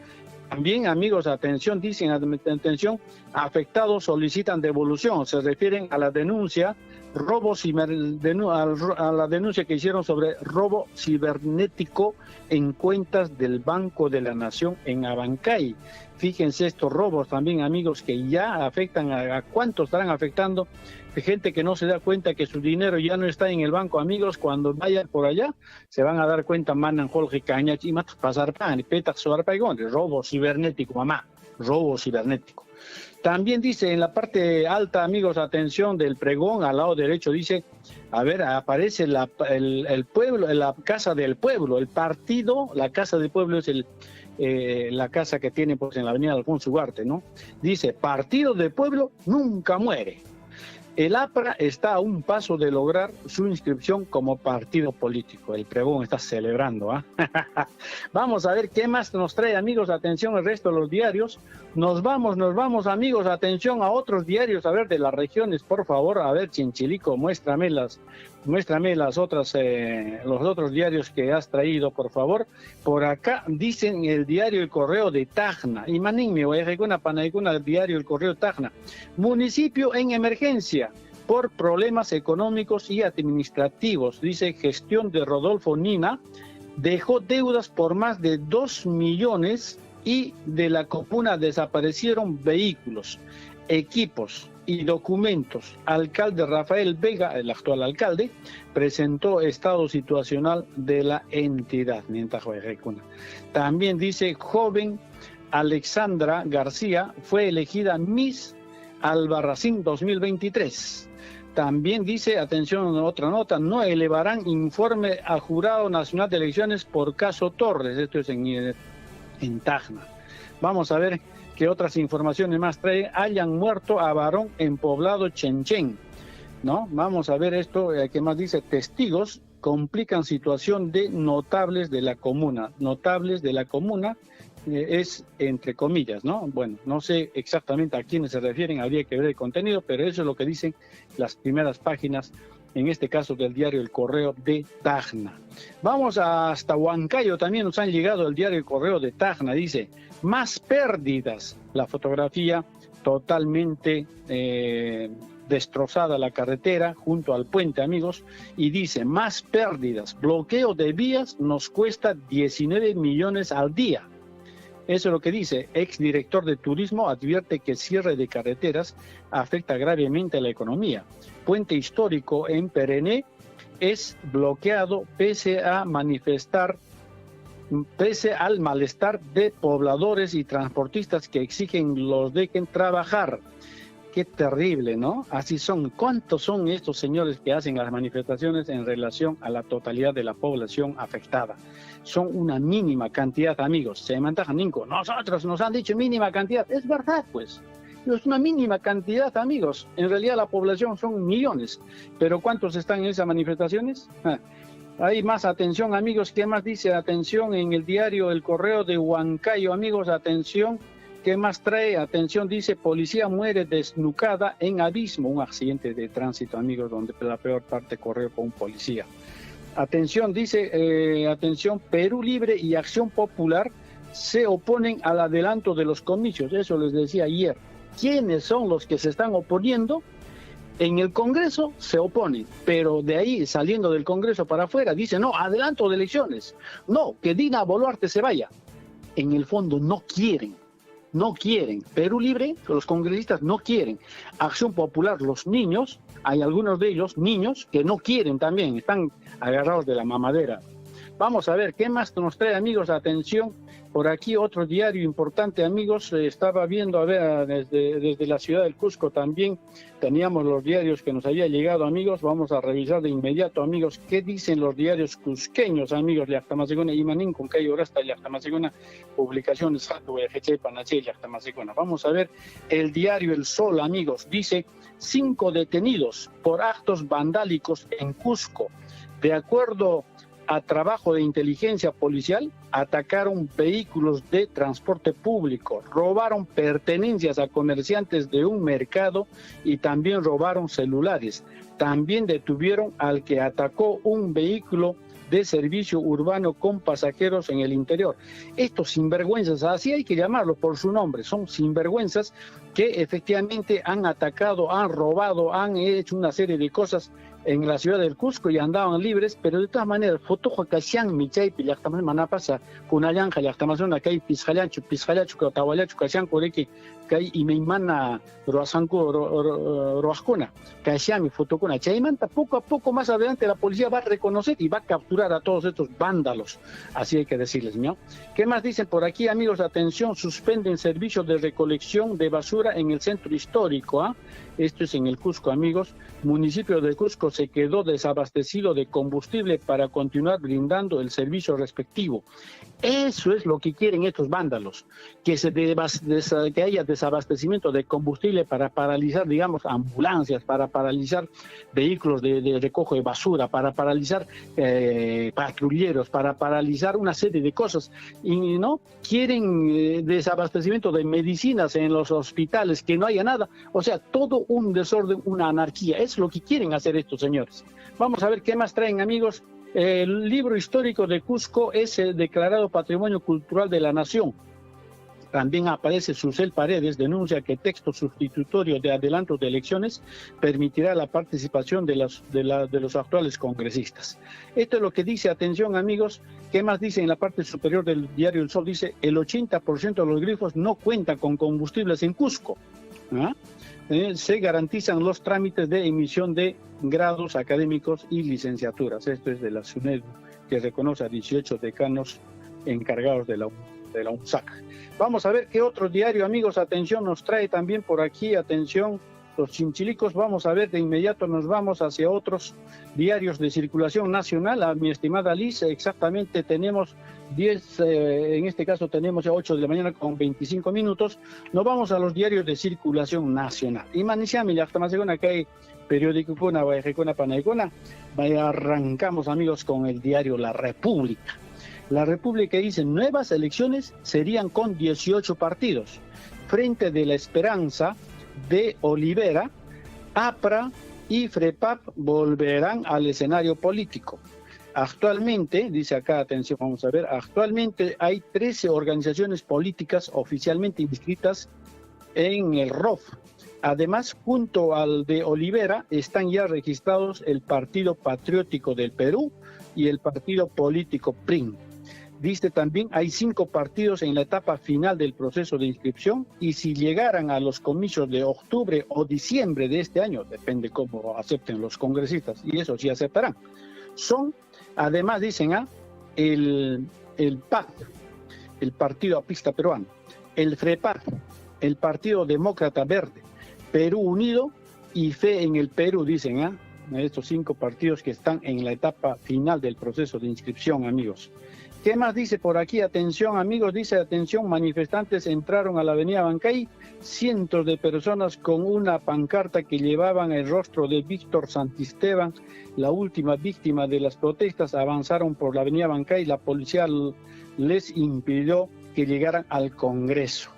Speaker 10: También, amigos, atención, dicen, atención, afectados solicitan devolución. Se refieren a la denuncia, a la denuncia que hicieron sobre robo cibernético en cuentas del Banco de la Nación en Abancay. Fíjense estos robos también, amigos, que ya afectan a cuántos estarán afectando. Gente que no se da cuenta que su dinero ya no está en el banco, amigos. Cuando vayan por allá se van a dar cuenta, manan Jorge Caña y matas pasar pan y petas soar paigón, robo cibernético, mamá, robo cibernético. También dice en la parte alta, amigos, atención, del pregón, al lado derecho dice, a ver, aparece el pueblo, la Casa del Pueblo, el partido, la Casa del Pueblo es la casa que tiene pues en la avenida Alfonso Ugarte, ¿no? Dice, Partido del Pueblo nunca muere. El APRA está a un paso de lograr su inscripción como partido político. El pregón está celebrando, Vamos a ver qué más nos trae, amigos. Atención, el resto de los diarios. Nos vamos, amigos. Atención a otros diarios, a ver, de las regiones, por favor. A ver, Chinchilico, muéstrame los otros diarios que has traído, por favor. Por acá dicen el diario El Correo de Tacna. Y manín, diario El Correo de Tacna. Municipio en emergencia por problemas económicos y administrativos. Dice, gestión de Rodolfo Nina dejó deudas por más de 2 millones y de la comuna desaparecieron vehículos, equipos y documentos. Alcalde Rafael Vega, el actual alcalde, presentó estado situacional de la entidad. También dice, joven Alexandra García fue elegida Miss Albarracín 2023. También dice, atención, otra nota, no elevarán informe a Jurado Nacional de Elecciones por caso Torres. Esto es en Tacna. Vamos a ver qué otras informaciones más trae. Hayan muerto a varón en poblado Chenchen, ¿no? Vamos a ver esto, ¿qué más dice? Testigos complican situación de notables de la comuna. Notables de la comuna es entre comillas, ¿no? Bueno, no sé exactamente a quiénes se refieren, habría que ver el contenido, pero eso es lo que dicen las primeras páginas, en este caso del diario El Correo de Tacna. Vamos hasta Huancayo, también nos han llegado el diario El Correo de Tacna, dice, más pérdidas, la fotografía totalmente destrozada la carretera junto al puente, amigos, y dice, más pérdidas, bloqueo de vías nos cuesta 19 millones al día. Eso es lo que dice. Exdirector de Turismo advierte que cierre de carreteras afecta gravemente a la economía. Puente histórico en Perené es bloqueado pese al malestar de pobladores y transportistas que exigen los dejen trabajar. Qué terrible, ¿no? Así son. ¿Cuántos son estos señores que hacen las manifestaciones en relación a la totalidad de la población afectada? Son una mínima cantidad, amigos. Se mantajan Ninco. Nosotros nos han dicho mínima cantidad. Es verdad, pues. Es una mínima cantidad, amigos. En realidad la población son millones. ¿Pero cuántos están en esas manifestaciones? Hay más, atención, amigos. ¿Qué más dice? Atención en el diario El Correo de Huancayo, amigos. Atención. ¿Qué más trae? Atención, dice, policía muere desnucada en abismo. Un accidente de tránsito, amigos, donde la peor parte corrió con un policía. Atención, dice, atención, Perú Libre y Acción Popular se oponen al adelanto de los comicios. Eso les decía ayer. ¿Quiénes son los que se están oponiendo? En el Congreso se oponen, pero de ahí, saliendo del Congreso para afuera, dicen, no, adelanto de elecciones. No, que Dina Boluarte se vaya. En el fondo no quieren. Perú Libre, los congresistas no quieren. Acción Popular, los niños, hay algunos de ellos, niños, que no quieren también, están agarrados de la mamadera. Vamos a ver, ¿qué más nos trae, amigos? Atención, por aquí otro diario importante, amigos, estaba viendo, a ver, desde la ciudad del Cusco también teníamos los diarios que nos había llegado, amigos. Vamos a revisar de inmediato, amigos, qué dicen los diarios cusqueños, amigos. Llactamacegona y Manín, con que ahora está Llactamacegona, publicaciones, vamos a ver el diario El Sol, amigos. Dice, 5 detenidos por actos vandálicos en Cusco. De acuerdo a trabajo de inteligencia policial, atacaron vehículos de transporte público, robaron pertenencias a comerciantes de un mercado y también robaron celulares. También detuvieron al que atacó un vehículo de servicio urbano con pasajeros en el interior. Estos sinvergüenzas, así hay que llamarlos por su nombre, son sinvergüenzas que efectivamente han atacado, han robado, han hecho una serie de cosas en la ciudad del Cusco y andaban libres, pero de todas maneras, fotojo kasian michaypi llaqtaman manapasa kunallanja llaqtamazuna kay pisqallachu katawallachu kasian kuriki kay imaymana roasquna kasiami fotokuna. Chaymanta poco a poco más adelante la policía va a reconocer y va a capturar a todos estos vándalos, así hay que decirles, ¿no? ¿Qué más dicen por aquí, amigos? Atención, suspenden servicios de recolección de basura en el centro histórico, ¿ah? Esto es en el Cusco, amigos. Municipio de Cusco se quedó desabastecido de combustible para continuar brindando el servicio respectivo. Eso es lo que quieren estos vándalos, que haya desabastecimiento de combustible para paralizar, digamos, ambulancias, para paralizar vehículos de recojo de basura, para paralizar patrulleros, para paralizar una serie de cosas. Y no quieren desabastecimiento de medicinas en los hospitales, que no haya nada. O sea, todo un desorden, una anarquía. Es lo que quieren hacer estos señores. Vamos a ver qué más traen, amigos. El libro histórico de Cusco es declarado Patrimonio Cultural de la Nación. También aparece Susel Paredes, denuncia que texto sustitutorio de adelantos de elecciones permitirá la participación de los actuales congresistas. Esto es lo que dice, atención, amigos. ¿Qué más dice en la parte superior del diario El Sol? Dice, el 80% de los grifos no cuentan con combustibles en Cusco. ¿Ah? Se garantizan los trámites de emisión de grados académicos y licenciaturas. Esto es de la SUNEDU, que reconoce a 18 decanos encargados de la UNSAC. Vamos a ver qué otro diario, amigos, atención, nos trae también por aquí, atención, los chinchilicos. Vamos a ver, de inmediato nos vamos hacia otros diarios de circulación nacional. A mi estimada Liz, exactamente tenemos 10, en este caso tenemos ya 8 de la mañana con 25 minutos. Nos vamos a los diarios de circulación nacional. Y maniciami, ya estamos con acá, periódico Cuna, Guayajecuna, Panaicuna. Arrancamos, amigos, con el diario La República. La República dice, nuevas elecciones serían con 18 partidos. Frente de la Esperanza de Olivera, APRA y FREPAP volverán al escenario político. Actualmente, dice acá, atención, vamos a ver, actualmente hay 13 organizaciones políticas oficialmente inscritas en el ROF. Además, junto al de Olivera, están ya registrados el Partido Patriótico del Perú y el Partido Político PRIN. Dice también, hay 5 partidos en la etapa final del proceso de inscripción y si llegaran a los comicios de octubre o diciembre de este año, depende cómo acepten los congresistas, y eso sí aceptarán, son, además dicen, el PAC, el Partido Apista Peruano, el FREPAP, el Partido Demócrata Verde, Perú Unido y Fe en el Perú, dicen, estos 5 partidos que están en la etapa final del proceso de inscripción, amigos. ¿Qué más dice por aquí? Atención, amigos, dice, atención, manifestantes entraron a la avenida Bancay, cientos de personas con una pancarta que llevaban el rostro de Víctor Santisteban, la última víctima de las protestas, avanzaron por la avenida Bancay, la policía les impidió que llegaran al Congreso.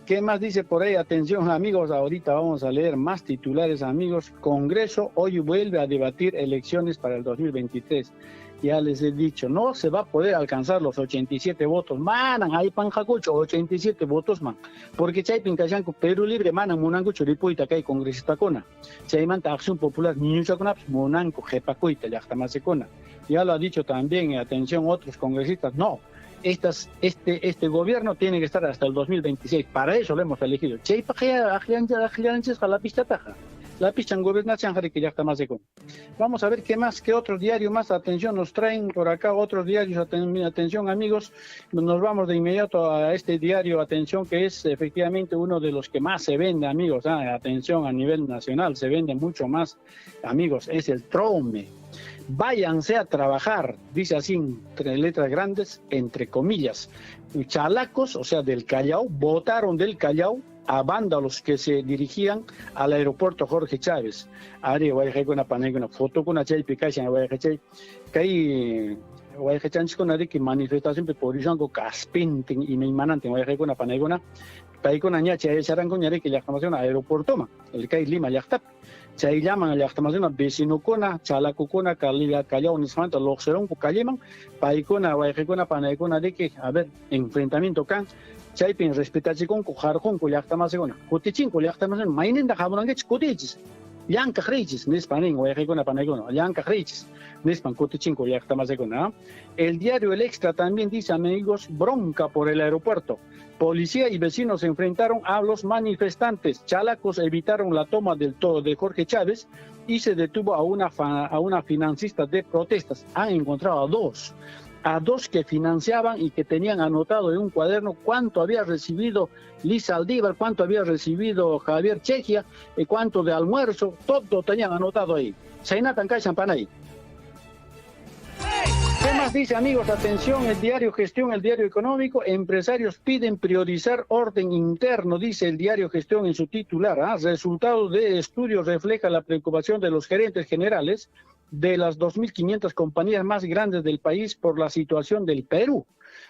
Speaker 10: ¿Qué más dice por ahí? Atención, amigos, ahorita vamos a leer más titulares, amigos. Congreso hoy vuelve a debatir elecciones para el 2023. Ya les he dicho, no se va a poder alcanzar los 87 votos. Manan, hay panjacucho, 87 votos, man. Porque chay pincachanco, Perú Libre, manan, munanco, churipuita, que hay congresista cona. Chay manta, Acción Popular, niñucha cona, munanco, jepacuita, ya está más cona. Ya lo ha dicho también, atención, otros congresistas, no. Este gobierno tiene que estar hasta el 2026. Para eso lo hemos elegido. Chay pajeanches, la pista taja. La pista en gobernación, que ya está más de con. Vamos a ver qué otro diario más, atención, nos traen por acá otros diarios, atención amigos, nos vamos de inmediato a este diario, atención, que es efectivamente uno de los que más se vende, amigos, atención, a nivel nacional, se vende mucho más, amigos, es el Trome. Váyanse a trabajar, dice así entre letras grandes, entre comillas. Chalacos, o sea, del Callao, votaron del Callao a vándalos que se dirigían al aeropuerto Jorge Chávez. Ari voy a una panega una foto con una chay picacha voy a chay que voy a chay con una que manifestación por eso caspinting y me manante voy a una panega una país con aña chay serán con yare que la llamación aeropuerto ma el que Lima ya está chay llaman la llamación vecino cona chalaco cona calidad Callao ni santa lo serán con calleman país con voy a una panega una de que a ver enfrentamiento can Chaypin respetarse con Jarjón, con Yacta Macegona. Cotichin, con Yacta Macegona, Mainen da Jamonangech, Cotichis. Yanka Riches, Nespanin, o Ejecona Panegona, Yanka Riches, Nespan Cotichin, con Yacta Macegona. El diario El Extra también dice, amigos, bronca por el aeropuerto. Policía y vecinos se enfrentaron a los manifestantes. Chalacos evitaron la toma del todo de Jorge Chávez y se detuvo a una financista de protestas. Han encontrado a dos que financiaban y que tenían anotado en un cuaderno cuánto había recibido Liz Aldívar, cuánto había recibido Javier Chejia, y cuánto de almuerzo, todo tenían anotado ahí. Sainatan Kai Champanay. ¿Qué más dice, amigos? Atención, el diario Gestión, el diario Económico, empresarios piden priorizar orden interno, dice el diario Gestión en su titular. Resultado de estudio refleja la preocupación de los gerentes generales de las 2.500 compañías más grandes del país por la situación del Perú.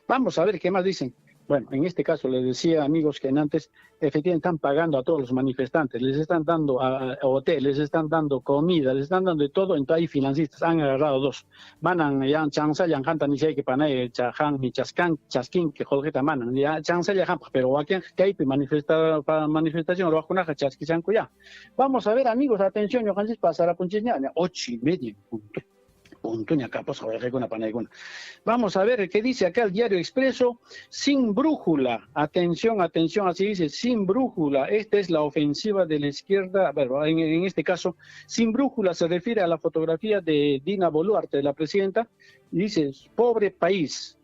Speaker 10: Vamos a ver qué más dicen. Bueno, en este caso les decía, amigos, que antes efectivamente están pagando a todos los manifestantes, les están dando a hotel, les están dando comida, les están dando de todo, entonces hay financistas, han agarrado dos. Manan ya chansa ya cantan ni sé que panay chajan ni chascan chasquín que jolgeta manan ya chansa ya pero aquí que hay manifestación lo bajo una chasqui chanco ya. Vamos a ver, amigos, atención, yo Francis pasará punchiña 8:30. Vamos a ver qué dice acá el diario Expreso. Sin brújula, atención, así dice, sin brújula. Esta es la ofensiva de la izquierda. Bueno, en este caso, sin brújula se refiere a la fotografía de Dina Boluarte, la presidenta. Dice, pobre país.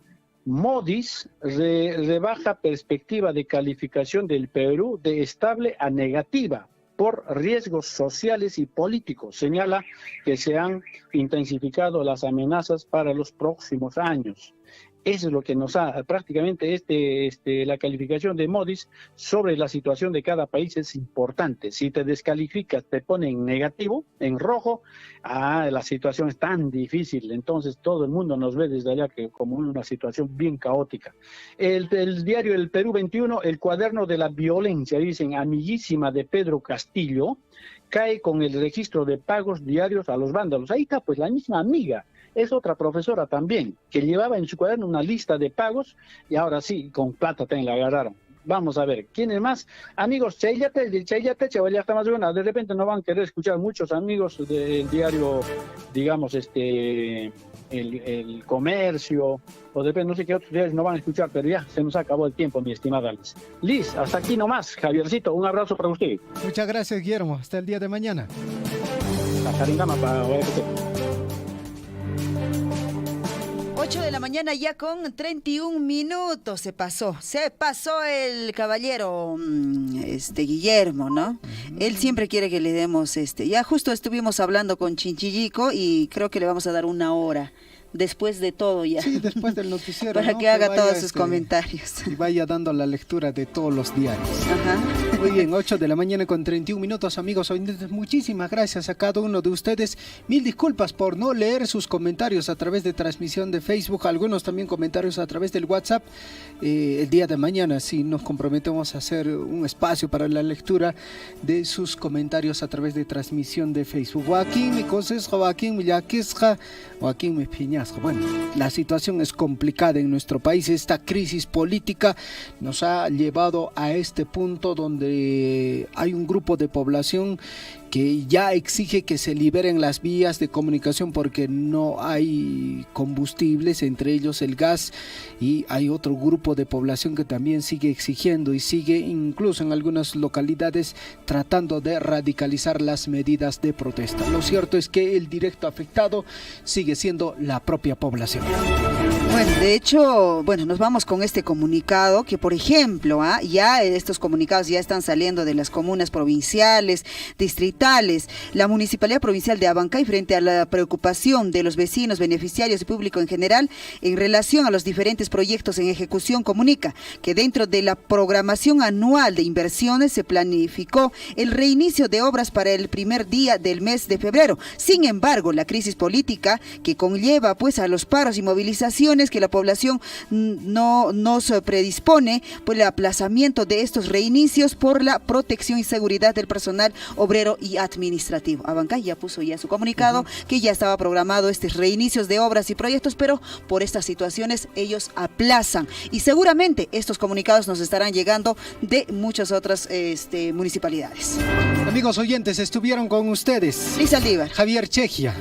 Speaker 10: Moody's rebaja perspectiva de calificación del Perú de estable a negativa por riesgos sociales y políticos. Señala que se han intensificado las amenazas para los próximos años. Eso es lo que nos ha prácticamente la calificación de Moody's sobre la situación de cada país es importante. Si te descalificas, te pone en negativo, en rojo, la situación es tan difícil. Entonces todo el mundo nos ve desde allá que como una situación bien caótica. El diario El Perú 21, el cuaderno de la violencia, dicen, amiguísima de Pedro Castillo, cae con el registro de pagos diarios a los vándalos. Ahí está pues la misma amiga. Es otra profesora también, que llevaba en su cuaderno una lista de pagos y ahora sí, con plata también la agarraron. Vamos a ver, ¿quién es más? Amigos, de repente no van a querer escuchar muchos amigos del diario, digamos, el Comercio, o depende, no sé qué otros diarios no van a escuchar, pero ya se nos acabó el tiempo, mi estimada Liz. Liz, hasta aquí nomás. Javiercito, un abrazo para usted.
Speaker 2: Muchas gracias, Guillermo. Hasta el día de mañana.
Speaker 10: La caringama para
Speaker 1: 8 de la mañana ya con 31 minutos se pasó el caballero Guillermo, ¿no? Él siempre quiere que le demos ya justo estuvimos hablando con Chinchillico y creo que le vamos a dar una hora después de todo ya.
Speaker 2: Sí, después del noticiero.
Speaker 1: Para que haga todos sus comentarios.
Speaker 2: Y vaya dando la lectura de todos los diarios.
Speaker 1: Ajá.
Speaker 2: Muy bien, 8 de la mañana con 31 minutos, amigos oyentes. Muchísimas gracias a cada uno de ustedes. Mil disculpas por no leer sus comentarios a través de transmisión de Facebook. Algunos también comentarios a través del WhatsApp. El día de mañana sí nos comprometemos a hacer un espacio para la lectura de sus comentarios a través de transmisión de Facebook. Joaquín mi consejo, Joaquín mi yaquisja, Joaquín mi piña. Nasca. Bueno, la situación es complicada en nuestro país. Esta crisis política nos ha llevado a este punto donde hay un grupo de población que ya exige que se liberen las vías de comunicación porque no hay combustibles, entre ellos el gas, y hay otro grupo de población que también sigue exigiendo y sigue incluso en algunas localidades tratando de radicalizar las medidas de protesta. Lo cierto es que el directo afectado sigue siendo la propia población.
Speaker 1: Bueno, de hecho, nos vamos con este comunicado que, por ejemplo, ya estos comunicados ya están saliendo de las comunas provinciales, distritales. La Municipalidad Provincial de Abancay, frente a la preocupación de los vecinos, beneficiarios y público en general, en relación a los diferentes proyectos en ejecución, comunica que dentro de la programación anual de inversiones se planificó el reinicio de obras para el primer día del mes de febrero. Sin embargo, la crisis política que conlleva a los paros y movilizaciones que la población no nos predispone, el aplazamiento de estos reinicios por la protección y seguridad del personal obrero y administrativo. Abancay ya puso su comunicado que ya estaba programado estos reinicios de obras y proyectos, pero por estas situaciones ellos aplazan, y seguramente estos comunicados nos estarán llegando de muchas otras municipalidades.
Speaker 2: Amigos oyentes, estuvieron con ustedes
Speaker 1: Liz Aldívar,
Speaker 2: Javier Chejia,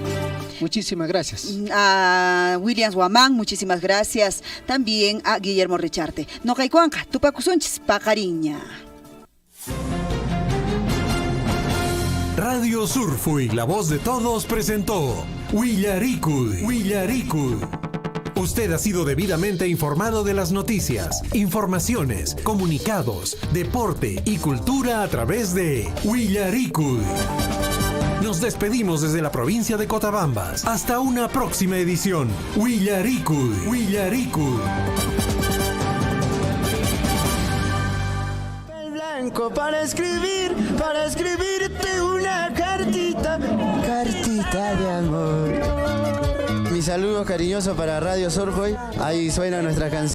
Speaker 2: muchísimas gracias.
Speaker 1: A Williams Guamán, muchísimas gracias. También a Guillermo Richarte. No caicuanca, tupacusunchis, pacariña.
Speaker 3: Radio Surfui, la voz de todos, presentó Willaricui. Usted ha sido debidamente informado de las noticias, informaciones, comunicados, deporte y cultura a través de Willaricui. Nos despedimos desde la provincia de Cotabambas. Hasta una próxima edición. Willaricui.
Speaker 11: Para escribirte una cartita de amor. Mi saludo cariñoso para Radio Surfui. Ahí suena nuestra canción.